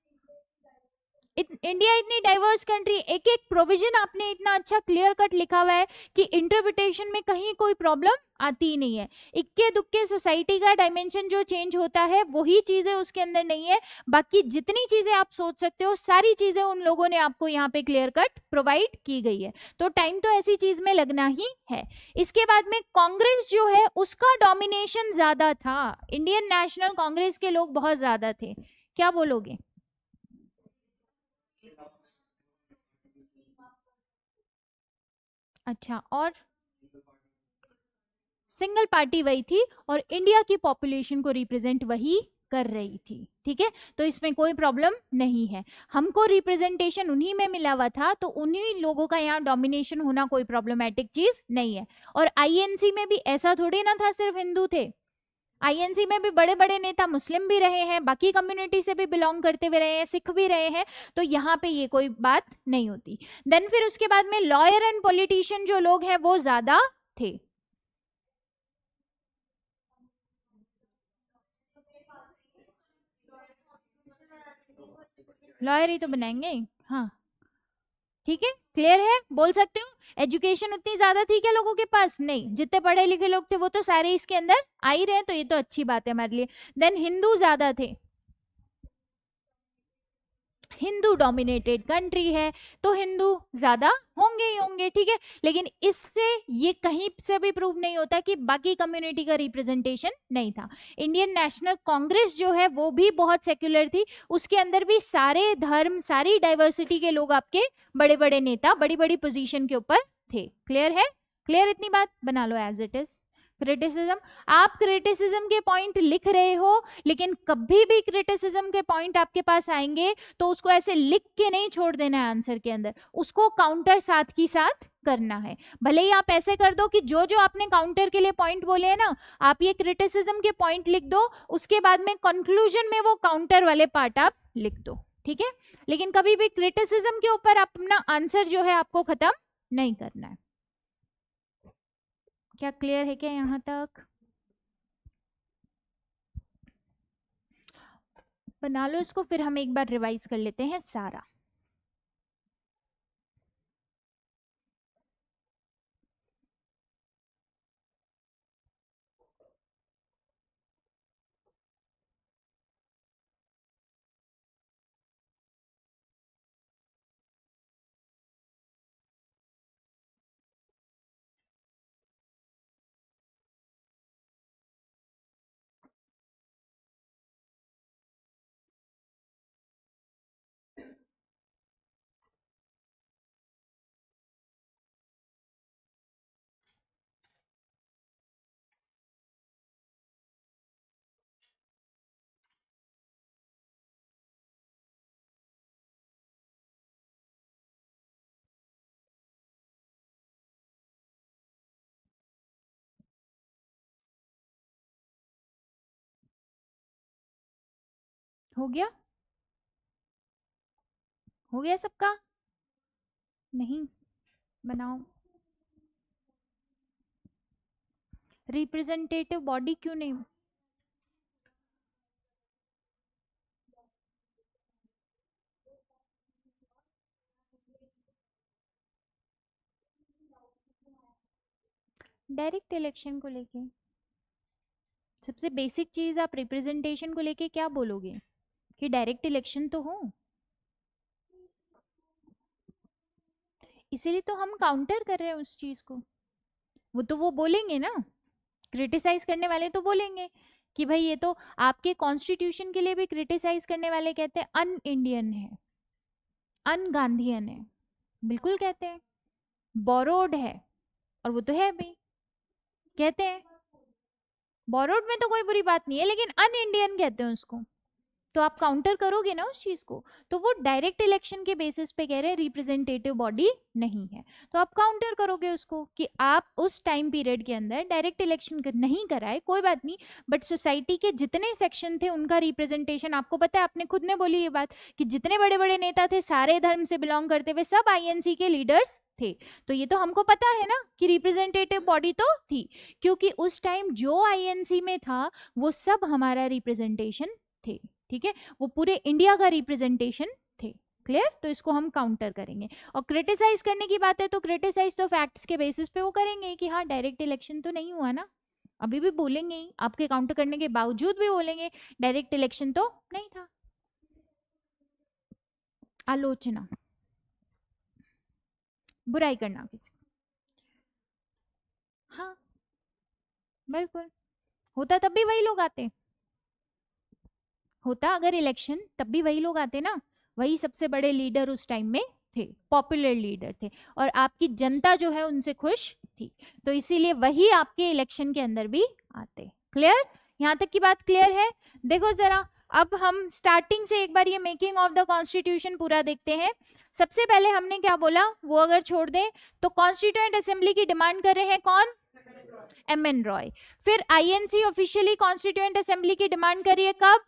इंडिया इतनी डाइवर्स कंट्री, एक एक प्रोविजन आपने इतना अच्छा क्लियर कट लिखा हुआ है कि इंटरप्रिटेशन में कहीं कोई प्रॉब्लम आती ही नहीं है। इक्के दुक्के सोसाइटी का डायमेंशन जो चेंज होता है वही चीजें उसके अंदर नहीं है। बाकी जितनी चीजें आप सोच सकते हो सारी चीजें उन लोगों ने आपको यहाँ पे क्लियर कट प्रोवाइड की गई है। तो टाइम तो ऐसी चीज में लगना ही है। इसके बाद में कांग्रेस जो है उसका डोमिनेशन ज्यादा था, इंडियन नेशनल कांग्रेस के लोग बहुत ज्यादा थे। क्या बोलोगे? अच्छा, और सिंगल पार्टी वही थी और इंडिया की पॉपुलेशन को रिप्रेजेंट वही कर रही थी। ठीक है, तो इसमें कोई प्रॉब्लम नहीं है। हमको रिप्रेजेंटेशन उन्हीं में मिला हुआ था, तो उन्हीं लोगों का यहाँ डोमिनेशन होना कोई प्रॉब्लमेटिक चीज नहीं है। और आईएनसी में भी ऐसा थोड़ी ना था सिर्फ हिंदू थे, आईएनसी में भी बड़े बड़े नेता मुस्लिम भी रहे हैं, बाकी कम्युनिटी से भी बिलोंग करते हुए रहे हैं, सिख भी रहे हैं, तो यहाँ पे ये कोई बात नहीं होती। देन फिर उसके बाद में लॉयर एंड पॉलिटिशियन जो लोग हैं वो ज्यादा थे। लॉयर ही तो बनाएंगे। हाँ ठीक है, क्लियर है, बोल सकते हो। एजुकेशन उतनी ज्यादा थी क्या लोगों के पास? नहीं, जितने पढ़े लिखे लोग थे वो तो सारे इसके अंदर आ ही रहे हैं, तो ये तो अच्छी बात है हमारे लिए। देन हिंदू ज्यादा थे, हिंदू डोमिनेटेड कंट्री है तो हिंदू ज्यादा होंगे ही होंगे, ठीक है। लेकिन इससे ये कहीं से भी प्रूव नहीं होता कि बाकी कम्युनिटी का रिप्रेजेंटेशन नहीं था। इंडियन नेशनल कांग्रेस जो है वो भी बहुत सेक्युलर थी, उसके अंदर भी सारे धर्म, सारी डाइवर्सिटी के लोग आपके बड़े बड़े नेता, बड़ी बड़ी पोजीशन के ऊपर थे। क्लियर है? क्लियर, इतनी बात बना लो एज इट इज। क्रिटिसिज्म, आप क्रिटिसिज्म के पॉइंट लिख रहे हो, लेकिन कभी भी क्रिटिसिज्म के पॉइंट आपके पास आएंगे तो उसको ऐसे लिख के नहीं छोड़ देना है आंसर के अंदर, उसको काउंटर साथ की साथ करना है। भले ही आप ऐसे कर दो कि जो जो आपने काउंटर के लिए पॉइंट बोले हैं ना, आप ये क्रिटिसिज्म के पॉइंट लिख दो, उसके बाद में कंक्लूजन में वो काउंटर वाले पार्ट आप लिख दो, ठीक है। लेकिन कभी भी क्रिटिसिज्म के ऊपर अपना आंसर जो है आपको खत्म नहीं करना है। क्या क्लियर है क्या यहाँ तक? बना लो इसको, फिर हम एक बार रिवाइज कर लेते हैं सारा। हो गया? हो गया सबका? नहीं? बनाओ। रिप्रेजेंटेटिव बॉडी क्यों नहीं? डायरेक्ट इलेक्शन को लेके सबसे बेसिक चीज आप रिप्रेजेंटेशन को लेके क्या बोलोगे कि डायरेक्ट इलेक्शन तो हो, इसीलिए तो हम काउंटर कर रहे हैं उस चीज को। वो तो वो बोलेंगे ना, क्रिटिसाइज करने वाले तो बोलेंगे कि भाई ये तो आपके कॉन्स्टिट्यूशन के लिए भी क्रिटिसाइज करने वाले कहते हैं अन इंडियन है, अन गांधीयन है, बिल्कुल कहते हैं, बोरोड है, और वो तो है भी, कहते हैं। बोरोड में तो कोई बुरी बात नहीं है, लेकिन अन इंडियन कहते हैं उसको, तो आप काउंटर करोगे ना उस चीज को। तो वो डायरेक्ट इलेक्शन के बेसिस पे कह रहे हैं रिप्रेजेंटेटिव बॉडी नहीं है, तो आप काउंटर करोगे उसको कि आप उस टाइम पीरियड के अंदर डायरेक्ट इलेक्शन नहीं कराए, कोई बात नहीं, बट सोसाइटी के जितने सेक्शन थे उनका रिप्रेजेंटेशन, आपको पता है, आपने खुद ने बोली ये बात कि जितने बड़े बड़े नेता थे सारे धर्म से बिलोंग करते हुए सब आईएनसी के लीडर्स थे, तो ये तो हमको पता है ना कि रिप्रेजेंटेटिव बॉडी तो थी, क्योंकि उस टाइम जो आईएनसी में था वो सब हमारा रिप्रेजेंटेशन थे, ठीक है, वो पूरे इंडिया का रिप्रेजेंटेशन थे। क्लियर? तो इसको हम काउंटर करेंगे। और क्रिटिसाइज करने की बात है तो क्रिटिसाइज तो फैक्ट्स के बेसिस पे वो करेंगे कि हाँ डायरेक्ट इलेक्शन तो नहीं हुआ ना, अभी भी बोलेंगे ही, आपके काउंटर करने के बावजूद भी बोलेंगे डायरेक्ट इलेक्शन तो नहीं था। आलोचना, बुराई करना किसी, हाँ बिल्कुल, होता तब भी वही लोग आते, होता अगर इलेक्शन तब भी वही लोग आते ना, वही सबसे बड़े लीडर उस टाइम में थे, पॉपुलर लीडर थे, और आपकी जनता जो है उनसे खुश थी, तो इसीलिए वही आपके इलेक्शन के अंदर भी आते। क्लियर? यहाँ तक की बात क्लियर है? देखो जरा, अब हम स्टार्टिंग से एक बार ये मेकिंग ऑफ द कॉन्स्टिट्यूशन पूरा देखते हैं। सबसे पहले हमने क्या बोला, वो अगर छोड़ दें तो कॉन्स्टिट्यूएंट असेंबली की डिमांड कर रहे हैं कौन? MN रॉय। फिर INC ऑफिशियली कॉन्स्टिट्यूएंट असेंबली की डिमांड करी है कब?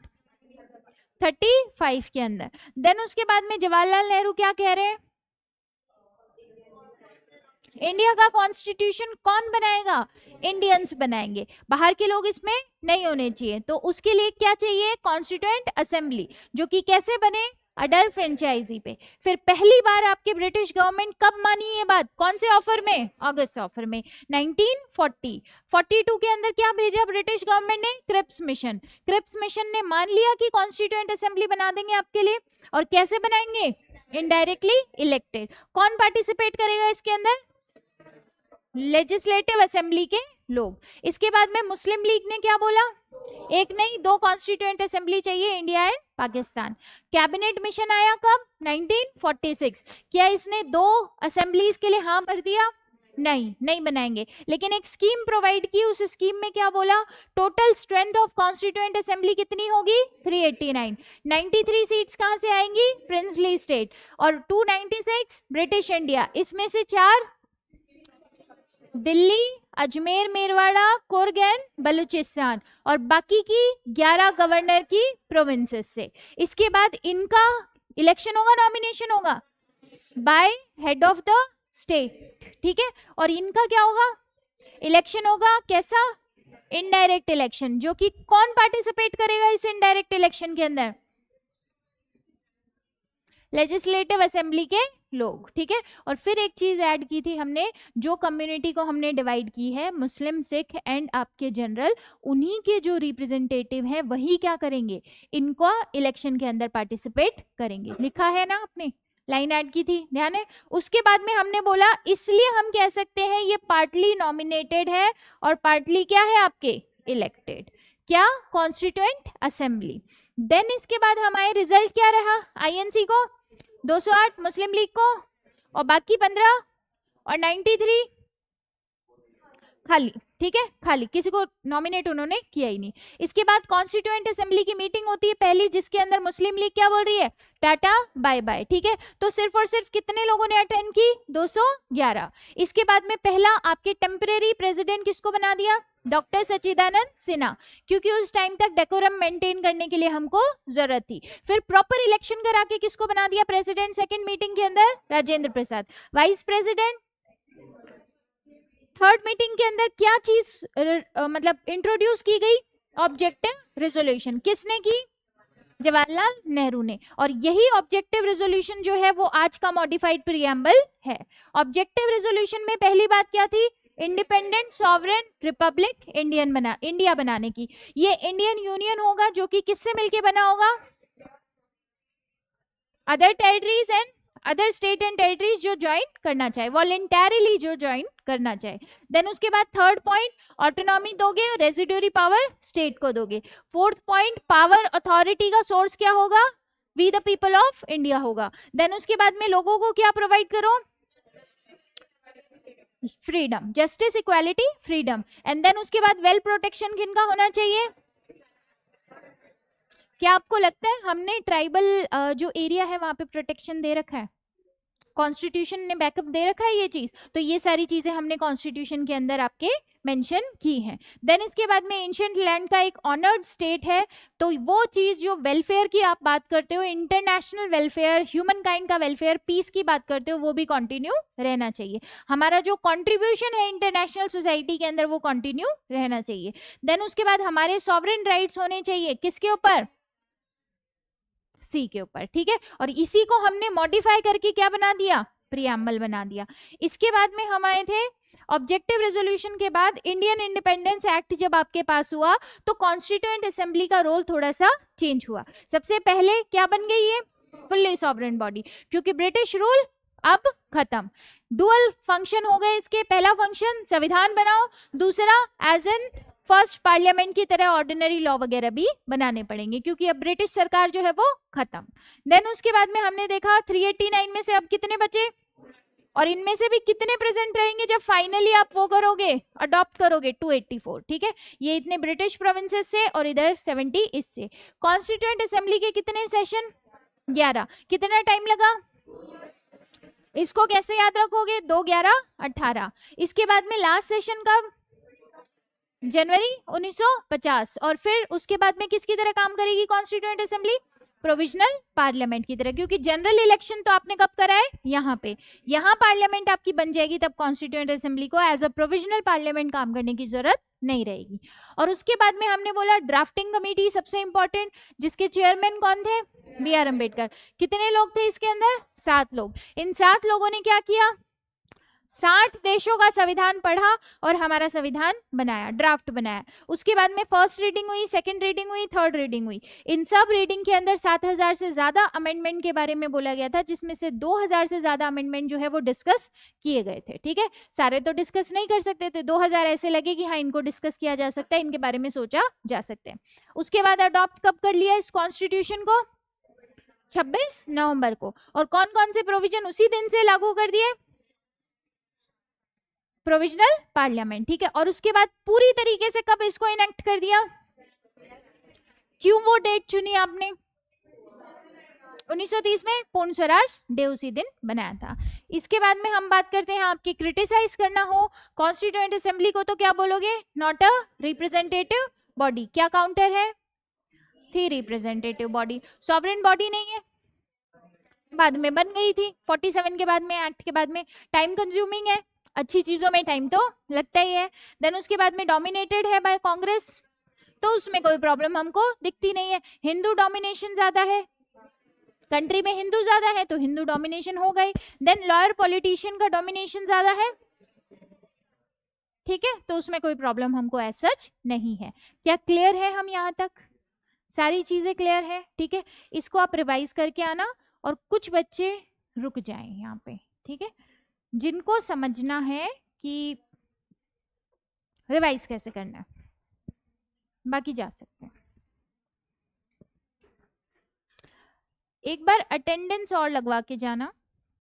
35 के अंदर। देन उसके बाद में जवाहरलाल नेहरू क्या कह रहे हैं? इंडिया का कॉन्स्टिट्यूशन कौन बनाएगा? इंडियंस बनाएंगे, बाहर के लोग इसमें नहीं होने चाहिए। तो उसके लिए क्या चाहिए? कॉन्स्टिट्यूएंट असेंबली, जो कि कैसे बने? अडल्ट फ्रेंचाइजी पे। फिर पहली बार आपके ब्रिटिश गवर्नमेंट कब मानी ये बात? कौन से ऑफर में? अगस्त ऑफर में 1940। 42 के अंदर क्या भेजा ब्रिटिश गवर्नमेंट ने? Cripps mission. क्रिप्स मिशन ने मान लिया कि कॉन्स्टिट्यूएंट असेंबली बना देंगे आपके लिए। और कैसे बनाएंगे? Indirectly elected. कौन पार्टिसिपेट करेगा इसके अंदर? लेजिस्लेटिव असेंबली के लोग। इसके बाद में मुस्लिम लीग ने क्या बोला? एक नहीं, दो कॉन्स्टिट्यूएंट असेंबली चाहिए, India and Pakistan. Cabinet mission आया कब? 1946। क्या इसने दो असेंबलीज के लिए हाँ भर दिया? नहीं, नहीं बनाएंगे, लेकिन एक स्कीम प्रोवाइड की। उस स्कीम में क्या बोला? Total strength of constituent assembly कितनी होगी? 389। 93 सीट्स कहां से आएंगी? Princely state. और 296 ब्रिटिश इंडिया। इसमें से 4 दिल्ली, अजमेर, मेरवाड़ा, कुर्ग एंड बलूचिस्तान। और बाकी की 11 गवर्नर की प्रोविंसेस से। इसके बाद इनका इलेक्शन होगा, नॉमिनेशन होगा bye head of the state, ठीक है। और इनका क्या होगा? इलेक्शन होगा कैसा? Indirect election. जो कि कौन पार्टिसिपेट करेगा इस इनडायरेक्ट इलेक्शन के अंदर? लेजिस्लेटिव असेंबली के लोग, ठीक है। और फिर एक चीज ऐड की थी हमने, जो कम्युनिटी को हमने डिवाइड की है, मुस्लिम, सिख एंड आपके जनरल, उन्हीं के जो रिप्रेजेंटेटिव हैं वही क्या करेंगे? इनको इलेक्शन के अंदर पार्टिसिपेट करेंगे। लिखा है ना आपने, लाइन ऐड की थी, ध्यान है। उसके बाद में हमने बोला इसलिए हम कह सकते हैं ये पार्टली नॉमिनेटेड है और पार्टली क्या है आपके? इलेक्टेड। क्या? Constituent assembly. देन इसके बाद हमारे रिजल्ट क्या रहा? INC को 208, मुस्लिम लीग को और बाकी 15 और 93 खाली, ठीक है, खाली, किसी को नॉमिनेट उन्होंने किया ही नहीं। इसके बाद कॉन्स्टिट्यूएंट असेंबली की मीटिंग होती है पहली, जिसके अंदर मुस्लिम लीग क्या बोल रही है? टाटा बाय बाय, ठीक है। तो सिर्फ और सिर्फ कितने लोगों ने अटेंड की? 211। इसके बाद में पहला आपके टेम्परेरी प्रेसिडेंट किसको बना दिया? डॉक्टर सच्चिदानंद सिन्हा, क्योंकि उस टाइम तक डेकोरम मेंटेन करने के लिए हमको जरूरत थी। फिर प्रॉपर इलेक्शन करा के किसको बना दिया प्रेसिडेंट सेकंड मीटिंग के अंदर? Rajendra Prasad. Vice president third meeting के अंदर क्या चीज मतलब इंट्रोड्यूस की गई? Objective resolution. किसने की? जवाहरलाल नेहरू ने। और यही ऑब्जेक्टिव रेजोल्यूशन जो है वो आज का मॉडिफाइड प्रीएम्बल है। ऑब्जेक्टिव रेजोल्यूशन में पहली बात क्या थी? इंडिपेंडेंट सॉवरेन रिपब्लिक इंडिया बनाने की। ये इंडियन यूनियन होगा जो कि किससे मिलके बना होगा? Other territories and other state and territories जो ज्वाइन करना चाहे, वॉलेंटरली जो ज्वाइन करना चाहे। देन उसके बाद थर्ड पॉइंट, ऑटोनॉमी दोगे, रेजिडुअरी पावर स्टेट को दोगे। फोर्थ पॉइंट, पावर अथॉरिटी का सोर्स क्या होगा? We the people of India होगा। देन उसके बाद में लोगों को क्या प्रोवाइड करो? Freedom, justice, equality, freedom. And then उसके बाद वेल प्रोटेक्शन किनका होना चाहिए? क्या आपको लगता है हमने ट्राइबल जो एरिया है वहां पे प्रोटेक्शन दे रखा है? कॉन्स्टिट्यूशन ने बैकअप दे रखा है ये चीज? तो ये सारी चीजें हमने कॉन्स्टिट्यूशन के अंदर आपके मेंशन की हैं। देन इसके बाद में एंशिएंट लैंड का एक ऑनर्ड स्टेट है। तो वो चीज जो वेलफेयर की आप बात करते हो, इंटरनेशनल वेलफेयर, ह्यूमन काइंड का वेलफेयर, पीस की बात करते हो, वो भी कंटिन्यू रहना चाहिए। हमारा जो कंट्रीब्यूशन है इंटरनेशनल सोसाइटी के अंदर वो कंटिन्यू रहना चाहिए। देन उसके बाद हमारे सॉवरेन राइट्स होने चाहिए, किसके ऊपर? सी के ऊपर, ठीक है। और इसी को हमने मॉडिफाई करके क्या बना दिया? प्रीएम्बल बना दिया। इसके बाद में हम आए थे ऑब्जेक्टिव रेजोल्यूशन के बाद इंडियन इंडिपेंडेंस एक्ट जब आपके पास हुआ तो कॉन्स्टिट्यूएंट असेंबली का रोल थोड़ा सा चेंज हुआ। सबसे पहले क्या बन गई है? फुल्ली सॉवरेन बॉडी, क्योंकि ब्रिटिश रूल अब खत्म। डुअल फंक्शन हो गए इसके। पहला फंक्शन संविधान बनाओ, दूसरा एज एन फर्स्ट पार्लियामेंट की तरह ऑर्डिनरी लॉ वगैरह भी बनाने पड़ेंगे, क्योंकि अब ब्रिटिश सरकार जो है वो खत्म। देन उसके बाद में हमने देखा 389 में से अब कितने बचे? और इनमें से भी कितने प्रेजेंट रहेंगे जब फाइनली आप वो करोगे, अडॉप्ट करोगे? 284, ठीक है। ये इतने ब्रिटिश प्रोविंसेस से और इधर 70 इससे। कॉन्स्टिट्यूएंट असेंबली के कितने सेशन? 11। कितना टाइम लगा? इसको कैसे याद रखोगे? 2 11 18। इसके बाद में लास्ट सेशन कब? जनवरी 1950। और फिर उसके बाद में किसकी तरह काम करेगी कॉन्स्टिट्यूएंट असेंबली? प्रोविजनल पार्लियामेंट की तरह, क्योंकि जनरल इलेक्शन तो आपने कब करा है? यहाँ पे। यहाँ पार्लियामेंट आपकी बन जाएगी, तब कॉन्स्टिट्यूएंट असेंबली को एज अ प्रोविजनल पार्लियामेंट काम करने की जरूरत नहीं रहेगी। और उसके बाद में हमने बोला ड्राफ्टिंग कमेटी सबसे इंपॉर्टेंट, जिसके चेयरमैन कौन थे? B R Ambedkar. कितने लोग थे इसके अंदर? 7 लोग। इन 7 लोगों ने क्या किया? 60 देशों का संविधान पढ़ा और हमारा संविधान बनाया, ड्राफ्ट बनाया। उसके बाद में फर्स्ट रीडिंग हुई, सेकंड रीडिंग हुई, थर्ड रीडिंग हुई। इन सब रीडिंग के अंदर 7000 से ज्यादा अमेंडमेंट के बारे में बोला गया था, जिसमें से 2000 से ज्यादा अमेंडमेंट जो है वो डिस्कस किए गए थे। ठीक है, सारे तो डिस्कस नहीं कर सकते थे, 2000 ऐसे लगे कि हाँ इनको डिस्कस किया जा सकता है, इनके बारे में सोचा जा सकता है। उसके बाद अडॉप्ट कब कर लिया इस कॉन्स्टिट्यूशन को? 26 नवंबर को। और कौन कौन से प्रोविजन उसी दिन से लागू कर दिए? Provisional parliament. ठीक है, और उसके बाद पूरी तरीके से कब इसको इनेक्ट कर दिया? क्यों वो डेट चुनी आपने? 1930 में पूर्ण स्वराज डे उसी दिन बनाया था। इसके बाद में हम बात करते हैं, आपकी क्रिटिसाइज करना हो कॉन्स्टिट्यूएंट असेंबली को तो क्या बोलोगे? Not a representative body. क्या काउंटर है? थी रिप्रेजेंटेटिव बॉडी। सॉवरेन बॉडी नहीं है, बाद में बन गई थी 47 के बाद में, एक्ट के बाद में। टाइम कंज्यूमिंग है, अच्छी चीजों में टाइम तो लगता ही है। देन उसके बाद में डोमिनेटेड है बाय कांग्रेस, तो उसमें कोई प्रॉब्लम हमको दिखती नहीं है। हिंदू डोमिनेशन ज्यादा है, कंट्री में हिंदू ज्यादा है तो हिंदू डोमिनेशन हो गई। देन लॉयर पॉलिटिशियन का डोमिनेशन ज्यादा है, ठीक है, तो उसमें कोई प्रॉब्लम हमको एज सच नहीं है। क्या क्लियर है? हम यहाँ तक सारी चीजें क्लियर है? ठीक है, इसको आप रिवाइज करके आना। और कुछ बच्चे रुक जाएं यहाँ पे, ठीक है, जिनको समझना है कि रिवाइज कैसे करना है, बाकी जा सकते हैं। एक बार अटेंडेंस और लगवा के जाना।